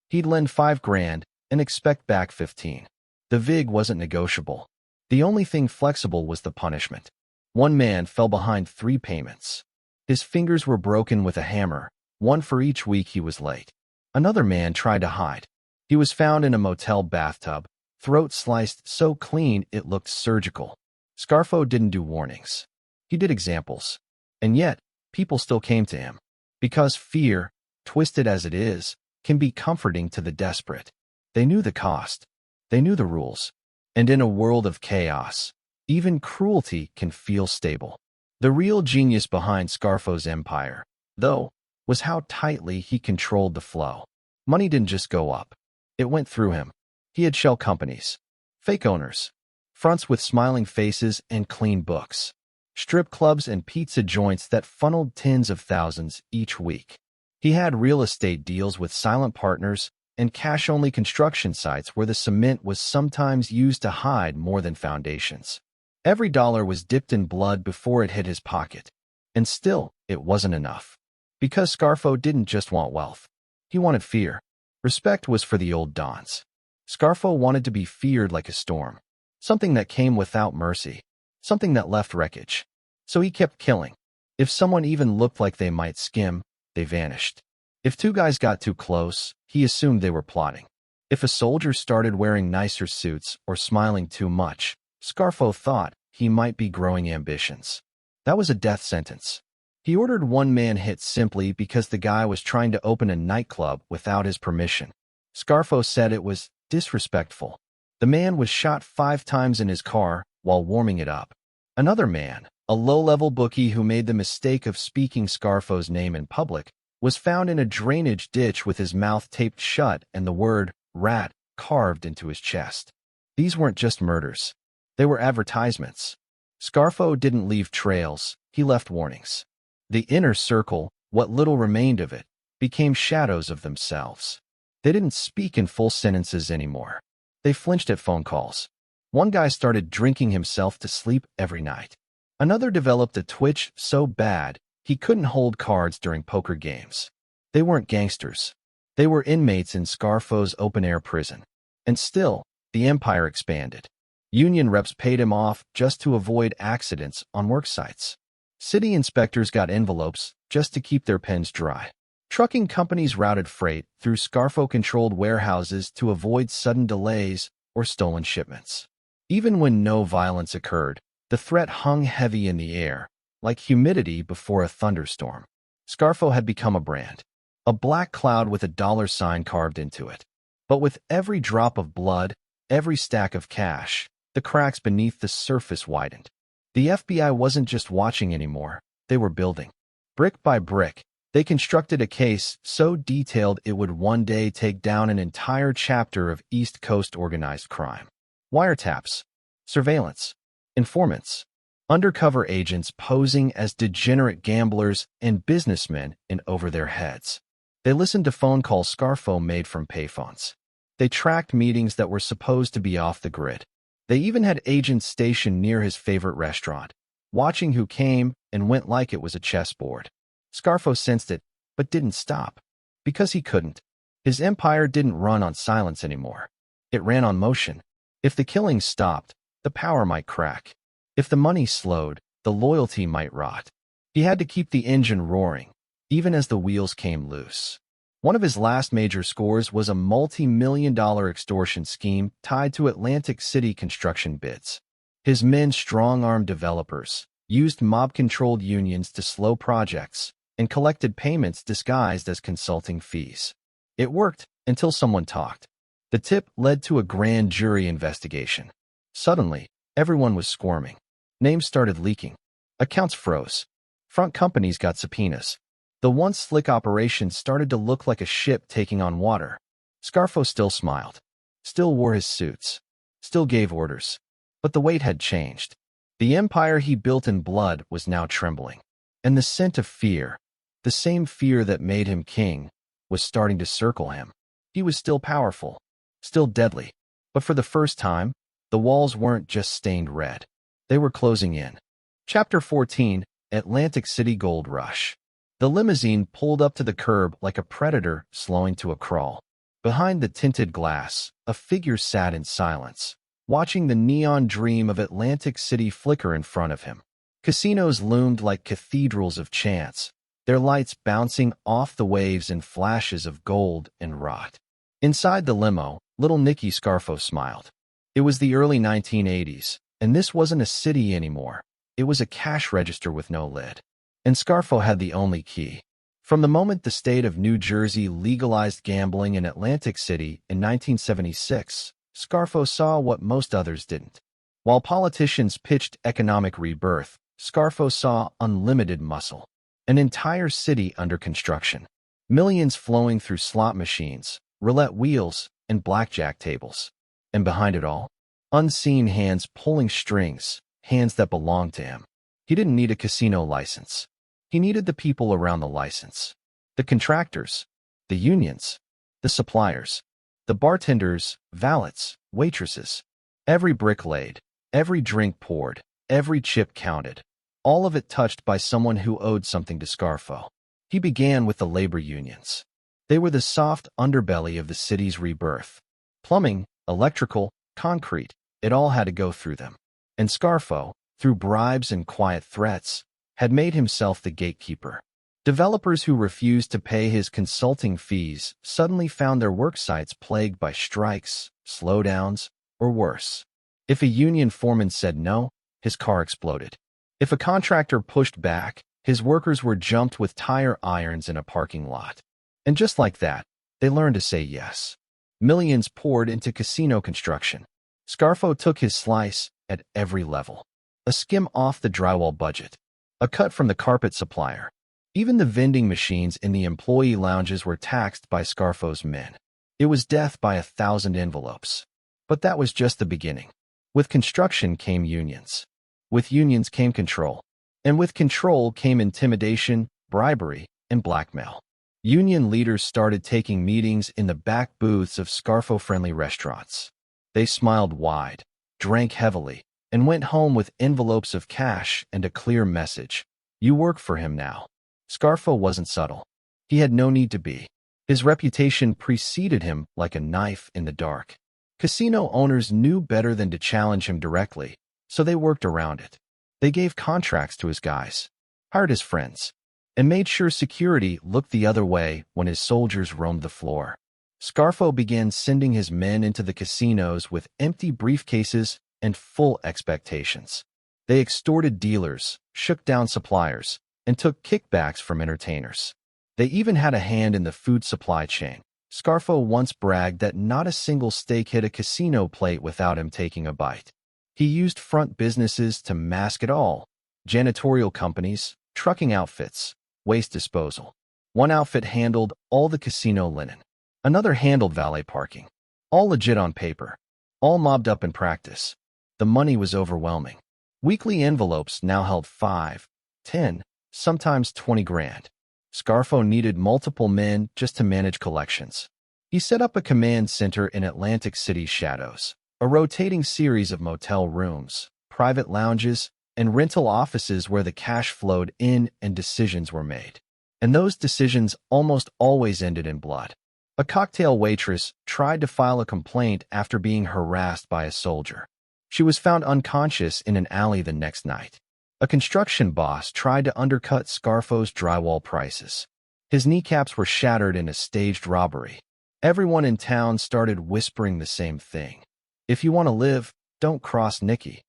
Speaker 1: He'd lend $5,000 and expect back 15. The vig wasn't negotiable. The only thing flexible was the punishment. One man fell behind 3 payments. His fingers were broken with a hammer, one for each week he was late. Another man tried to hide. He was found in a motel bathtub, throat sliced so clean it looked surgical. Scarfo didn't do warnings. He did examples. And yet, people still came to him. Because fear, twisted as it is, can be comforting to the desperate. They knew the cost. They knew the rules. And in a world of chaos, even cruelty can feel stable. The real genius behind Scarfo's empire, though, was how tightly he controlled the flow. Money didn't just go up. It went through him. He had shell companies, fake owners, fronts with smiling faces and clean books, strip clubs and pizza joints that funneled tens of thousands each week. He had real estate deals with silent partners and cash-only construction sites where the cement was sometimes used to hide more than foundations. Every dollar was dipped in blood before it hit his pocket. And still, it wasn't enough. Because Scarfo didn't just want wealth. He wanted fear. Respect was for the old dons. Scarfo wanted to be feared like a storm. Something that came without mercy. Something that left wreckage. So he kept killing. If someone even looked like they might skim, they vanished. If 2 guys got too close, he assumed they were plotting. If a soldier started wearing nicer suits or smiling too much, Scarfo thought he might be growing ambitions. That was a death sentence. He ordered one man hit simply because the guy was trying to open a nightclub without his permission. Scarfo said it was disrespectful. The man was shot 5 times in his car while warming it up. Another man, a low-level bookie who made the mistake of speaking Scarfo's name in public, was found in a drainage ditch with his mouth taped shut and the word rat carved into his chest. These weren't just murders. They were advertisements. Scarfo didn't leave trails, he left warnings. The inner circle, what little remained of it, became shadows of themselves. They didn't speak in full sentences anymore. They flinched at phone calls. One guy started drinking himself to sleep every night. Another developed a twitch so bad he couldn't hold cards during poker games. They weren't gangsters. They were inmates in Scarfo's open-air prison. And still, the empire expanded. Union reps paid him off just to avoid accidents on work sites. City inspectors got envelopes just to keep their pens dry. Trucking companies routed freight through Scarfo-controlled warehouses to avoid sudden delays or stolen shipments. Even when no violence occurred, the threat hung heavy in the air, like humidity before a thunderstorm. Scarfo had become a brand, a black cloud with a $sign carved into it. But with every drop of blood, every stack of cash, The cracks beneath the surface widened. The FBI wasn't just watching anymore, they were building. Brick by brick, they constructed a case so detailed it would one day take down an entire chapter of East Coast organized crime. Wiretaps, surveillance, informants, undercover agents posing as degenerate gamblers and businessmen in over their heads. They listened to phone calls Scarfo made from payphones. They tracked meetings that were supposed to be off the grid. They even had agents stationed near his favorite restaurant, watching who came and went like it was a chessboard. Scarfo sensed it, but didn't stop. Because he couldn't. His empire didn't run on silence anymore. It ran on motion. If the killings stopped, the power might crack. If the money slowed, the loyalty might rot. He had to keep the engine roaring, even as the wheels came loose. One of his last major scores was a multi-million-dollar extortion scheme tied to Atlantic City construction bids. His men strong-armed developers, used mob-controlled unions to slow projects, and collected payments disguised as consulting fees. It worked until someone talked. The tip led to a grand jury investigation. Suddenly, everyone was squirming. Names started leaking. Accounts froze. Front companies got subpoenas. The once slick operation started to look like a ship taking on water. Scarfo still smiled, still wore his suits, still gave orders. But the weight had changed. The empire he built in blood was now trembling. And the scent of fear, the same fear that made him king, was starting to circle him. He was still powerful, still deadly. But for the first time, the walls weren't just stained red. They were closing in. Chapter 14, Atlantic City Gold Rush. The limousine pulled up to the curb like a predator slowing to a crawl. Behind the tinted glass, a figure sat in silence, watching the neon dream of Atlantic City flicker in front of him. Casinos loomed like cathedrals of chance, their lights bouncing off the waves in flashes of gold and rot. Inside the limo, little Nicky Scarfo smiled. It was the early 1980s, and this wasn't a city anymore. It was a cash register with no lid. And Scarfo had the only key. From the moment the state of New Jersey legalized gambling in Atlantic City in 1976, Scarfo saw what most others didn't. While politicians pitched economic rebirth, Scarfo saw unlimited muscle. An entire city under construction. Millions flowing through slot machines, roulette wheels, and blackjack tables. And behind it all, unseen hands pulling strings, hands that belonged to him. He didn't need a casino license. He needed the people around the license. The contractors, the unions, the suppliers, the bartenders, valets, waitresses. Every brick laid, every drink poured, every chip counted. All of it touched by someone who owed something to Scarfo. He began with the labor unions. They were the soft underbelly of the city's rebirth. Plumbing, electrical, concrete, it all had to go through them. And Scarfo, through bribes and quiet threats, had made himself the gatekeeper. Developers who refused to pay his consulting fees suddenly found their work sites plagued by strikes, slowdowns, or worse. If a union foreman said no, his car exploded. If a contractor pushed back, his workers were jumped with tire irons in a parking lot. And just like that, they learned to say yes. Millions poured into casino construction. Scarfo took his slice at every level. A skim off the drywall budget. A cut from the carpet supplier. Even the vending machines in the employee lounges were taxed by Scarfo's men. It was death by 1,000 envelopes. But that was just the beginning. With construction came unions. With unions came control. And with control came intimidation, bribery, and blackmail. Union leaders started taking meetings in the back booths of Scarfo-friendly restaurants. They smiled wide, drank heavily, and went home with envelopes of cash and a clear message. You work for him now. Scarfo wasn't subtle. He had no need to be. His reputation preceded him like a knife in the dark. Casino owners knew better than to challenge him directly, so they worked around it. They gave contracts to his guys, hired his friends, and made sure security looked the other way when his soldiers roamed the floor. Scarfo began sending his men into the casinos with empty briefcases and full expectations. They extorted dealers, shook down suppliers, and took kickbacks from entertainers. They even had a hand in the food supply chain. Scarfo once bragged that not a single steak hit a casino plate without him taking a bite. He used front businesses to mask it all: janitorial companies, trucking outfits, waste disposal. One outfit handled all the casino linen. Another handled valet parking. All legit on paper. All mobbed up in practice. The money was overwhelming. Weekly envelopes now held 5, 10, sometimes 20 grand. Scarfo needed multiple men just to manage collections. He set up a command center in Atlantic City's shadows, a rotating series of motel rooms, private lounges, and rental offices where the cash flowed in and decisions were made. And those decisions almost always ended in blood. A cocktail waitress tried to file a complaint after being harassed by a soldier. She was found unconscious in an alley the next night. A construction boss tried to undercut Scarfo's drywall prices. His kneecaps were shattered in a staged robbery. Everyone in town started whispering the same thing: if you want to live, don't cross Nicky.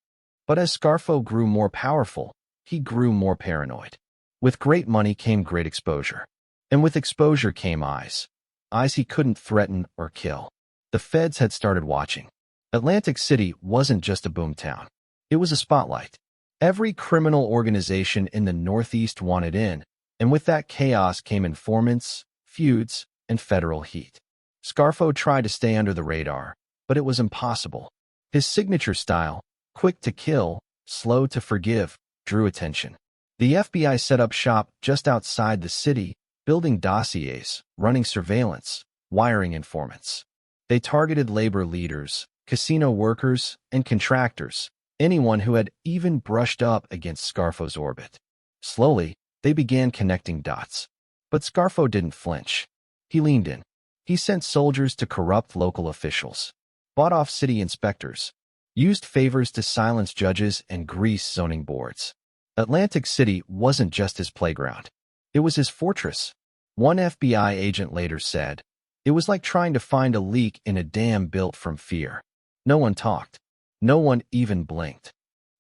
Speaker 1: But as Scarfo grew more powerful, he grew more paranoid. With great money came great exposure. And with exposure came eyes. Eyes he couldn't threaten or kill. The feds had started watching. Atlantic City wasn't just a boomtown. It was a spotlight. Every criminal organization in the Northeast wanted in, and with that chaos came informants, feuds, and federal heat. Scarfo tried to stay under the radar, but it was impossible. His signature style, quick to kill, slow to forgive, drew attention. The FBI set up shop just outside the city, building dossiers, running surveillance, wiring informants. They targeted labor leaders, casino workers, and contractors, anyone who had even brushed up against Scarfo's orbit. Slowly, they began connecting dots. But Scarfo didn't flinch. He leaned in. He sent soldiers to corrupt local officials, bought off city inspectors, used favors to silence judges and grease zoning boards. Atlantic City wasn't just his playground. It was his fortress. One FBI agent later said, "It was like trying to find a leak in a dam built from fear." No one talked. No one even blinked.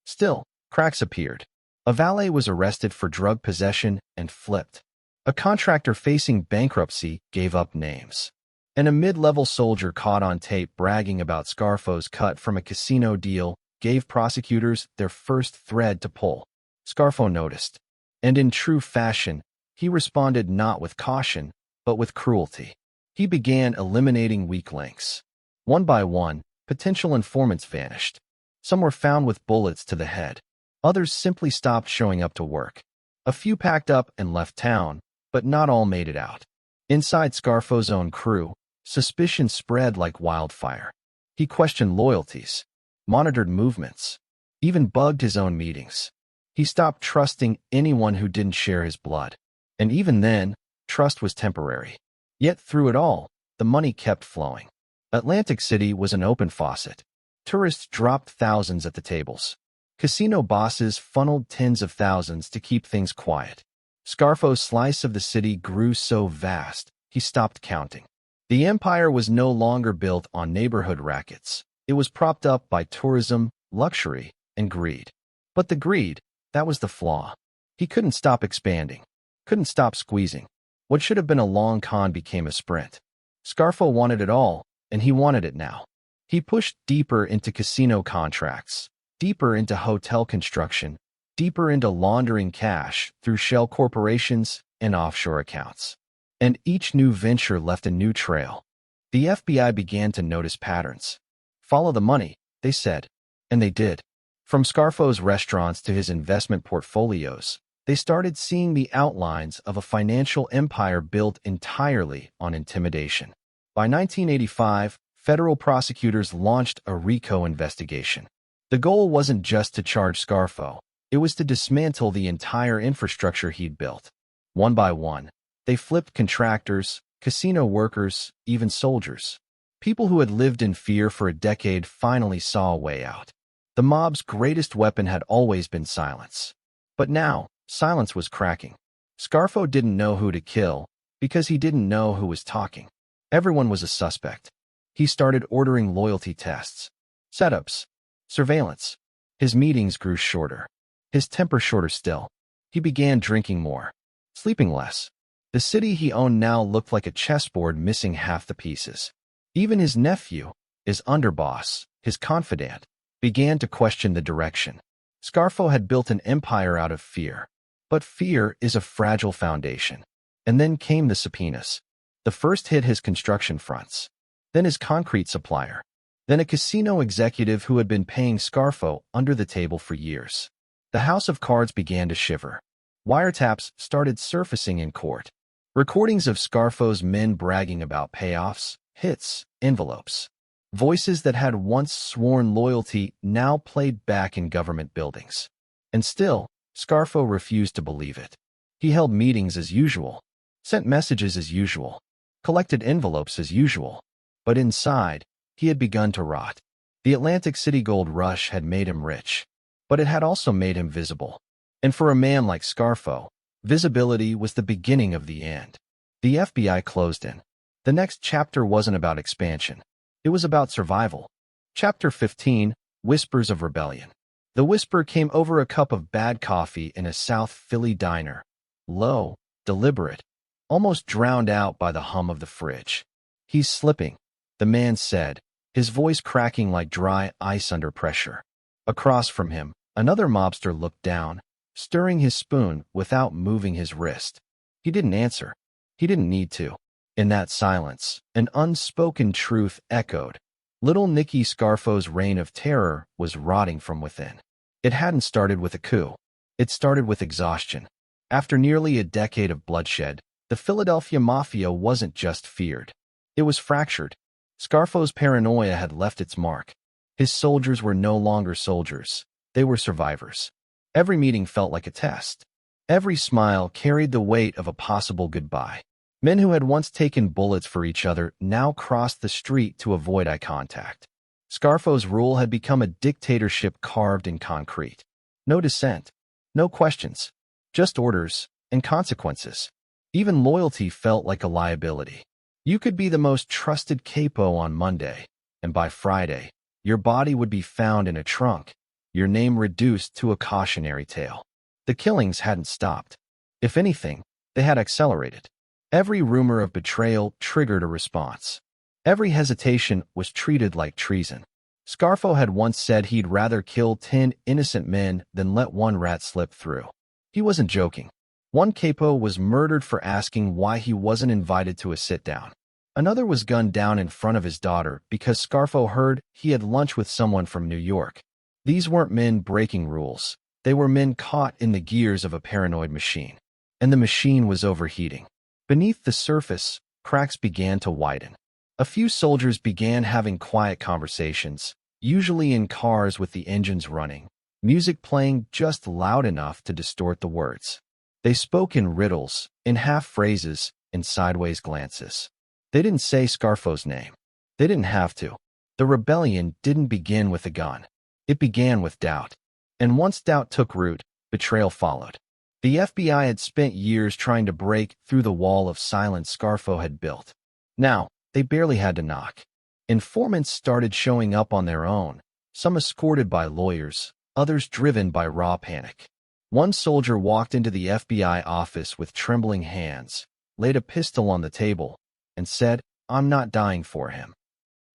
Speaker 1: Still, cracks appeared. A valet was arrested for drug possession and flipped. A contractor facing bankruptcy gave up names. And a mid-level soldier caught on tape bragging about Scarfo's cut from a casino deal gave prosecutors their first thread to pull. Scarfo noticed. And in true fashion, he responded not with caution, but with cruelty. He began eliminating weak links. One by one, potential informants vanished. Some were found with bullets to the head. Others simply stopped showing up to work. A few packed up and left town, but not all made it out. Inside Scarfo's own crew, suspicion spread like wildfire. He questioned loyalties, monitored movements, even bugged his own meetings. He stopped trusting anyone who didn't share his blood. And even then, trust was temporary. Yet through it all, the money kept flowing. Atlantic City was an open faucet. Tourists dropped thousands at the tables. Casino bosses funneled tens of thousands to keep things quiet. Scarfo's slice of the city grew so vast, he stopped counting. The empire was no longer built on neighborhood rackets. It was propped up by tourism, luxury, and greed. But the greed, that was the flaw. He couldn't stop expanding, couldn't stop squeezing. What should have been a long con became a sprint. Scarfo wanted it all, and he wanted it now. He pushed deeper into casino contracts, deeper into hotel construction, deeper into laundering cash through shell corporations and offshore accounts. And each new venture left a new trail. The FBI began to notice patterns. Follow the money, they said. And they did. From Scarfo's restaurants to his investment portfolios, they started seeing the outlines of a financial empire built entirely on intimidation. By 1985, federal prosecutors launched a RICO investigation. The goal wasn't just to charge Scarfo. It was to dismantle the entire infrastructure he'd built. One by one, they flipped contractors, casino workers, even soldiers. People who had lived in fear for a decade finally saw a way out. The mob's greatest weapon had always been silence. But now, silence was cracking. Scarfo didn't know who to kill because he didn't know who was talking. Everyone was a suspect. He started ordering loyalty tests, setups, surveillance. His meetings grew shorter. His temper shorter still. He began drinking more, sleeping less. The city he owned now looked like a chessboard missing half the pieces. Even his nephew, his underboss, his confidant, began to question the direction. Scarfo had built an empire out of fear. But fear is a fragile foundation. And then came the subpoenas. The first hit his construction fronts, then his concrete supplier, then a casino executive who had been paying Scarfo under the table for years. The house of cards began to shiver. Wiretaps started surfacing in court. Recordings of Scarfo's men bragging about payoffs, hits, envelopes. Voices that had once sworn loyalty now played back in government buildings. And still, Scarfo refused to believe it. He held meetings as usual, sent messages as usual, collected envelopes as usual. But inside, he had begun to rot. The Atlantic City gold rush had made him rich, but it had also made him visible. And for a man like Scarfo, visibility was the beginning of the end. The FBI closed in. The next chapter wasn't about expansion. It was about survival. Chapter 15, Whispers of Rebellion. The whisper came over a cup of bad coffee in a South Philly diner. Low, deliberate, almost drowned out by the hum of the fridge. "He's slipping," the man said, his voice cracking like dry ice under pressure. Across from him, another mobster looked down, stirring his spoon without moving his wrist. He didn't answer. He didn't need to. In that silence, an unspoken truth echoed. Little Nicky Scarfo's reign of terror was rotting from within. It hadn't started with a coup. It started with exhaustion. After nearly a decade of bloodshed, the Philadelphia Mafia wasn't just feared. It was fractured. Scarfo's paranoia had left its mark. His soldiers were no longer soldiers. They were survivors. Every meeting felt like a test. Every smile carried the weight of a possible goodbye. Men who had once taken bullets for each other now crossed the street to avoid eye contact. Scarfo's rule had become a dictatorship carved in concrete. No dissent, no questions, just orders and consequences. Even loyalty felt like a liability. You could be the most trusted capo on Monday, and by Friday, your body would be found in a trunk, your name reduced to a cautionary tale. The killings hadn't stopped. If anything, they had accelerated. Every rumor of betrayal triggered a response. Every hesitation was treated like treason. Scarfo had once said he'd rather kill 10 innocent men than let one rat slip through. He wasn't joking. One capo was murdered for asking why he wasn't invited to a sit-down. Another was gunned down in front of his daughter because Scarfo heard he had lunch with someone from New York. These weren't men breaking rules. They were men caught in the gears of a paranoid machine. And the machine was overheating. Beneath the surface, cracks began to widen. A few soldiers began having quiet conversations, usually in cars with the engines running, music playing just loud enough to distort the words. They spoke in riddles, in half-phrases, in sideways glances. They didn't say Scarfo's name. They didn't have to. The rebellion didn't begin with a gun. It began with doubt. And once doubt took root, betrayal followed. The FBI had spent years trying to break through the wall of silence Scarfo had built. Now, they barely had to knock. Informants started showing up on their own, some escorted by lawyers, others driven by raw panic. One soldier walked into the FBI office with trembling hands, laid a pistol on the table, and said, "I'm not dying for him."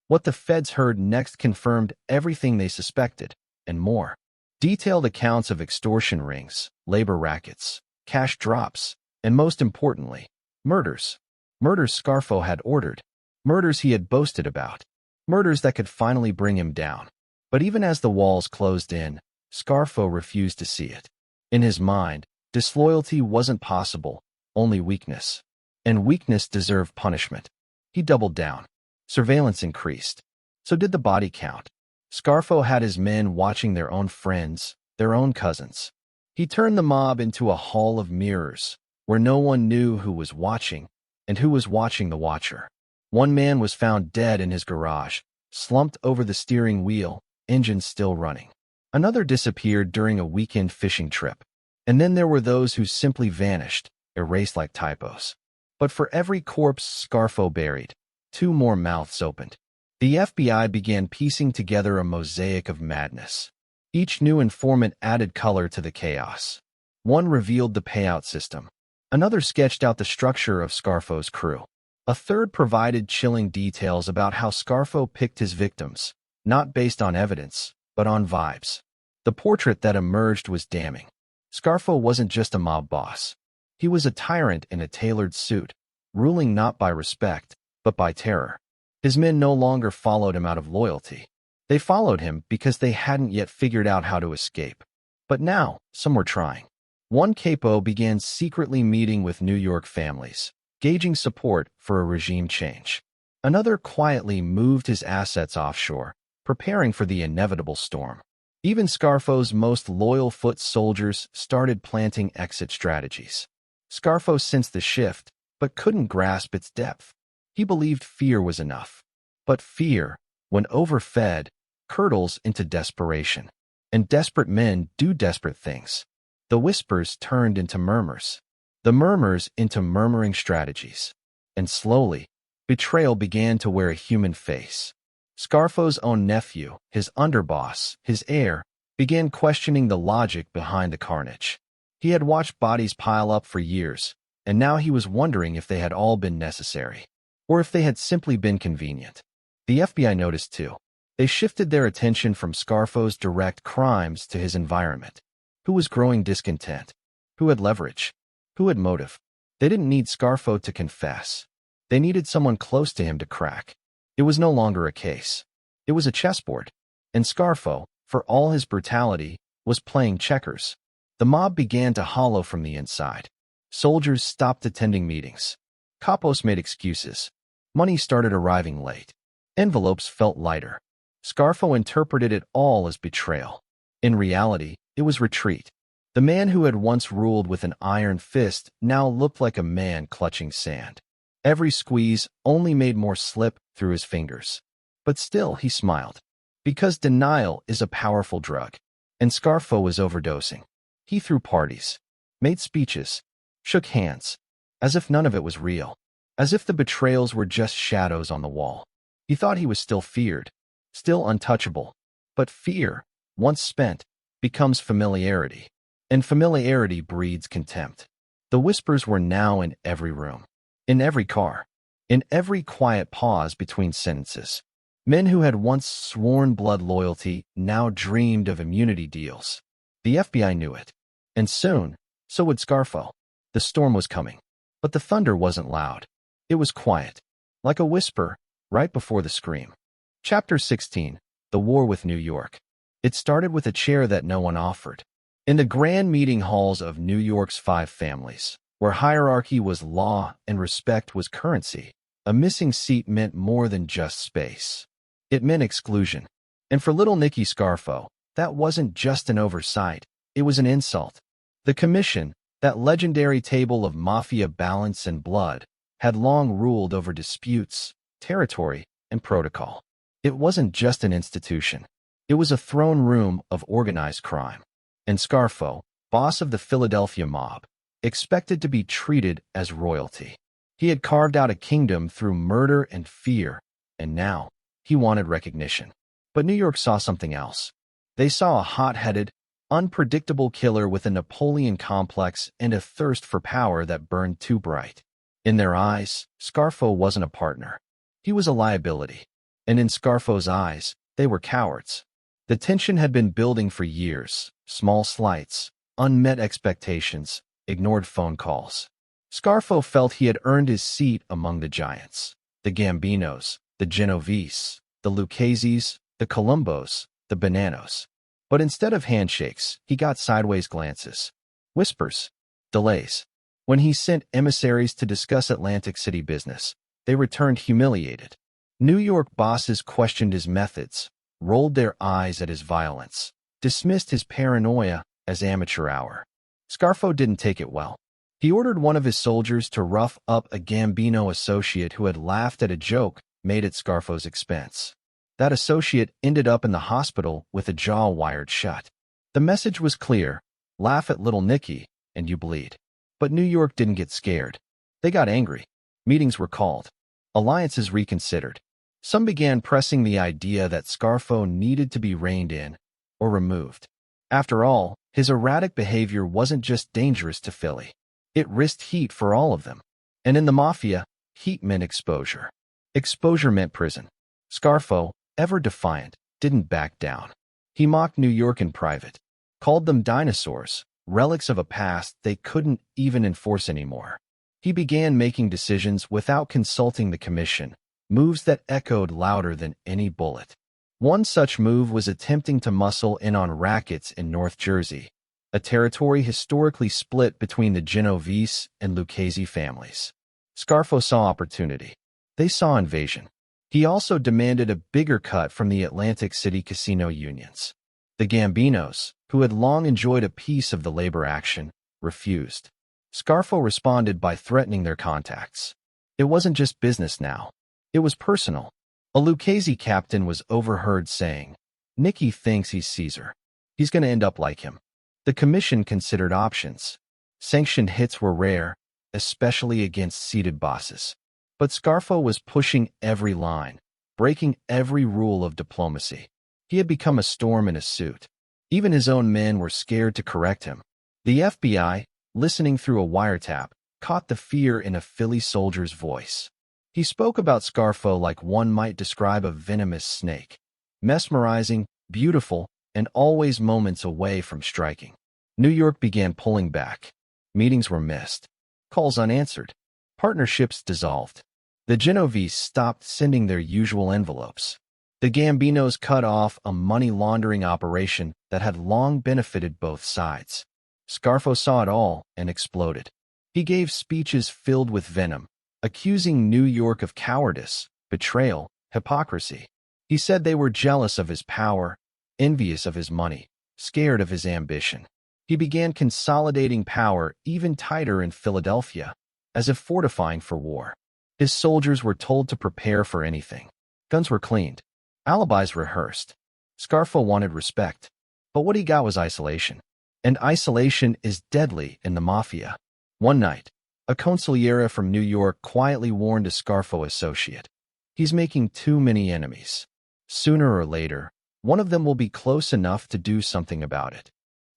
Speaker 1: What the feds heard next confirmed everything they suspected, and more. Detailed accounts of extortion rings, labor rackets, cash drops, and most importantly, murders. Murders Scarfo had ordered. Murders he had boasted about. Murders that could finally bring him down. But even as the walls closed in, Scarfo refused to see it. In his mind, disloyalty wasn't possible, only weakness. And weakness deserved punishment. He doubled down. Surveillance increased. So did the body count. Scarfo had his men watching their own friends, their own cousins. He turned the mob into a hall of mirrors, where no one knew who was watching and who was watching the watcher. One man was found dead in his garage, slumped over the steering wheel, engine still running. Another disappeared during a weekend fishing trip. And then there were those who simply vanished, erased like typos. But for every corpse Scarfo buried, 2 more mouths opened. The FBI began piecing together a mosaic of madness. Each new informant added color to the chaos. One revealed the payout system. Another sketched out the structure of Scarfo's crew. A third provided chilling details about how Scarfo picked his victims, not based on evidence, but on vibes. The portrait that emerged was damning. Scarfo wasn't just a mob boss. He was a tyrant in a tailored suit, ruling not by respect, but by terror. His men no longer followed him out of loyalty. They followed him because they hadn't yet figured out how to escape. But now, some were trying. One capo began secretly meeting with New York families, gauging support for a regime change. Another quietly moved his assets offshore, preparing for the inevitable storm. Even Scarfo's most loyal foot soldiers started planting exit strategies. Scarfo sensed the shift, but couldn't grasp its depth. He believed fear was enough. But fear, when overfed, curdles into desperation. And desperate men do desperate things. The whispers turned into murmurs. The murmurs into murmuring strategies. And slowly, betrayal began to wear a human face. Scarfo's own nephew, his underboss, his heir, began questioning the logic behind the carnage. He had watched bodies pile up for years, and now he was wondering if they had all been necessary, or if they had simply been convenient. The FBI noticed too. They shifted their attention from Scarfo's direct crimes to his environment. Who was growing discontent? Who had leverage? Who had motive? They didn't need Scarfo to confess. They needed someone close to him to crack. It was no longer a case. It was a chessboard. And Scarfo, for all his brutality, was playing checkers. The mob began to hollow from the inside. Soldiers stopped attending meetings. Capos made excuses. Money started arriving late. Envelopes felt lighter. Scarfo interpreted it all as betrayal. In reality, it was retreat. The man who had once ruled with an iron fist now looked like a man clutching sand. Every squeeze only made more slip through his fingers. But still, he smiled. Because denial is a powerful drug. And Scarfo was overdosing. He threw parties, made speeches, shook hands, as if none of it was real. As if the betrayals were just shadows on the wall. He thought he was still feared, still untouchable. But fear, once spent, becomes familiarity. And familiarity breeds contempt. The whispers were now in every room. In every car. In every quiet pause between sentences. Men who had once sworn blood loyalty now dreamed of immunity deals. The FBI knew it. And soon, so would Scarfo. The storm was coming. But the thunder wasn't loud. It was quiet. Like a whisper, right before the scream. Chapter 16. The War with New York. It started with a chair that no one offered. In the grand meeting halls of New York's 5 families, where hierarchy was law and respect was currency, a missing seat meant more than just space. It meant exclusion. And for Little Nicky Scarfo, that wasn't just an oversight, it was an insult. The commission, that legendary table of mafia balance and blood, had long ruled over disputes, territory, and protocol. It wasn't just an institution. It was a throne room of organized crime. And Scarfo, boss of the Philadelphia mob, expected to be treated as royalty. He had carved out a kingdom through murder and fear, and now he wanted recognition. But New York saw something else. They saw a hot-headed, unpredictable killer with a Napoleon complex and a thirst for power that burned too bright. In their eyes, Scarfo wasn't a partner. He was a liability. And in Scarfo's eyes, they were cowards. The tension had been building for years. Small slights, unmet expectations, ignored phone calls. Scarfo felt he had earned his seat among the giants. The Gambinos, the Genovese, the Lucchese's, the Columbos, the Bananos. But instead of handshakes, he got sideways glances. Whispers. Delays. When he sent emissaries to discuss Atlantic City business, they returned humiliated. New York bosses questioned his methods, rolled their eyes at his violence, dismissed his paranoia as amateur hour. Scarfo didn't take it well. He ordered one of his soldiers to rough up a Gambino associate who had laughed at a joke made at Scarfo's expense. That associate ended up in the hospital with a jaw wired shut. The message was clear: laugh at Little Nicky, and you bleed. But New York didn't get scared. They got angry. Meetings were called. Alliances reconsidered. Some began pressing the idea that Scarfo needed to be reined in or removed. After all, his erratic behavior wasn't just dangerous to Philly. It risked heat for all of them. And in the Mafia, heat meant exposure. Exposure meant prison. Scarfo, ever defiant, didn't back down. He mocked New York in private, called them dinosaurs, relics of a past they couldn't even enforce anymore. He began making decisions without consulting the commission, moves that echoed louder than any bullet. One such move was attempting to muscle in on rackets in North Jersey, a territory historically split between the Genovese and Lucchese families. Scarfo saw opportunity. They saw invasion. He also demanded a bigger cut from the Atlantic City casino unions. The Gambinos, who had long enjoyed a piece of the labor action, refused. Scarfo responded by threatening their contacts. It wasn't just business now. It was personal. A Lucchese captain was overheard saying, "Nicky thinks he's Caesar. He's going to end up like him." The commission considered options. Sanctioned hits were rare, especially against seated bosses. But Scarfo was pushing every line, breaking every rule of diplomacy. He had become a storm in a suit. Even his own men were scared to correct him. The FBI, listening through a wiretap, caught the fear in a Philly soldier's voice. He spoke about Scarfo like one might describe a venomous snake. Mesmerizing, beautiful, and always moments away from striking. New York began pulling back. Meetings were missed. Calls unanswered. Partnerships dissolved. The Genovese stopped sending their usual envelopes. The Gambinos cut off a money laundering operation that had long benefited both sides. Scarfo saw it all and exploded. He gave speeches filled with venom, accusing New York of cowardice, betrayal, hypocrisy. He said they were jealous of his power, envious of his money, scared of his ambition. He began consolidating power even tighter in Philadelphia, as if fortifying for war. His soldiers were told to prepare for anything. Guns were cleaned. Alibis rehearsed. Scarfo wanted respect, but what he got was isolation. And isolation is deadly in the Mafia. One night, a consigliere from New York quietly warned a Scarfo associate. "He's making too many enemies. Sooner or later, one of them will be close enough to do something about it."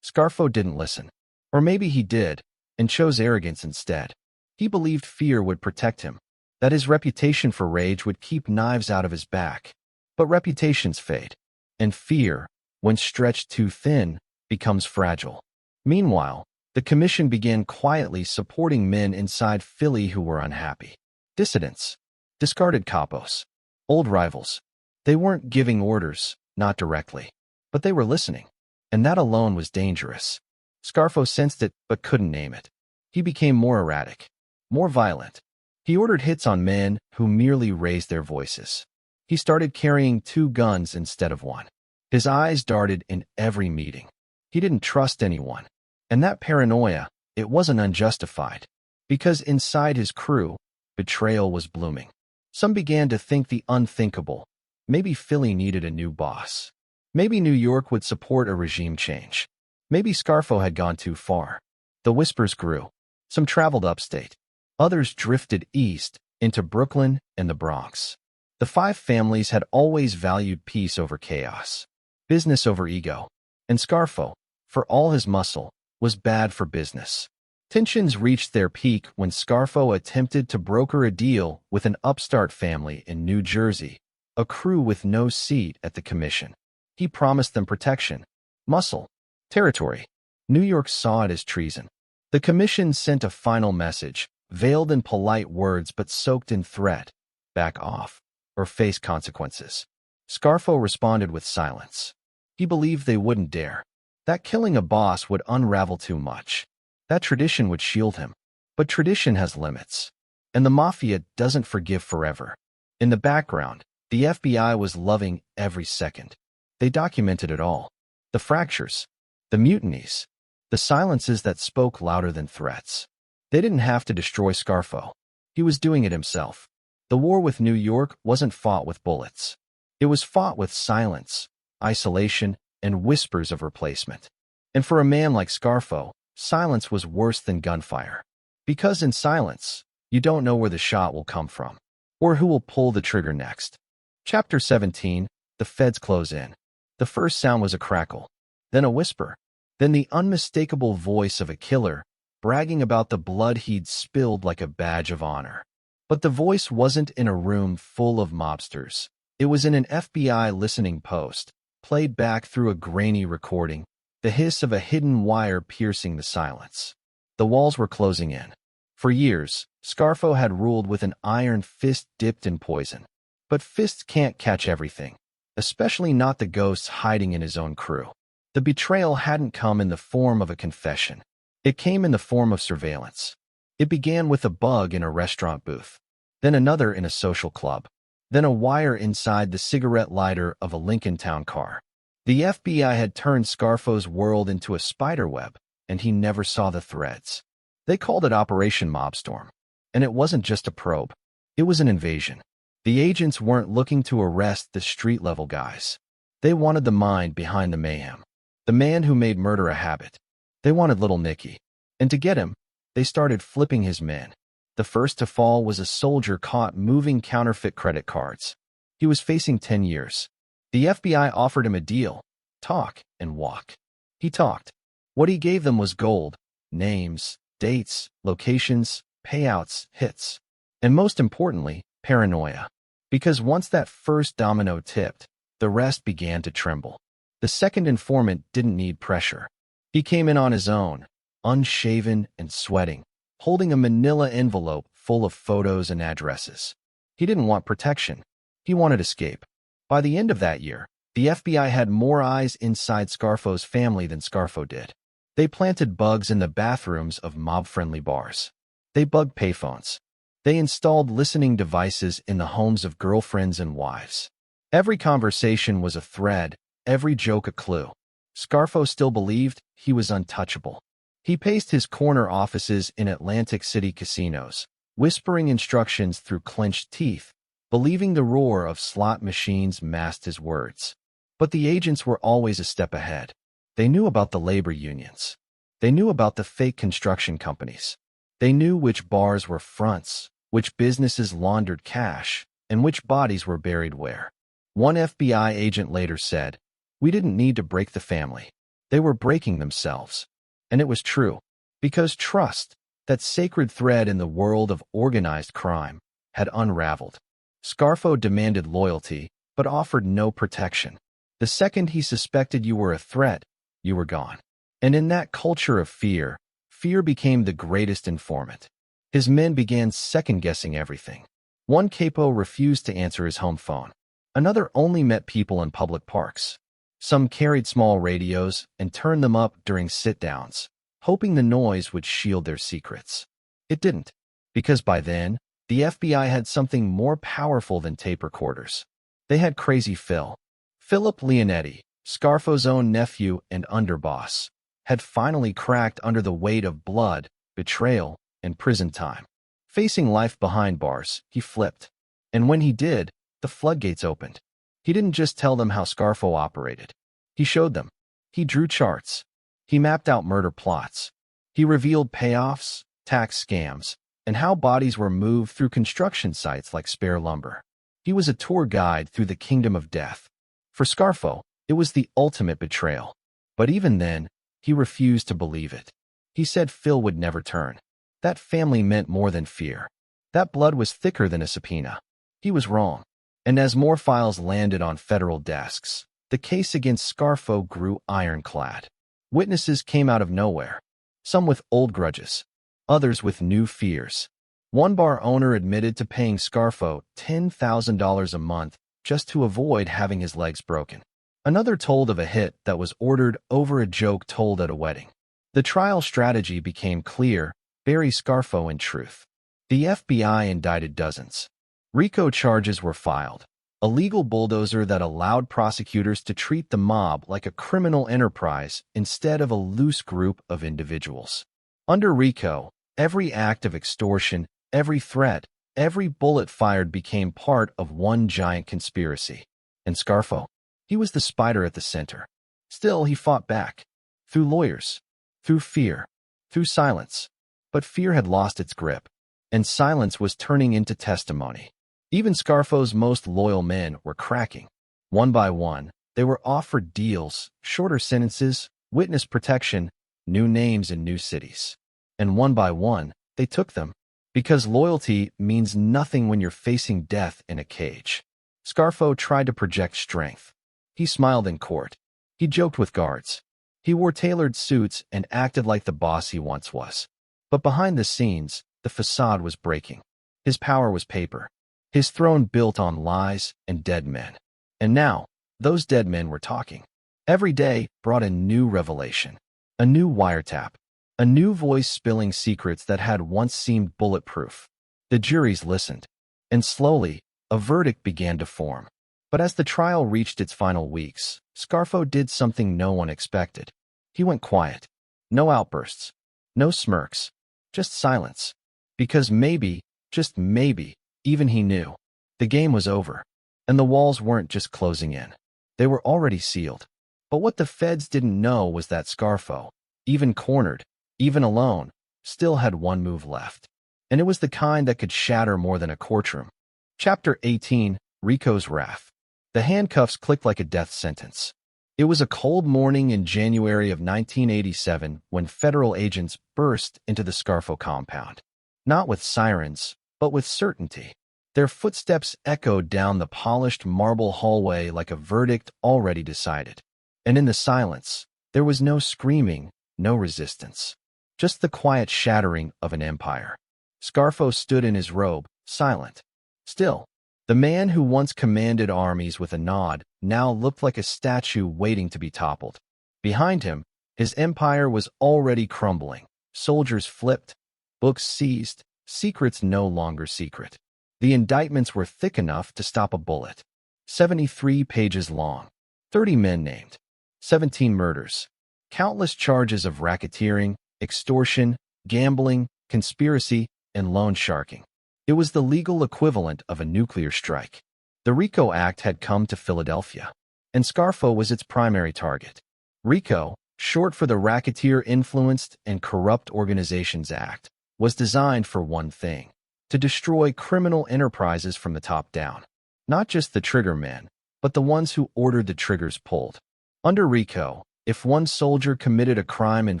Speaker 1: Scarfo didn't listen. Or maybe he did, and chose arrogance instead. He believed fear would protect him, that his reputation for rage would keep knives out of his back. But reputations fade, and fear, when stretched too thin, becomes fragile. Meanwhile, the commission began quietly supporting men inside Philly who were unhappy. Dissidents, discarded capos, old rivals. They weren't giving orders, not directly, but they were listening, and that alone was dangerous. Scarfo sensed it but couldn't name it. He became more erratic, more violent. He ordered hits on men who merely raised their voices. He started carrying 2 guns instead of 1. His eyes darted in every meeting. He didn't trust anyone. And that paranoia, it wasn't unjustified. Because inside his crew, betrayal was blooming. Some began to think the unthinkable. Maybe Philly needed a new boss. Maybe New York would support a regime change. Maybe Scarfo had gone too far. The whispers grew. Some traveled upstate. Others drifted east, into Brooklyn and the Bronx. The 5 families had always valued peace over chaos, business over ego, and Scarfo, for all his muscle, was bad for business. Tensions reached their peak when Scarfo attempted to broker a deal with an upstart family in New Jersey, a crew with no seat at the commission. He promised them protection, muscle, territory. New York saw it as treason. The commission sent a final message, veiled in polite words but soaked in threat: back off, or face consequences. Scarfo responded with silence. He believed they wouldn't dare. That killing a boss would unravel too much. That tradition would shield him. But tradition has limits. And the Mafia doesn't forgive forever. In the background, the FBI was loving every second. They documented it all. The fractures, the mutinies, the silences that spoke louder than threats. They didn't have to destroy Scarfo. He was doing it himself. The war with New York wasn't fought with bullets. It was fought with silence, isolation, and whispers of replacement. And for a man like Scarfo, silence was worse than gunfire. Because in silence, you don't know where the shot will come from, or who will pull the trigger next. Chapter 17, The Feds Close In. The first sound was a crackle, then a whisper, then the unmistakable voice of a killer, bragging about the blood he'd spilled like a badge of honor. But the voice wasn't in a room full of mobsters. It was in an FBI listening post, played back through a grainy recording, the hiss of a hidden wire piercing the silence. The walls were closing in. For years, Scarfo had ruled with an iron fist dipped in poison. But fists can't catch everything, especially not the ghosts hiding in his own crew. The betrayal hadn't come in the form of a confession. It came in the form of surveillance. It began with a bug in a restaurant booth, then another in a social club, then a wire inside the cigarette lighter of a Lincoln Town car. The FBI had turned Scarfo's world into a spiderweb, and he never saw the threads. They called it Operation Mobstorm. And it wasn't just a probe. It was an invasion. The agents weren't looking to arrest the street-level guys. They wanted the mind behind the mayhem, the man who made murder a habit. They wanted Little Nicky. And to get him, they started flipping his men. The first to fall was a soldier caught moving counterfeit credit cards. He was facing 10 years. The FBI offered him a deal: talk and walk. He talked. What he gave them was gold, names, dates, locations, payouts, hits. And most importantly, paranoia. Because once that first domino tipped, the rest began to tremble. The second informant didn't need pressure. He came in on his own, unshaven and sweating, holding a manila envelope full of photos and addresses. He didn't want protection. He wanted escape. By the end of that year, the FBI had more eyes inside Scarfo's family than Scarfo did. They planted bugs in the bathrooms of mob-friendly bars. They bugged payphones. They installed listening devices in the homes of girlfriends and wives. Every conversation was a thread, every joke a clue. Scarfo still believed he was untouchable. He paced his corner offices in Atlantic City casinos, whispering instructions through clenched teeth, believing the roar of slot machines masked his words. But the agents were always a step ahead. They knew about the labor unions. They knew about the fake construction companies. They knew which bars were fronts, which businesses laundered cash, and which bodies were buried where. One FBI agent later said, "We didn't need to break the family. They were breaking themselves." And it was true, because trust, that sacred thread in the world of organized crime, had unraveled. Scarfo demanded loyalty, but offered no protection. The second he suspected you were a threat, you were gone. And in that culture of fear, fear became the greatest informant. His men began second-guessing everything. One capo refused to answer his home phone. Another only met people in public parks. Some carried small radios and turned them up during sit-downs, hoping the noise would shield their secrets. It didn't, because by then, the FBI had something more powerful than tape recorders. They had Crazy Phil. Philip Leonetti, Scarfo's own nephew and underboss, had finally cracked under the weight of blood, betrayal, and prison time. Facing life behind bars, he flipped. And when he did, the floodgates opened. He didn't just tell them how Scarfo operated. He showed them. He drew charts. He mapped out murder plots. He revealed payoffs, tax scams, and how bodies were moved through construction sites like spare lumber. He was a tour guide through the kingdom of death. For Scarfo, it was the ultimate betrayal. But even then, he refused to believe it. He said Phil would never turn. That family meant more than fear. That blood was thicker than a subpoena. He was wrong. And as more files landed on federal desks, the case against Scarfo grew ironclad. Witnesses came out of nowhere, some with old grudges, others with new fears. One bar owner admitted to paying Scarfo $10,000 a month just to avoid having his legs broken. Another told of a hit that was ordered over a joke told at a wedding. The trial strategy became clear: bury Scarfo in truth. The FBI indicted dozens. RICO charges were filed, a legal bulldozer that allowed prosecutors to treat the mob like a criminal enterprise instead of a loose group of individuals. Under RICO, every act of extortion, every threat, every bullet fired became part of one giant conspiracy. And Scarfo? He was the spider at the center. Still, he fought back. Through lawyers. Through fear. Through silence. But fear had lost its grip, and silence was turning into testimony. Even Scarfo's most loyal men were cracking. One by one, they were offered deals, shorter sentences, witness protection, new names in new cities. And one by one, they took them. Because loyalty means nothing when you're facing death in a cage. Scarfo tried to project strength. He smiled in court. He joked with guards. He wore tailored suits and acted like the boss he once was. But behind the scenes, the facade was breaking. His power was paper. His throne built on lies and dead men. And now, those dead men were talking. Every day brought a new revelation, a new wiretap, a new voice spilling secrets that had once seemed bulletproof. The juries listened, and slowly, a verdict began to form. But as the trial reached its final weeks, Scarfo did something no one expected. He went quiet. No outbursts. No smirks. Just silence. Because maybe, just maybe, even he knew, the game was over. And the walls weren't just closing in. They were already sealed. But what the feds didn't know was that Scarfo, even cornered, even alone, still had one move left. And it was the kind that could shatter more than a courtroom. Chapter 18, Rico's Wrath. The handcuffs clicked like a death sentence. It was a cold morning in January of 1987 when federal agents burst into the Scarfo compound. Not with sirens, but with certainty. Their footsteps echoed down the polished marble hallway like a verdict already decided. And in the silence, there was no screaming, no resistance. Just the quiet shattering of an empire. Scarfo stood in his robe, silent. Still, the man who once commanded armies with a nod now looked like a statue waiting to be toppled. Behind him, his empire was already crumbling. Soldiers flipped, books seized, secrets no longer secret. The indictments were thick enough to stop a bullet. 73 pages long. 30 men named. 17 murders. Countless charges of racketeering, extortion, gambling, conspiracy, and loan sharking. It was the legal equivalent of a nuclear strike. The RICO Act had come to Philadelphia, and Scarfo was its primary target. RICO, short for the Racketeer Influenced and Corrupt Organizations Act, was designed for one thing: to destroy criminal enterprises from the top down. Not just the trigger men, but the ones who ordered the triggers pulled. Under RICO, if one soldier committed a crime in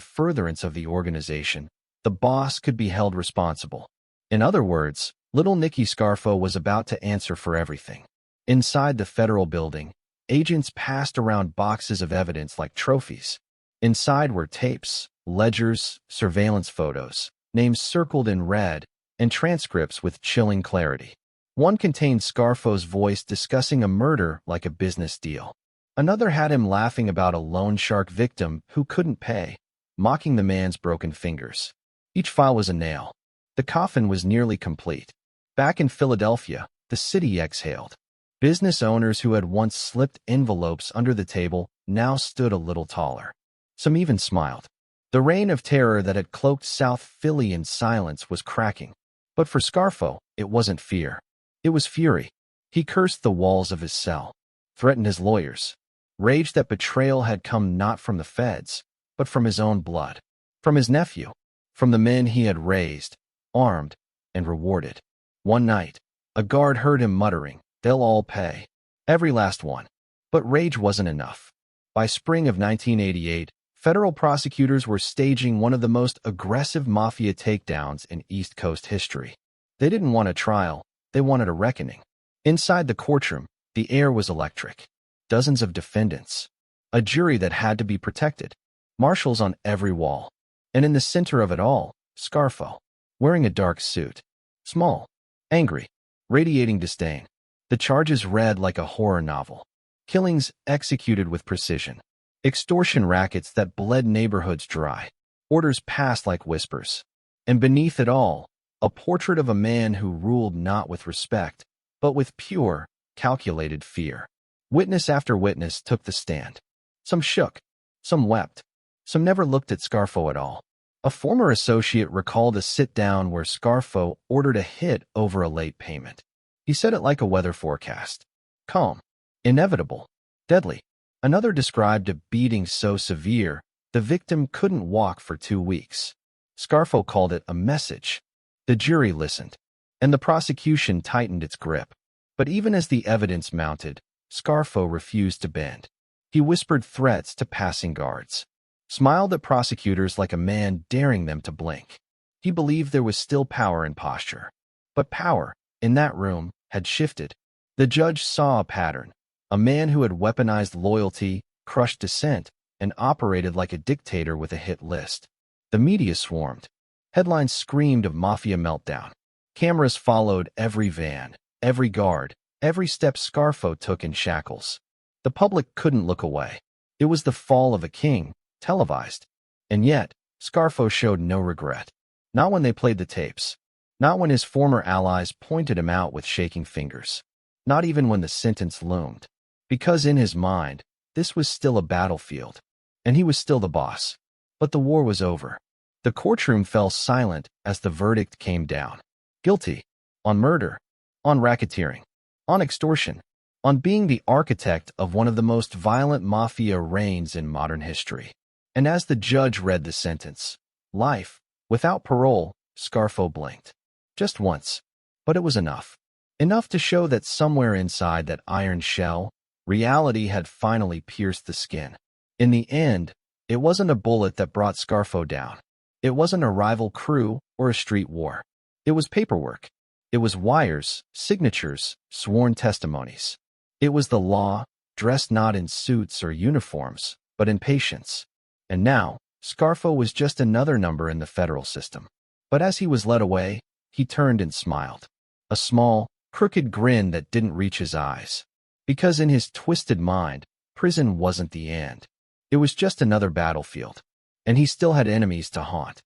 Speaker 1: furtherance of the organization, the boss could be held responsible. In other words, Little Nicky Scarfo was about to answer for everything. Inside the federal building, agents passed around boxes of evidence like trophies. Inside were tapes, ledgers, surveillance photos, names circled in red, and transcripts with chilling clarity. One contained Scarfo's voice discussing a murder like a business deal. Another had him laughing about a loan shark victim who couldn't pay, mocking the man's broken fingers. Each file was a nail. The coffin was nearly complete. Back in Philadelphia, the city exhaled. Business owners who had once slipped envelopes under the table now stood a little taller. Some even smiled. The reign of terror that had cloaked South Philly in silence was cracking. But for Scarfo, it wasn't fear. It was fury. He cursed the walls of his cell, threatened his lawyers, raged that betrayal had come not from the feds, but from his own blood, from his nephew, from the men he had raised, armed, and rewarded. One night, a guard heard him muttering, "They'll all pay. Every last one." But rage wasn't enough. By spring of 1988, federal prosecutors were staging one of the most aggressive mafia takedowns in East Coast history. They didn't want a trial, they wanted a reckoning. Inside the courtroom, the air was electric. Dozens of defendants. A jury that had to be protected. Marshals on every wall. And in the center of it all, Scarfo, wearing a dark suit. Small, angry, radiating disdain. The charges read like a horror novel. Killings executed with precision. Extortion rackets that bled neighborhoods dry. Orders passed like whispers. And beneath it all, a portrait of a man who ruled not with respect, but with pure, calculated fear. Witness after witness took the stand. Some shook, some wept, some never looked at Scarfo at all. A former associate recalled a sit-down where Scarfo ordered a hit over a late payment. He said it like a weather forecast. Calm, inevitable, deadly. Another described a beating so severe, the victim couldn't walk for 2 weeks. Scarfo called it a message. The jury listened, and the prosecution tightened its grip. But even as the evidence mounted, Scarfo refused to bend. He whispered threats to passing guards. Smiled at prosecutors like a man daring them to blink. He believed there was still power in posture. But power, in that room, had shifted. The judge saw a pattern. A man who had weaponized loyalty, crushed dissent, and operated like a dictator with a hit list. The media swarmed. Headlines screamed of mafia meltdown. Cameras followed every van, every guard, every step Scarfo took in shackles. The public couldn't look away. It was the fall of a king, televised. And yet, Scarfo showed no regret. Not when they played the tapes. Not when his former allies pointed him out with shaking fingers. Not even when the sentence loomed. Because in his mind, this was still a battlefield. And he was still the boss. But the war was over. The courtroom fell silent as the verdict came down. Guilty. On murder. On racketeering. On extortion. On being the architect of one of the most violent mafia reigns in modern history. And as the judge read the sentence, life, without parole, Scarfo blinked. Just once. But it was enough. Enough to show that somewhere inside that iron shell, reality had finally pierced the skin. In the end, it wasn't a bullet that brought Scarfo down. It wasn't a rival crew or a street war. It was paperwork. It was wires, signatures, sworn testimonies. It was the law, dressed not in suits or uniforms, but in patience. And now, Scarfo was just another number in the federal system. But as he was led away, he turned and smiled. A small, crooked grin that didn't reach his eyes. Because in his twisted mind, prison wasn't the end. It was just another battlefield. And he still had enemies to haunt.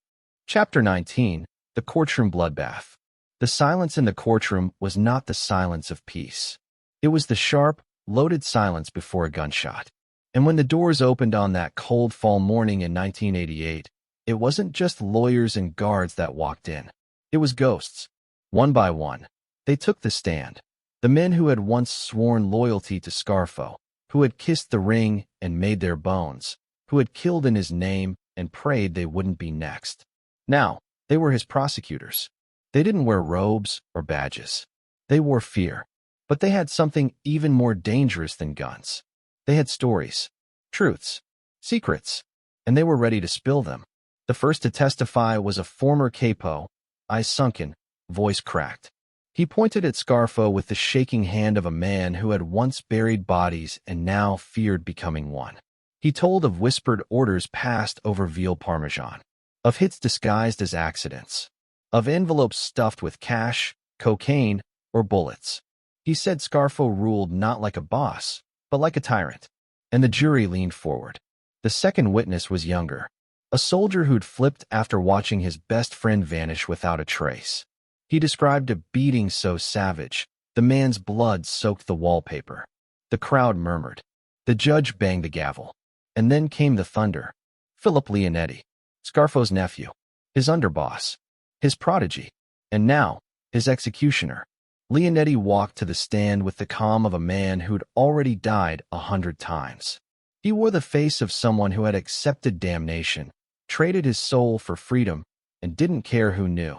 Speaker 1: Chapter 19, The Courtroom Bloodbath. The silence in the courtroom was not the silence of peace. It was the sharp, loaded silence before a gunshot. And when the doors opened on that cold fall morning in 1988, it wasn't just lawyers and guards that walked in. It was ghosts. One by one, they took the stand. The men who had once sworn loyalty to Scarfo, who had kissed the ring and made their bones, who had killed in his name and prayed they wouldn't be next. Now, they were his prosecutors. They didn't wear robes or badges. They wore fear. But they had something even more dangerous than guns. They had stories, truths, secrets, and they were ready to spill them. The first to testify was a former capo, eyes sunken, voice cracked. He pointed at Scarfo with the shaking hand of a man who had once buried bodies and now feared becoming one. He told of whispered orders passed over veal parmesan, of hits disguised as accidents, of envelopes stuffed with cash, cocaine, or bullets. He said Scarfo ruled not like a boss, but like a tyrant. And the jury leaned forward. The second witness was younger, a soldier who'd flipped after watching his best friend vanish without a trace. He described a beating so savage, the man's blood soaked the wallpaper. The crowd murmured. The judge banged the gavel. And then came the thunder. Philip Leonetti, Scarfo's nephew, his underboss, his prodigy, and now, his executioner. Leonetti walked to the stand with the calm of a man who'd already died 100 times. He wore the face of someone who had accepted damnation, traded his soul for freedom, and didn't care who knew.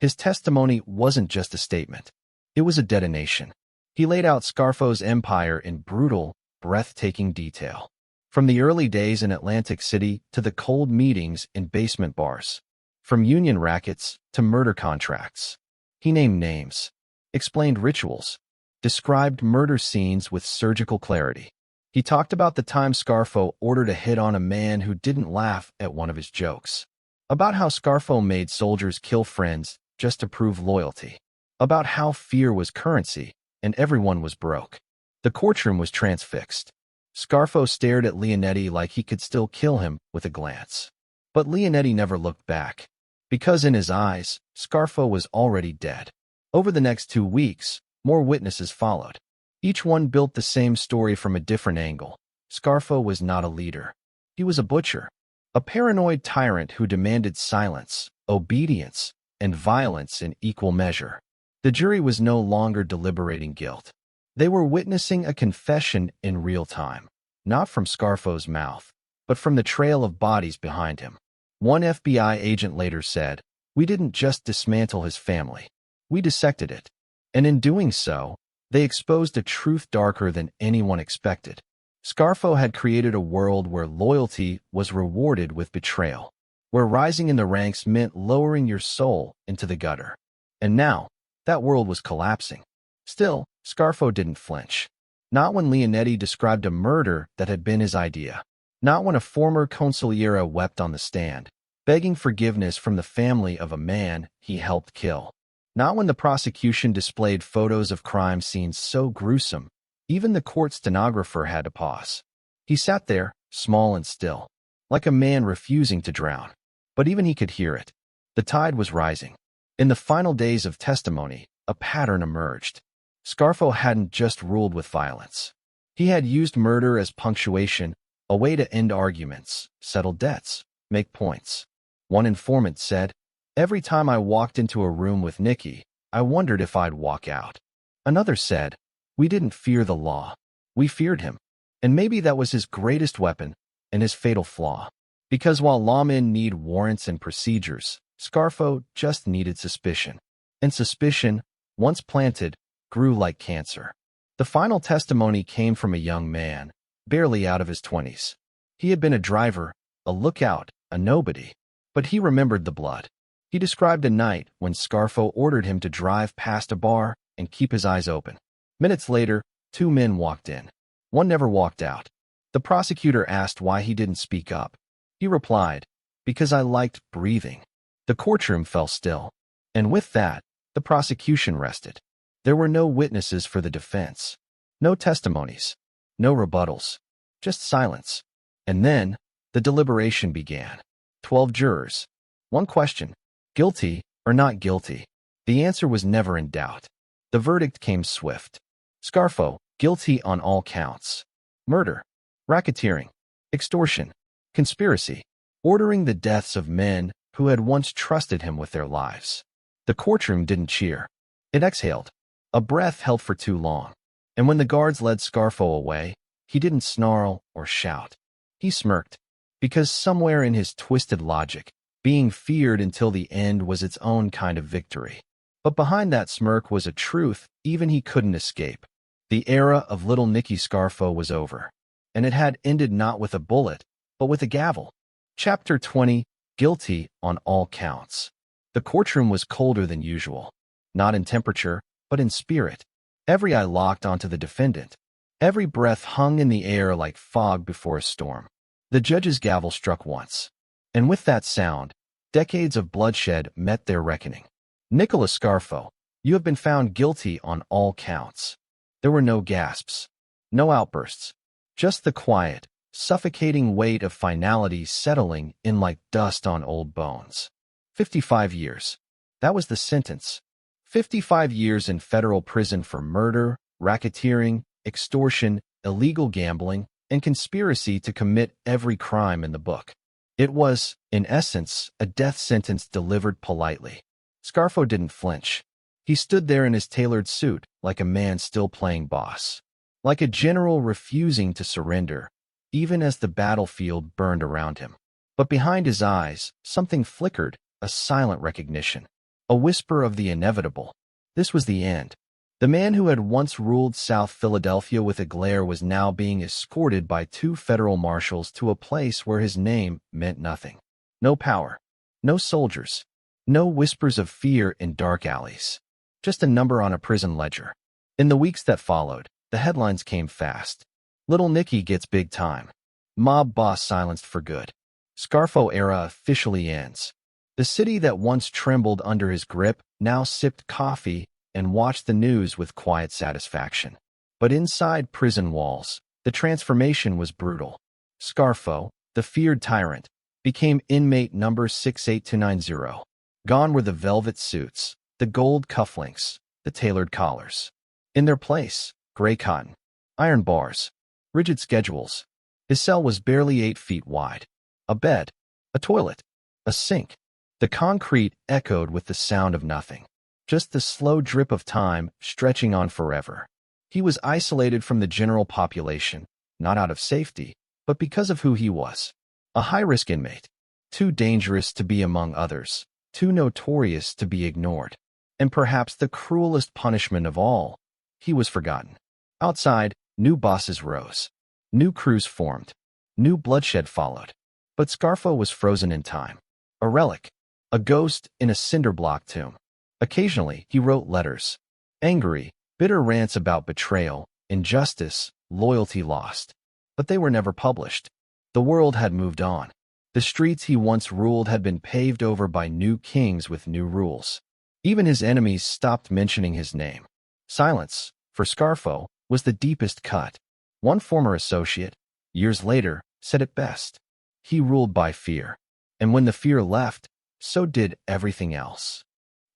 Speaker 1: His testimony wasn't just a statement. It was a detonation. He laid out Scarfo's empire in brutal, breathtaking detail. From the early days in Atlantic City to the cold meetings in basement bars. From union rackets to murder contracts. He named names, explained rituals, described murder scenes with surgical clarity. He talked about the time Scarfo ordered a hit on a man who didn't laugh at one of his jokes. About how Scarfo made soldiers kill friends just to prove loyalty. About how fear was currency and everyone was broke. The courtroom was transfixed. Scarfo stared at Leonetti like he could still kill him with a glance. But Leonetti never looked back. Because in his eyes, Scarfo was already dead. Over the next 2 weeks, more witnesses followed. Each one built the same story from a different angle. Scarfo was not a leader. He was a butcher. A paranoid tyrant who demanded silence, obedience, and violence in equal measure. The jury was no longer deliberating guilt. They were witnessing a confession in real time, not from Scarfo's mouth, but from the trail of bodies behind him. One FBI agent later said, "We didn't just dismantle his family. We dissected it. And in doing so, they exposed a truth darker than anyone expected. Scarfo had created a world where loyalty was rewarded with betrayal, where rising in the ranks meant lowering your soul into the gutter. And now, that world was collapsing. Still, Scarfo didn't flinch. Not when Leonetti described a murder that had been his idea. Not when a former consigliere wept on the stand, begging forgiveness from the family of a man he helped kill. Not when the prosecution displayed photos of crime scenes so gruesome, even the court stenographer had to pause. He sat there, small and still, like a man refusing to drown. But even he could hear it. The tide was rising. In the final days of testimony, a pattern emerged. Scarfo hadn't just ruled with violence. He had used murder as punctuation, a way to end arguments, settle debts, make points. One informant said, "Every time I walked into a room with Nicky, I wondered if I'd walk out." Another said, "We didn't fear the law. We feared him." And maybe that was his greatest weapon and his fatal flaw. Because while lawmen need warrants and procedures, Scarfo just needed suspicion. And suspicion, once planted, grew like cancer. The final testimony came from a young man, barely out of his 20s. He had been a driver, a lookout, a nobody. But he remembered the blood. He described a night when Scarfo ordered him to drive past a bar and keep his eyes open. Minutes later, 2 men walked in. One never walked out. The prosecutor asked why he didn't speak up. He replied, "Because I liked breathing." The courtroom fell still. And with that, the prosecution rested. There were no witnesses for the defense. No testimonies. No rebuttals. Just silence. And then, the deliberation began. 12 jurors. One question. Guilty or not guilty? The answer was never in doubt. The verdict came swift. Scarfo, guilty on all counts. Murder, racketeering, extortion, conspiracy, ordering the deaths of men who had once trusted him with their lives. The courtroom didn't cheer. It exhaled, a breath held for too long. And when the guards led Scarfo away, he didn't snarl or shout. He smirked, because somewhere in his twisted logic, being feared until the end was its own kind of victory. But behind that smirk was a truth even he couldn't escape. The era of Little Nicky Scarfo was over, and it had ended not with a bullet, but with a gavel. Chapter 20, Guilty on All Counts. The courtroom was colder than usual, not in temperature, but in spirit. Every eye locked onto the defendant. Every breath hung in the air like fog before a storm. The judge's gavel struck once, and with that sound, decades of bloodshed met their reckoning. Nicholas Scarfo, you have been found guilty on all counts. There were no gasps, no outbursts, just the quiet, suffocating weight of finality settling in like dust on old bones. 55 years. That was the sentence. 55 years in federal prison for murder, racketeering, extortion, illegal gambling, and conspiracy to commit every crime in the book. It was, in essence, a death sentence delivered politely. Scarfo didn't flinch. He stood there in his tailored suit, like a man still playing boss. Like a general refusing to surrender, even as the battlefield burned around him. But behind his eyes, something flickered, a silent recognition. A whisper of the inevitable. This was the end. The man who had once ruled South Philadelphia with a glare was now being escorted by 2 federal marshals to a place where his name meant nothing. No power. No soldiers. No whispers of fear in dark alleys. Just a number on a prison ledger. In the weeks that followed, the headlines came fast. Little Nicky gets big time. Mob boss silenced for good. Scarfo era officially ends. The city that once trembled under his grip now sipped coffee and watched the news with quiet satisfaction. But inside prison walls, the transformation was brutal. Scarfo, the feared tyrant, became inmate number 68290. Gone were the velvet suits, the gold cufflinks, the tailored collars. In their place, gray cotton, iron bars, rigid schedules. His cell was barely 8 feet wide. A bed, a toilet, a sink. The concrete echoed with the sound of nothing. Just the slow drip of time stretching on forever. He was isolated from the general population, not out of safety, but because of who he was. A high-risk inmate. Too dangerous to be among others. Too notorious to be ignored. And perhaps the cruelest punishment of all, he was forgotten. Outside, new bosses rose. New crews formed. New bloodshed followed. But Scarfo was frozen in time. A relic. A ghost in a cinder-block tomb. Occasionally, he wrote letters. Angry, bitter rants about betrayal, injustice, loyalty lost. But they were never published. The world had moved on. The streets he once ruled had been paved over by new kings with new rules. Even his enemies stopped mentioning his name. Silence, for Scarfo, was the deepest cut. One former associate, years later, said it best. He ruled by fear. And when the fear left, so did everything else.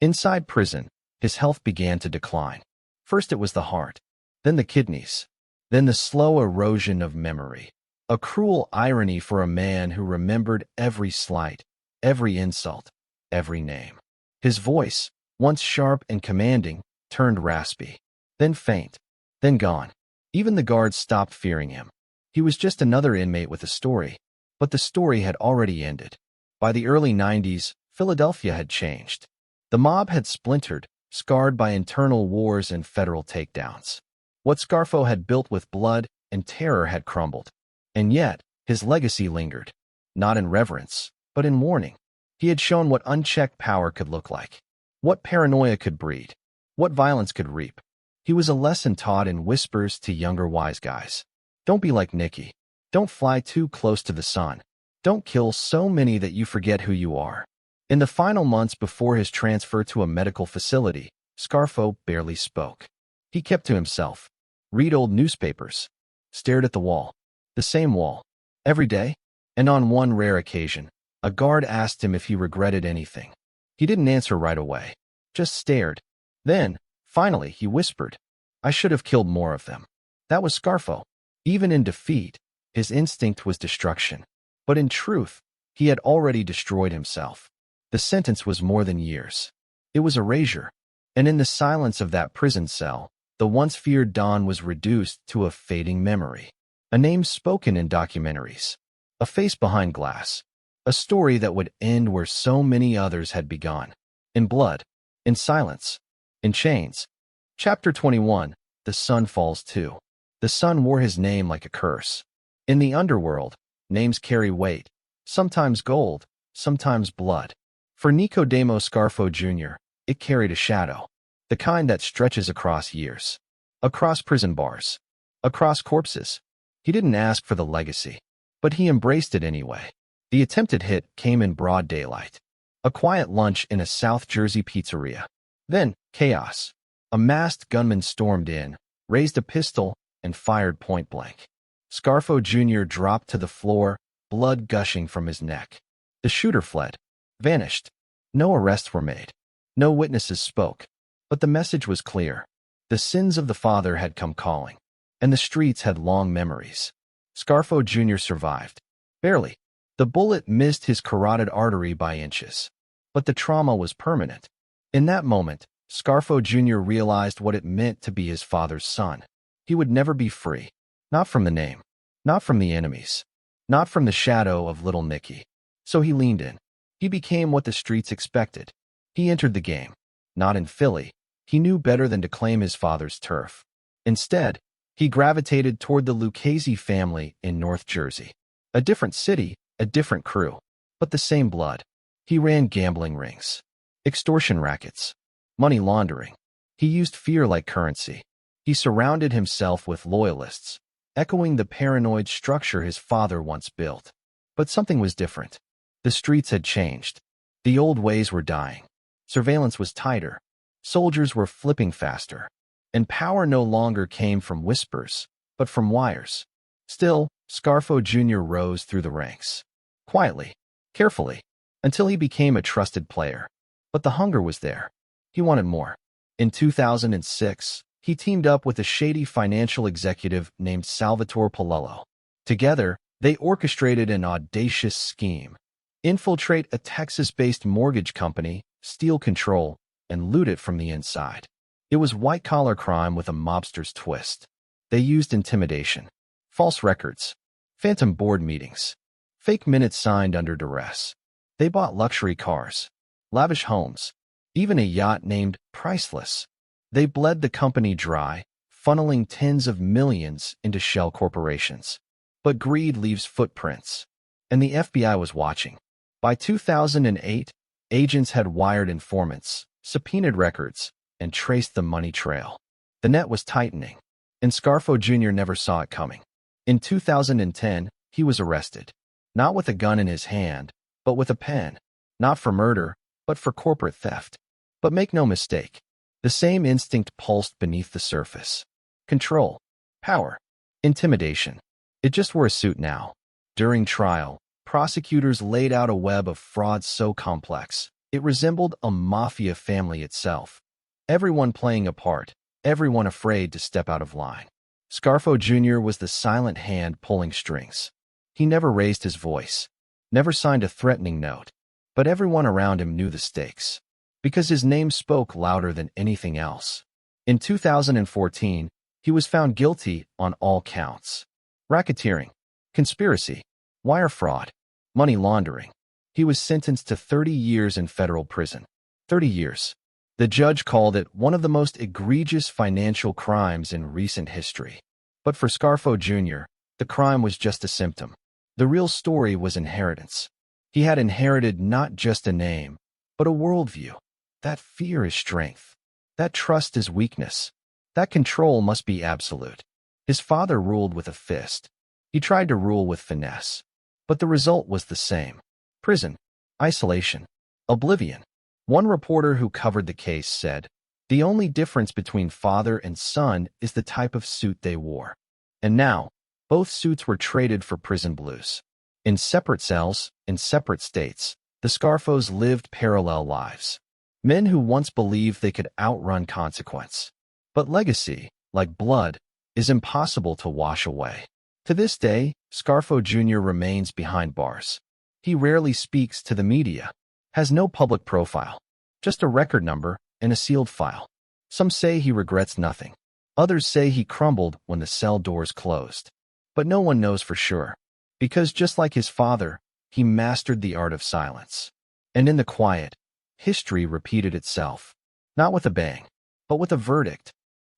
Speaker 1: Inside prison, his health began to decline. First it was the heart, then the kidneys, then the slow erosion of memory. A cruel irony for a man who remembered every slight, every insult, every name. His voice, once sharp and commanding, turned raspy, then faint, then gone. Even the guards stopped fearing him. He was just another inmate with a story, but the story had already ended. By the early 90s, Philadelphia had changed. The mob had splintered, scarred by internal wars and federal takedowns. What Scarfo had built with blood and terror had crumbled. And yet, his legacy lingered, not in reverence, but in warning. He had shown what unchecked power could look like, what paranoia could breed, what violence could reap. He was a lesson taught in whispers to younger wise guys. Don't be like Nicky. Don't fly too close to the sun. Don't kill so many that you forget who you are. In the final months before his transfer to a medical facility, Scarfo barely spoke. He kept to himself, read old newspapers, stared at the wall. The same wall, every day, and on one rare occasion, a guard asked him if he regretted anything. He didn't answer right away, just stared. Then, finally, he whispered, "I should have killed more of them." That was Scarfo. Even in defeat, his instinct was destruction. But in truth, he had already destroyed himself. The sentence was more than years. It was erasure. And in the silence of that prison cell, the once feared Don was reduced to a fading memory. A name spoken in documentaries, a face behind glass, a story that would end where so many others had begun, in blood, in silence, in chains. Chapter 21, The Sun Falls Too. The sun wore his name like a curse. In the underworld, names carry weight, sometimes gold, sometimes blood. For Nicodemo Scarfo Jr., it carried a shadow, the kind that stretches across years, across prison bars, across corpses. He didn't ask for the legacy, but he embraced it anyway. The attempted hit came in broad daylight. A quiet lunch in a South Jersey pizzeria. Then, chaos. A masked gunman stormed in, raised a pistol, and fired point blank. Scarfo Jr. dropped to the floor, blood gushing from his neck. The shooter fled, vanished. No arrests were made. No witnesses spoke. But the message was clear. The sins of the father had come calling. And the streets had long memories. Scarfo Jr. survived. Barely. The bullet missed his carotid artery by inches. But the trauma was permanent. In that moment, Scarfo Jr. realized what it meant to be his father's son. He would never be free. Not from the name. Not from the enemies. Not from the shadow of Little Nicky. So he leaned in. He became what the streets expected. He entered the game. Not in Philly. He knew better than to claim his father's turf. Instead, he gravitated toward the Lucchese family in North Jersey. A different city, a different crew, but the same blood. He ran gambling rings, extortion rackets, money laundering. He used fear like currency. He surrounded himself with loyalists, echoing the paranoid structure his father once built. But something was different. The streets had changed. The old ways were dying. Surveillance was tighter. Soldiers were flipping faster. And power no longer came from whispers, but from wires. Still, Scarfo Jr. rose through the ranks. Quietly, carefully, until he became a trusted player. But the hunger was there. He wanted more. In 2006, he teamed up with a shady financial executive named Salvatore Palullo. Together, they orchestrated an audacious scheme. Infiltrate a Texas-based mortgage company, steal control, and loot it from the inside. It was white-collar crime with a mobster's twist. They used intimidation, false records, phantom board meetings, fake minutes signed under duress. They bought luxury cars, lavish homes, even a yacht named Priceless. They bled the company dry, funneling tens of millions into shell corporations. But greed leaves footprints, and the FBI was watching. By 2008, agents had wired informants, subpoenaed records, and traced the money trail. The net was tightening. and Scarfo Jr. never saw it coming. In 2010, he was arrested, not with a gun in his hand, but with a pen, not for murder, but for corporate theft. But make no mistake, the same instinct pulsed beneath the surface. Control, power, intimidation. It just wore a suit now. During trial, prosecutors laid out a web of fraud so complex, it resembled a mafia family itself. Everyone playing a part, everyone afraid to step out of line. Scarfo Jr. was the silent hand pulling strings. He never raised his voice, never signed a threatening note, but everyone around him knew the stakes, because his name spoke louder than anything else. In 2014, he was found guilty on all counts: racketeering, conspiracy, wire fraud, money laundering. He was sentenced to 30 years in federal prison. 30 years. The judge called it one of the most egregious financial crimes in recent history. But for Scarfo Jr., the crime was just a symptom. The real story was inheritance. He had inherited not just a name, but a worldview. That fear is strength. That trust is weakness. That control must be absolute. His father ruled with a fist. He tried to rule with finesse. But the result was the same: prison, isolation, oblivion. One reporter who covered the case said, "The only difference between father and son is the type of suit they wore." And now, both suits were traded for prison blues. In separate cells, in separate states, the Scarfos lived parallel lives. Men who once believed they could outrun consequence. But legacy, like blood, is impossible to wash away. To this day, Scarfo Jr. remains behind bars. He rarely speaks to the media, has no public profile, just a record number and a sealed file. Some say he regrets nothing. Others say he crumbled when the cell doors closed. But no one knows for sure, because just like his father, he mastered the art of silence. And in the quiet, history repeated itself, not with a bang, but with a verdict.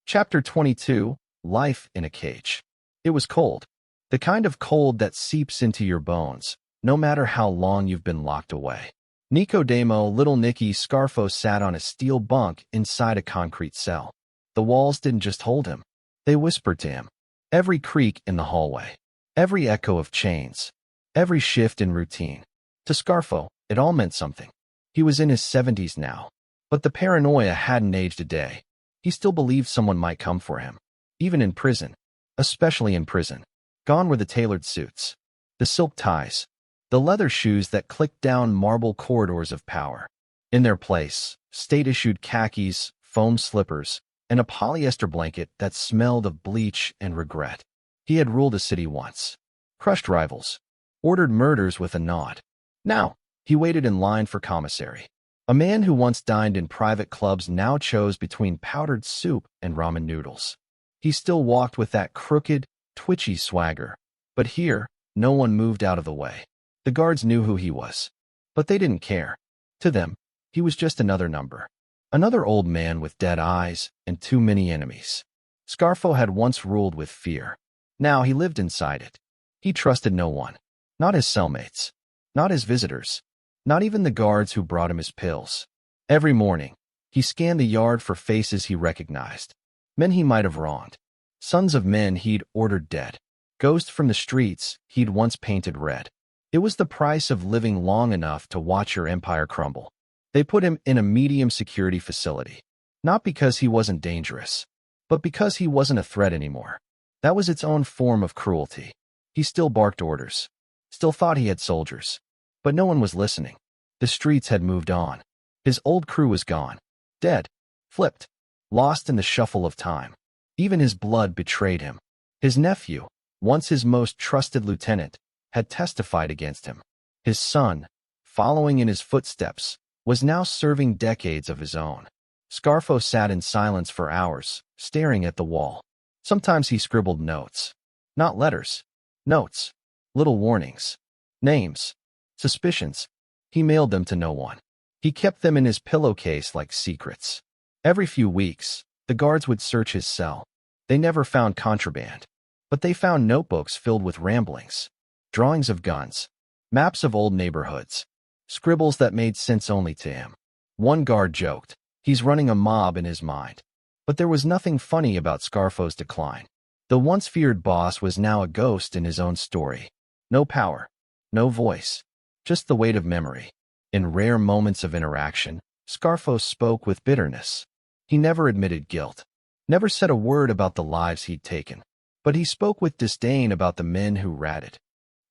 Speaker 1: Chapter 22, Life in a Cage. It was cold. The kind of cold that seeps into your bones, no matter how long you've been locked away. Nicodemo, Little Nicky Scarfo, sat on a steel bunk inside a concrete cell. The walls didn't just hold him. They whispered to him. Every creak in the hallway, every echo of chains, every shift in routine. To Scarfo, it all meant something. He was in his 70s now, but the paranoia hadn't aged a day. He still believed someone might come for him, even in prison, especially in prison. Gone were the tailored suits, the silk ties, the leather shoes that clicked down marble corridors of power. In their place, state-issued khakis, foam slippers, and a polyester blanket that smelled of bleach and regret. He had ruled a city once, crushed rivals, ordered murders with a nod. Now, he waited in line for commissary. A man who once dined in private clubs now chose between powdered soup and ramen noodles. He still walked with that crooked, twitchy swagger. But here, no one moved out of the way. The guards knew who he was, but they didn't care. To them, he was just another number. Another old man with dead eyes and too many enemies. Scarfo had once ruled with fear. Now he lived inside it. He trusted no one. Not his cellmates. Not his visitors. Not even the guards who brought him his pills. Every morning, he scanned the yard for faces he recognized. Men he might have wronged. Sons of men he'd ordered dead. Ghosts from the streets he'd once painted red. It was the price of living long enough to watch your empire crumble. They put him in a medium security facility. Not because he wasn't dangerous, but because he wasn't a threat anymore. That was its own form of cruelty. He still barked orders. Still thought he had soldiers. But no one was listening. The streets had moved on. His old crew was gone. Dead. Flipped. Lost in the shuffle of time. Even his blood betrayed him. His nephew, once his most trusted lieutenant, had testified against him. His son, following in his footsteps, was now serving decades of his own. Scarfo sat in silence for hours, staring at the wall. Sometimes he scribbled notes. Not letters. Notes. Little warnings. Names. Suspicions. He mailed them to no one. He kept them in his pillowcase like secrets. Every few weeks, the guards would search his cell. They never found contraband. But they found notebooks filled with ramblings. Drawings of guns. Maps of old neighborhoods. Scribbles that made sense only to him. One guard joked, he's running a mob in his mind. But there was nothing funny about Scarfo's decline. The once feared boss was now a ghost in his own story. No power, no voice, just the weight of memory. In rare moments of interaction, Scarfo spoke with bitterness. He never admitted guilt, never said a word about the lives he'd taken, but he spoke with disdain about the men who ratted.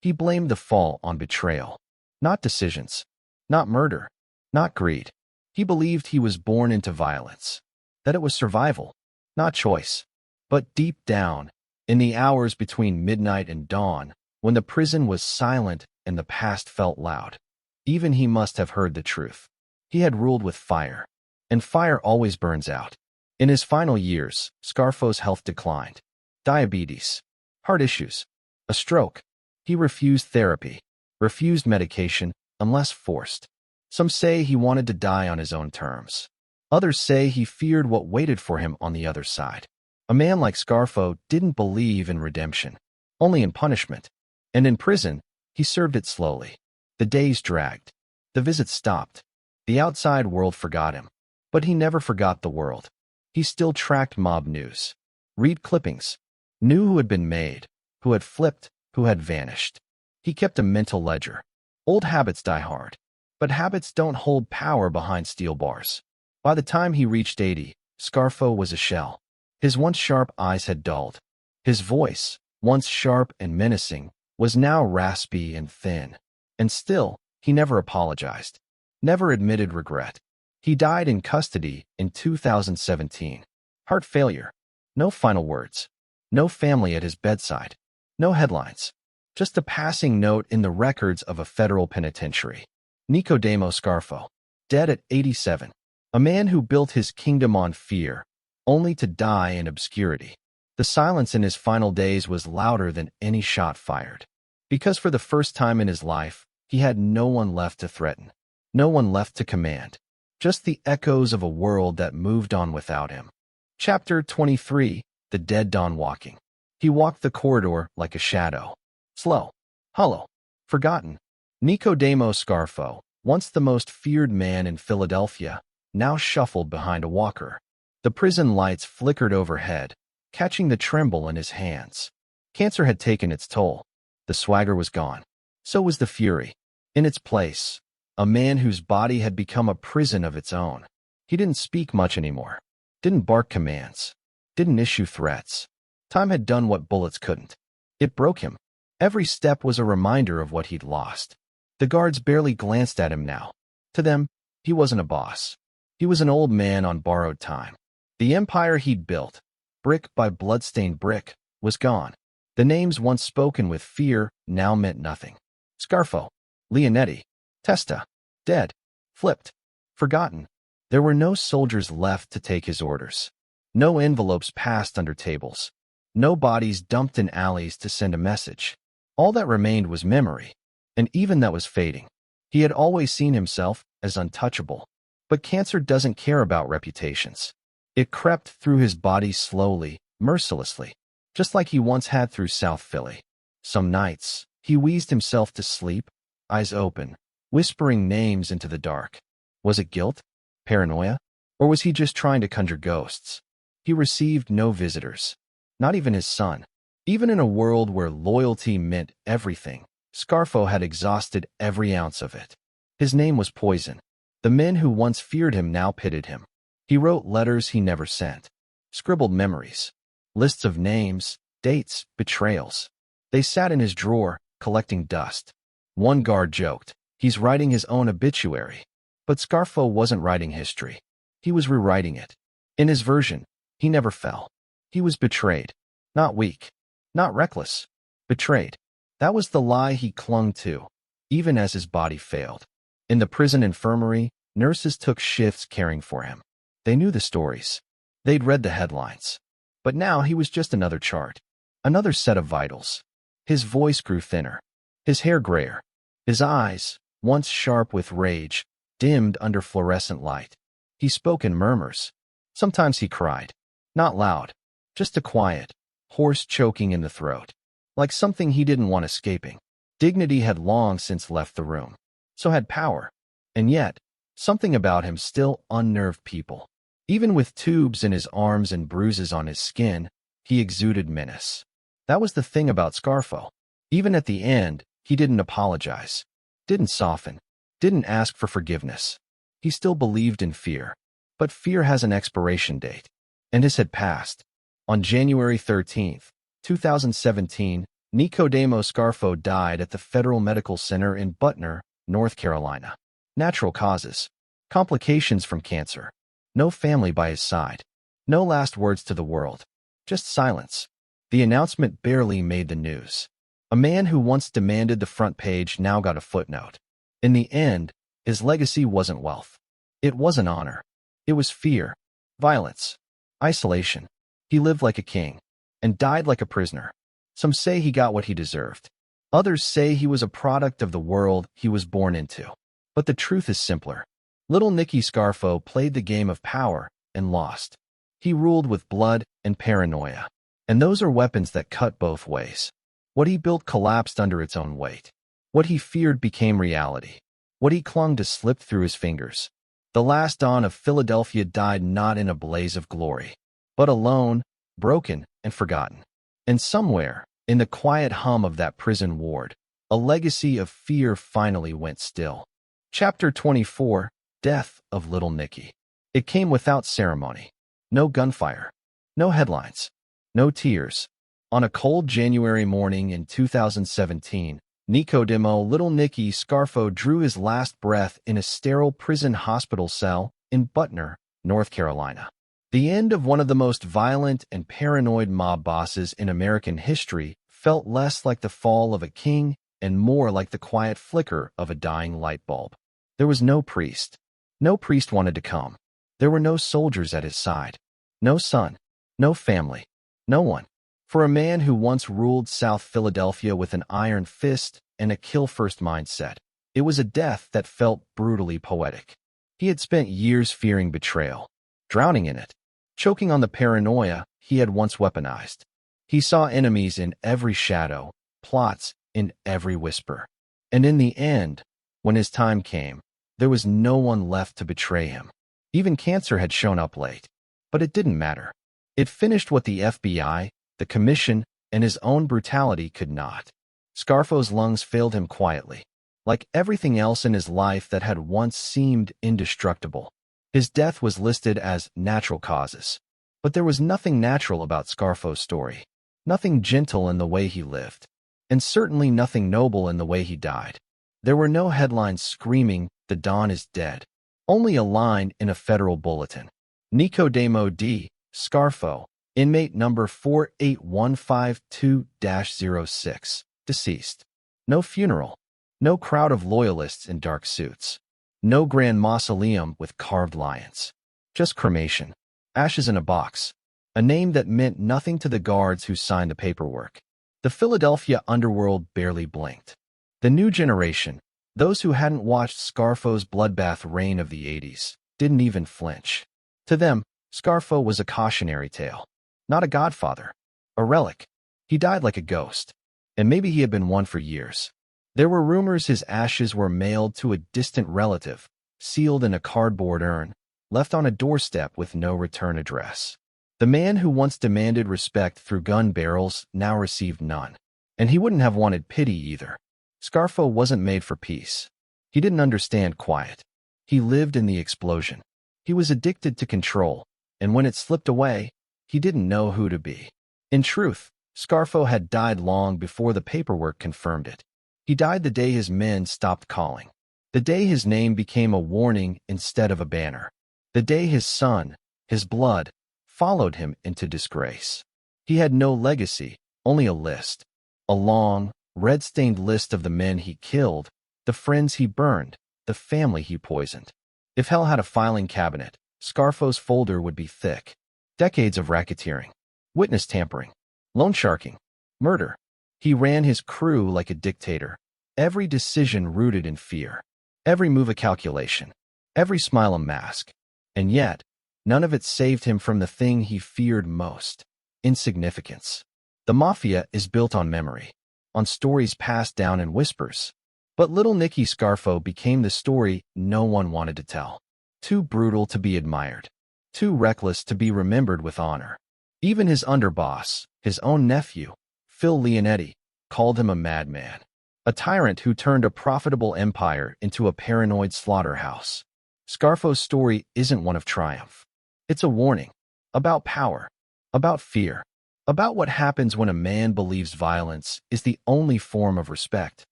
Speaker 1: He blamed the fall on betrayal, not decisions, not murder, not greed. He believed he was born into violence, that it was survival, not choice. But deep down, in the hours between midnight and dawn, when the prison was silent and the past felt loud, even he must have heard the truth. He had ruled with fire, and fire always burns out. In his final years, Scarfo's health declined. Diabetes, heart issues, a stroke. He refused therapy, refused medication, unless forced. Some say he wanted to die on his own terms. Others say he feared what waited for him on the other side. A man like Scarfo didn't believe in redemption, only in punishment. And in prison, he served it slowly. The days dragged. The visits stopped. The outside world forgot him. But he never forgot the world. He still tracked mob news, read clippings, knew who had been made, who had flipped, who had vanished. He kept a mental ledger. Old habits die hard, but habits don't hold power behind steel bars. By the time he reached 80, Scarfo was a shell. His once sharp eyes had dulled. His voice, once sharp and menacing, was now raspy and thin. And still, he never apologized, never admitted regret. He died in custody in 2017. Heart failure. No final words. No family at his bedside. No headlines. Just a passing note in the records of a federal penitentiary. Nicodemo Scarfo, dead at 87. A man who built his kingdom on fear, only to die in obscurity. The silence in his final days was louder than any shot fired. Because for the first time in his life, he had no one left to threaten, no one left to command. Just the echoes of a world that moved on without him. Chapter 23, The Dead Dawn Walking. He walked the corridor like a shadow. Slow, hollow, forgotten. Nicodemo Scarfo, once the most feared man in Philadelphia, now shuffled behind a walker. The prison lights flickered overhead, catching the tremble in his hands. Cancer had taken its toll. The swagger was gone. So was the fury. In its place, a man whose body had become a prison of its own. He didn't speak much anymore. Didn't bark commands. Didn't issue threats. Time had done what bullets couldn't. It broke him. Every step was a reminder of what he'd lost. The guards barely glanced at him now. To them, he wasn't a boss. He was an old man on borrowed time. The empire he'd built, brick by blood-stained brick, was gone. The names once spoken with fear now meant nothing. Scarfo, Leonetti, Testa, dead, flipped, forgotten. There were no soldiers left to take his orders. No envelopes passed under tables. No bodies dumped in alleys to send a message. All that remained was memory, and even that was fading. He had always seen himself as untouchable. But cancer doesn't care about reputations. It crept through his body slowly, mercilessly, just like he once had through South Philly. Some nights, he wheezed himself to sleep, eyes open, whispering names into the dark. Was it guilt? Paranoia? Or was he just trying to conjure ghosts? He received no visitors, not even his son. Even in a world where loyalty meant everything, Scarfo had exhausted every ounce of it. His name was poison. The men who once feared him now pitted him. He wrote letters he never sent, scribbled memories, lists of names, dates, betrayals. They sat in his drawer, collecting dust. One guard joked, "He's writing his own obituary." But Scarfo wasn't writing history. He was rewriting it. In his version, he never fell. He was betrayed. Not weak. Not reckless. Betrayed. That was the lie he clung to, even as his body failed. In the prison infirmary, nurses took shifts caring for him. They knew the stories. They'd read the headlines. But now he was just another chart. Another set of vitals. His voice grew thinner. His hair grayer. His eyes, once sharp with rage, dimmed under fluorescent light. He spoke in murmurs. Sometimes he cried. Not loud. Just a quiet, hoarse choking in the throat. Like something he didn't want escaping. Dignity had long since left the room. So had power. And yet, something about him still unnerved people. Even with tubes in his arms and bruises on his skin, he exuded menace. That was the thing about Scarfo. Even at the end, he didn't apologize, didn't soften, didn't ask for forgiveness. He still believed in fear. But fear has an expiration date, and his had passed. On January 13th, 2017, Nicodemo Scarfo died at the Federal Medical Center in Butner, North Carolina. Natural causes. Complications from cancer. No family by his side. No last words to the world. Just silence. The announcement barely made the news. A man who once demanded the front page now got a footnote. In the end, his legacy wasn't wealth. It wasn't honor. It was fear, violence, isolation. He lived like a king and died like a prisoner. Some say he got what he deserved. Others say he was a product of the world he was born into. But the truth is simpler. Little Nicky Scarfo played the game of power and lost. He ruled with blood and paranoia. And those are weapons that cut both ways. What he built collapsed under its own weight. What he feared became reality. What he clung to slipped through his fingers. The last Don of Philadelphia died not in a blaze of glory, but alone, broken, and forgotten. And somewhere, in the quiet hum of that prison ward, a legacy of fear finally went still. Chapter 24, Death of Little Nicky. It came without ceremony. No gunfire. No headlines. No tears. On a cold January morning in 2017, Nicodemo Little Nicky Scarfo drew his last breath in a sterile prison hospital cell in Butner, North Carolina. The end of one of the most violent and paranoid mob bosses in American history felt less like the fall of a king and more like the quiet flicker of a dying light bulb. There was no priest. No priest wanted to come. There were no soldiers at his side. No son. No family. No one. For a man who once ruled South Philadelphia with an iron fist and a kill-first mindset, it was a death that felt brutally poetic. He had spent years fearing betrayal, drowning in it, choking on the paranoia he had once weaponized. He saw enemies in every shadow, plots in every whisper. And in the end, when his time came, there was no one left to betray him. Even cancer had shown up late. But it didn't matter. It finished what the FBI, the Commission, and his own brutality could not. Scarfo's lungs failed him quietly, like everything else in his life that had once seemed indestructible. His death was listed as natural causes. But there was nothing natural about Scarfo's story. Nothing gentle in the way he lived. And certainly nothing noble in the way he died. There were no headlines screaming, "The Don is dead." Only a line in a federal bulletin. Nicodemo D. Scarfo, inmate number 48152-06, deceased. No funeral. No crowd of loyalists in dark suits. No grand mausoleum with carved lions. Just cremation. Ashes in a box. A name that meant nothing to the guards who signed the paperwork. The Philadelphia underworld barely blinked. The new generation, those who hadn't watched Scarfo's bloodbath reign of the 80s, didn't even flinch. To them, Scarfo was a cautionary tale. Not a godfather. A relic. He died like a ghost. And maybe he had been one for years. There were rumors his ashes were mailed to a distant relative, sealed in a cardboard urn, left on a doorstep with no return address. The man who once demanded respect through gun barrels now received none. And he wouldn't have wanted pity either. Scarfo wasn't made for peace. He didn't understand quiet. He lived in the explosion. He was addicted to control, and when it slipped away, he didn't know who to be. In truth, Scarfo had died long before the paperwork confirmed it. He died the day his men stopped calling. The day his name became a warning instead of a banner. The day his son, his blood, followed him into disgrace. He had no legacy, only a list. A long, red-stained list of the men he killed, the friends he burned, the family he poisoned. If hell had a filing cabinet, Scarfo's folder would be thick. Decades of racketeering, witness tampering, loan sharking, murder. He ran his crew like a dictator. Every decision rooted in fear. Every move a calculation. Every smile a mask. And yet, none of it saved him from the thing he feared most: insignificance. The Mafia is built on memory, on stories passed down in whispers. But Little Nicky Scarfo became the story no one wanted to tell. Too brutal to be admired. Too reckless to be remembered with honor. Even his underboss, his own nephew, Phil Leonetti, called him a madman, a tyrant who turned a profitable empire into a paranoid slaughterhouse. Scarfo's story isn't one of triumph. It's a warning about power, about fear, about what happens when a man believes violence is the only form of respect.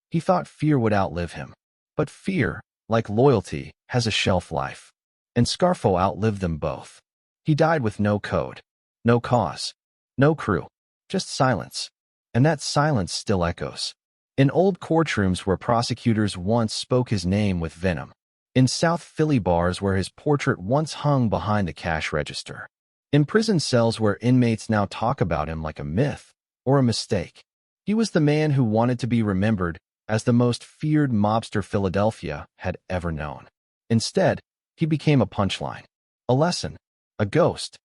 Speaker 1: He thought fear would outlive him, but fear, like loyalty, has a shelf life. And Scarfo outlived them both. He died with no code, no cause, no crew, just silence. And that silence still echoes. In old courtrooms where prosecutors once spoke his name with venom. In South Philly bars where his portrait once hung behind the cash register. In prison cells where inmates now talk about him like a myth or a mistake. He was the man who wanted to be remembered as the most feared mobster Philadelphia had ever known. Instead, he became a punchline, a lesson, a ghost.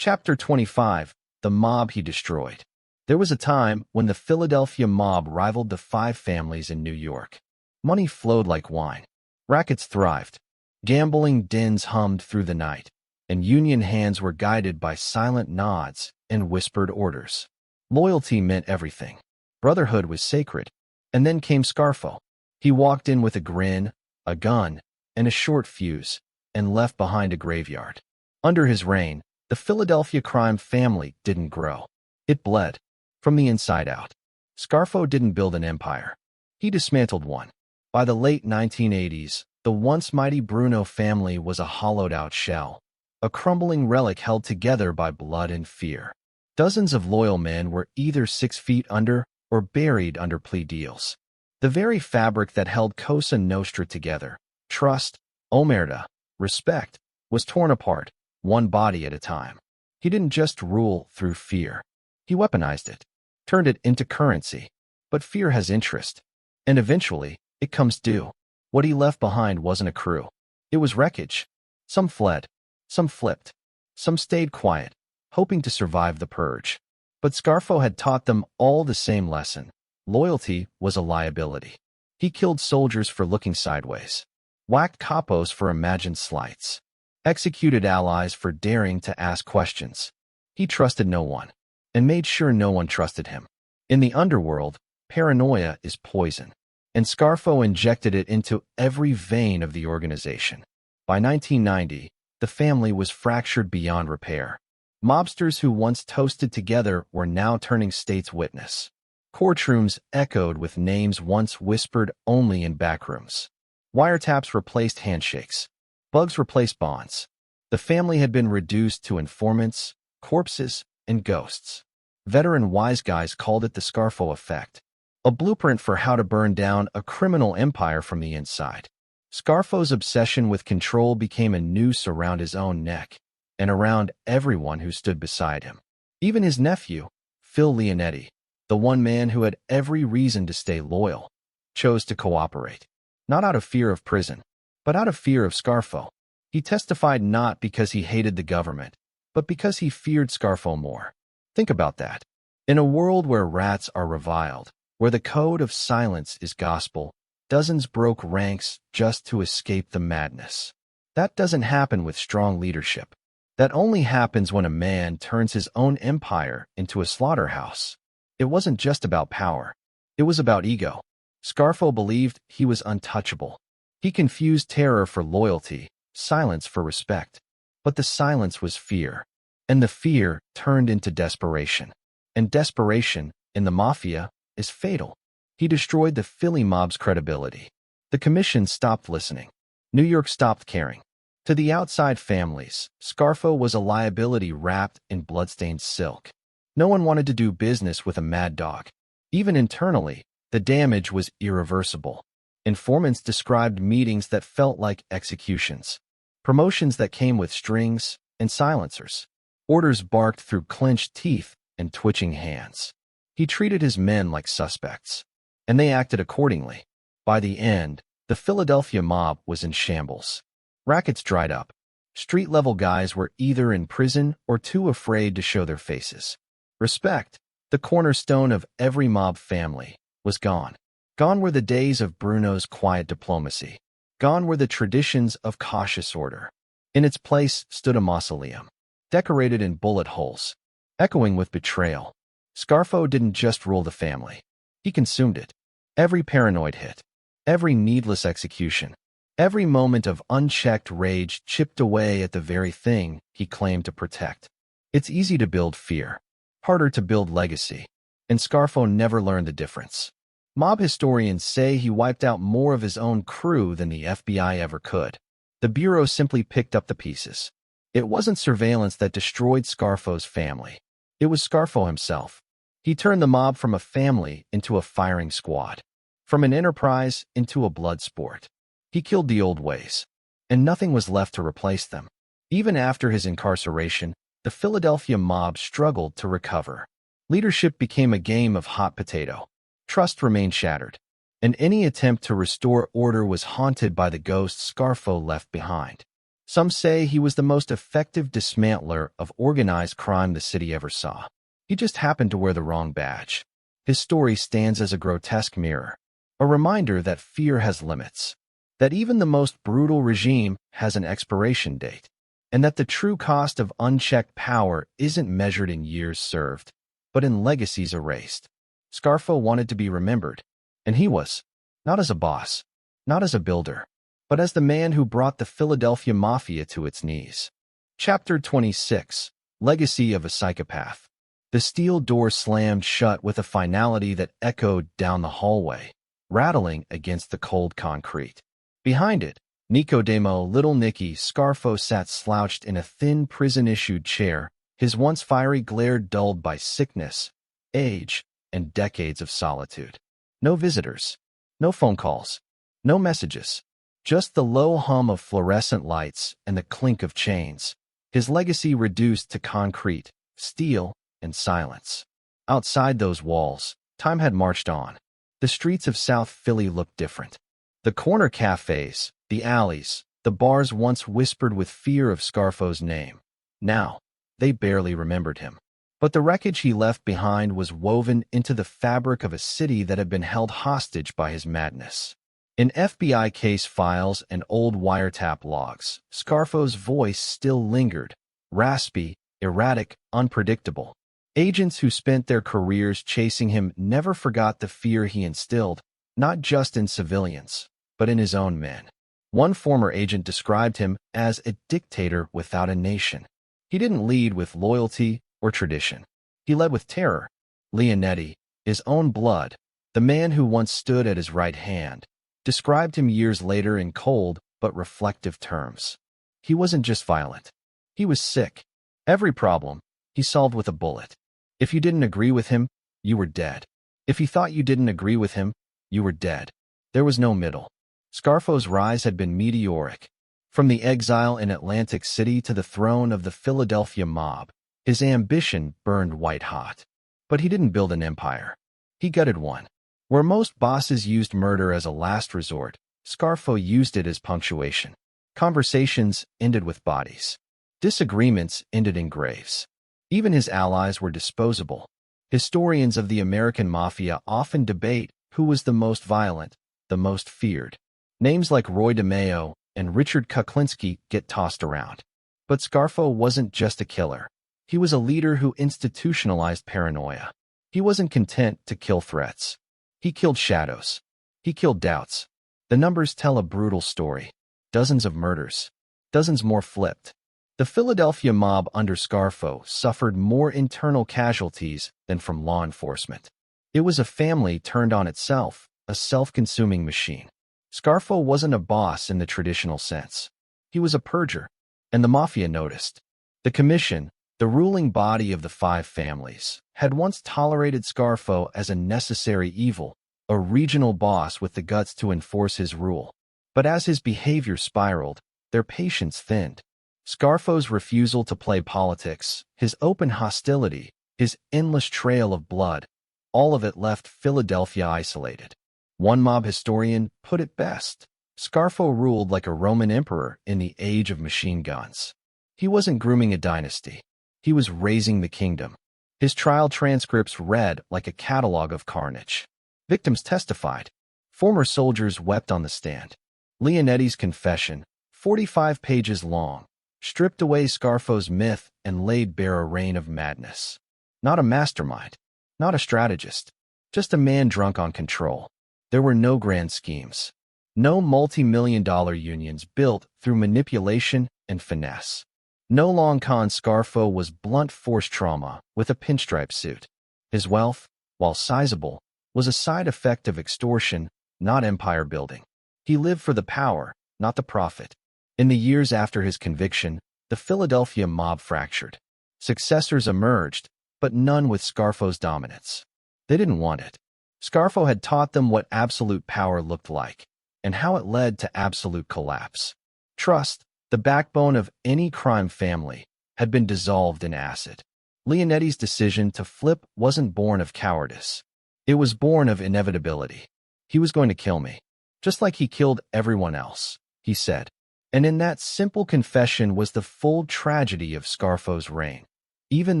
Speaker 1: Chapter 25, The Mob He Destroyed. There was a time when the Philadelphia mob rivaled the five families in New York. Money flowed like wine. Rackets thrived. Gambling dens hummed through the night, and union hands were guided by silent nods and whispered orders. Loyalty meant everything. Brotherhood was sacred. And then came Scarfo. He walked in with a grin, a gun, and a short fuse, and left behind a graveyard. Under his reign, the Philadelphia crime family didn't grow. It bled, from the inside out. Scarfo didn't build an empire. He dismantled one. By the late 1980s, the once mighty Bruno family was a hollowed-out shell, a crumbling relic held together by blood and fear. Dozens of loyal men were either 6 feet under or buried under plea deals. The very fabric that held Cosa Nostra together, trust, omerta, respect, was torn apart, one body at a time. He didn't just rule through fear. He weaponized it, turned it into currency. But fear has interest, and eventually, it comes due. What he left behind wasn't a crew. It was wreckage. Some fled, some flipped, some stayed quiet, hoping to survive the purge. But Scarfo had taught them all the same lesson. Loyalty was a liability. He killed soldiers for looking sideways, whacked capos for imagined slights, executed allies for daring to ask questions. He trusted no one, and made sure no one trusted him. In the underworld, paranoia is poison, and Scarfo injected it into every vein of the organization. By 1990, the family was fractured beyond repair. Mobsters who once toasted together were now turning state's witness. Courtrooms echoed with names once whispered only in backrooms. Wiretaps replaced handshakes. Bugs replaced bonds. The family had been reduced to informants, corpses, and ghosts. Veteran wise guys called it the Scarfo effect, a blueprint for how to burn down a criminal empire from the inside. Scarfo's obsession with control became a noose around his own neck, and around everyone who stood beside him. Even his nephew, Phil Leonetti, the one man who had every reason to stay loyal, chose to cooperate. Not out of fear of prison, but out of fear of Scarfo. He testified not because he hated the government, but because he feared Scarfo more. Think about that. In a world where rats are reviled, where the code of silence is gospel, dozens broke ranks just to escape the madness. That doesn't happen with strong leadership. That only happens when a man turns his own empire into a slaughterhouse. It wasn't just about power. It was about ego. Scarfo believed he was untouchable. He confused terror for loyalty, silence for respect. But the silence was fear, and the fear turned into desperation. And desperation, in the Mafia, is fatal. He destroyed the Philly mob's credibility. The commission stopped listening. New York stopped caring. To the outside families, Scarfo was a liability wrapped in bloodstained silk. No one wanted to do business with a mad dog. Even internally, the damage was irreversible. Informants described meetings that felt like executions, promotions that came with strings and silencers. Orders barked through clenched teeth and twitching hands. He treated his men like suspects, and they acted accordingly. By the end, the Philadelphia mob was in shambles. Rackets dried up. Street-level guys were either in prison or too afraid to show their faces. Respect, the cornerstone of every mob family, was gone. Gone were the days of Bruno's quiet diplomacy. Gone were the traditions of cautious order. In its place stood a mausoleum, decorated in bullet holes, echoing with betrayal. Scarfo didn't just rule the family. He consumed it. Every paranoid hit, every needless execution, every moment of unchecked rage chipped away at the very thing he claimed to protect. It's easy to build fear, harder to build legacy, and Scarfo never learned the difference. Mob historians say he wiped out more of his own crew than the FBI ever could. The Bureau simply picked up the pieces. It wasn't surveillance that destroyed Scarfo's family. It was Scarfo himself. He turned the mob from a family into a firing squad, from an enterprise into a blood sport. He killed the old ways, and nothing was left to replace them. Even after his incarceration, the Philadelphia mob struggled to recover. Leadership became a game of hot potato. Trust remained shattered, and any attempt to restore order was haunted by the ghosts Scarfo left behind. Some say he was the most effective dismantler of organized crime the city ever saw. He just happened to wear the wrong badge. His story stands as a grotesque mirror, a reminder that fear has limits, that even the most brutal regime has an expiration date, and that the true cost of unchecked power isn't measured in years served, but in legacies erased. Scarfo wanted to be remembered, and he was, not as a boss, not as a builder, but as the man who brought the Philadelphia Mafia to its knees. Chapter 26: Legacy of a Psychopath. The steel door slammed shut with a finality that echoed down the hallway, rattling against the cold concrete. Behind it, Nicodemo, Little Nicky Scarfo sat slouched in a thin prison-issued chair, his once fiery glare dulled by sickness, age, and decades of solitude. No visitors, no phone calls, no messages. Just the low hum of fluorescent lights and the clink of chains. His legacy reduced to concrete, steel, and silence. Outside those walls, time had marched on. The streets of South Philly looked different. The corner cafes, the alleys, the bars once whispered with fear of Scarfo's name. Now, they barely remembered him. But the wreckage he left behind was woven into the fabric of a city that had been held hostage by his madness. In FBI case files and old wiretap logs, Scarfo's voice still lingered, raspy, erratic, unpredictable. Agents who spent their careers chasing him never forgot the fear he instilled, not just in civilians, but in his own men. One former agent described him as a dictator without a nation. He didn't lead with loyalty or tradition. He led with terror. Leonetti, his own blood, the man who once stood at his right hand, described him years later in cold but reflective terms. He wasn't just violent. He was sick. Every problem, he solved with a bullet. If you didn't agree with him, you were dead. If you thought you didn't agree with him, you were dead. There was no middle. Scarfo's rise had been meteoric. From the exile in Atlantic City to the throne of the Philadelphia mob, his ambition burned white-hot. But he didn't build an empire. He gutted one. Where most bosses used murder as a last resort, Scarfo used it as punctuation. Conversations ended with bodies. Disagreements ended in graves. Even his allies were disposable. Historians of the American Mafia often debate who was the most violent, the most feared. Names like Roy DeMeo and Richard Kuklinski get tossed around. But Scarfo wasn't just a killer. He was a leader who institutionalized paranoia. He wasn't content to kill threats. He killed shadows. He killed doubts. The numbers tell a brutal story. Dozens of murders. Dozens more flipped. The Philadelphia mob under Scarfo suffered more internal casualties than from law enforcement. It was a family turned on itself, a self-consuming machine. Scarfo wasn't a boss in the traditional sense. He was a purger, and the Mafia noticed. The Commission, the ruling body of the five families, had once tolerated Scarfo as a necessary evil, a regional boss with the guts to enforce his rule. But as his behavior spiraled, their patience thinned. Scarfo's refusal to play politics, his open hostility, his endless trail of blood, all of it left Philadelphia isolated. One mob historian put it best. Scarfo ruled like a Roman emperor in the age of machine guns. He wasn't grooming a dynasty. He was raising the kingdom. His trial transcripts read like a catalog of carnage. Victims testified. Former soldiers wept on the stand. Leonetti's confession, 45 pages long, stripped away Scarfo's myth and laid bare a reign of madness. Not a mastermind, not a strategist, just a man drunk on control. There were no grand schemes, no multi-million-dollar unions built through manipulation and finesse. No long con. Scarfo was blunt force trauma with a pinstripe suit. His wealth, while sizable, was a side effect of extortion, not empire building. He lived for the power, not the profit. In the years after his conviction, the Philadelphia mob fractured. Successors emerged, but none with Scarfo's dominance. They didn't want it. Scarfo had taught them what absolute power looked like, and how it led to absolute collapse. Trust, the backbone of any crime family, had been dissolved in acid. Leonetti's decision to flip wasn't born of cowardice. It was born of inevitability. He was going to kill me, just like he killed everyone else, he said. And in that simple confession was the full tragedy of Scarfo's reign. Even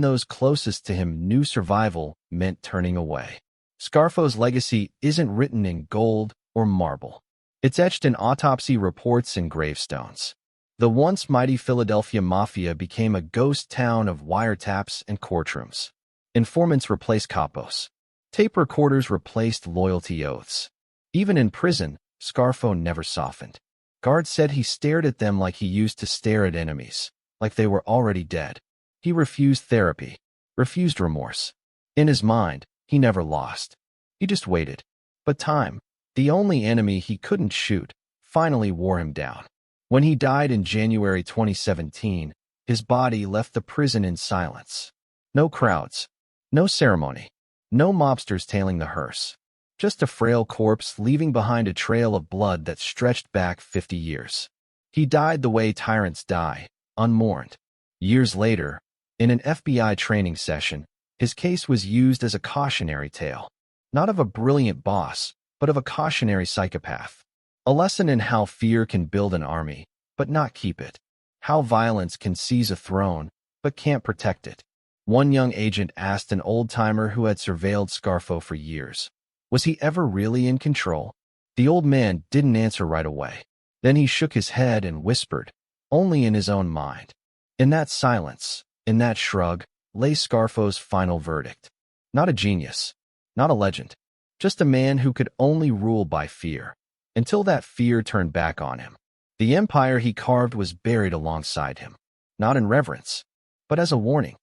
Speaker 1: those closest to him knew survival meant turning away. Scarfo's legacy isn't written in gold or marble. It's etched in autopsy reports and gravestones. The once mighty Philadelphia Mafia became a ghost town of wiretaps and courtrooms. Informants replaced capos. Tape recorders replaced loyalty oaths. Even in prison, Scarfo never softened. Guards said he stared at them like he used to stare at enemies, like they were already dead. He refused therapy, refused remorse. In his mind, he never lost. He just waited. But time, the only enemy he couldn't shoot, finally wore him down. When he died in January 2017, his body left the prison in silence. No crowds, no ceremony, no mobsters tailing the hearse. Just a frail corpse leaving behind a trail of blood that stretched back 50 years. He died the way tyrants die, unmourned. Years later, in an FBI training session, his case was used as a cautionary tale, not of a brilliant boss, but of a cautionary psychopath. A lesson in how fear can build an army, but not keep it. How violence can seize a throne, but can't protect it. One young agent asked an old-timer who had surveilled Scarfo for years, was he ever really in control? The old man didn't answer right away. Then he shook his head and whispered, only in his own mind. In that silence, in that shrug, lay Scarfo's final verdict. Not a genius, not a legend, just a man who could only rule by fear. Until that fear turned back on him. The empire he carved was buried alongside him, not in reverence, but as a warning.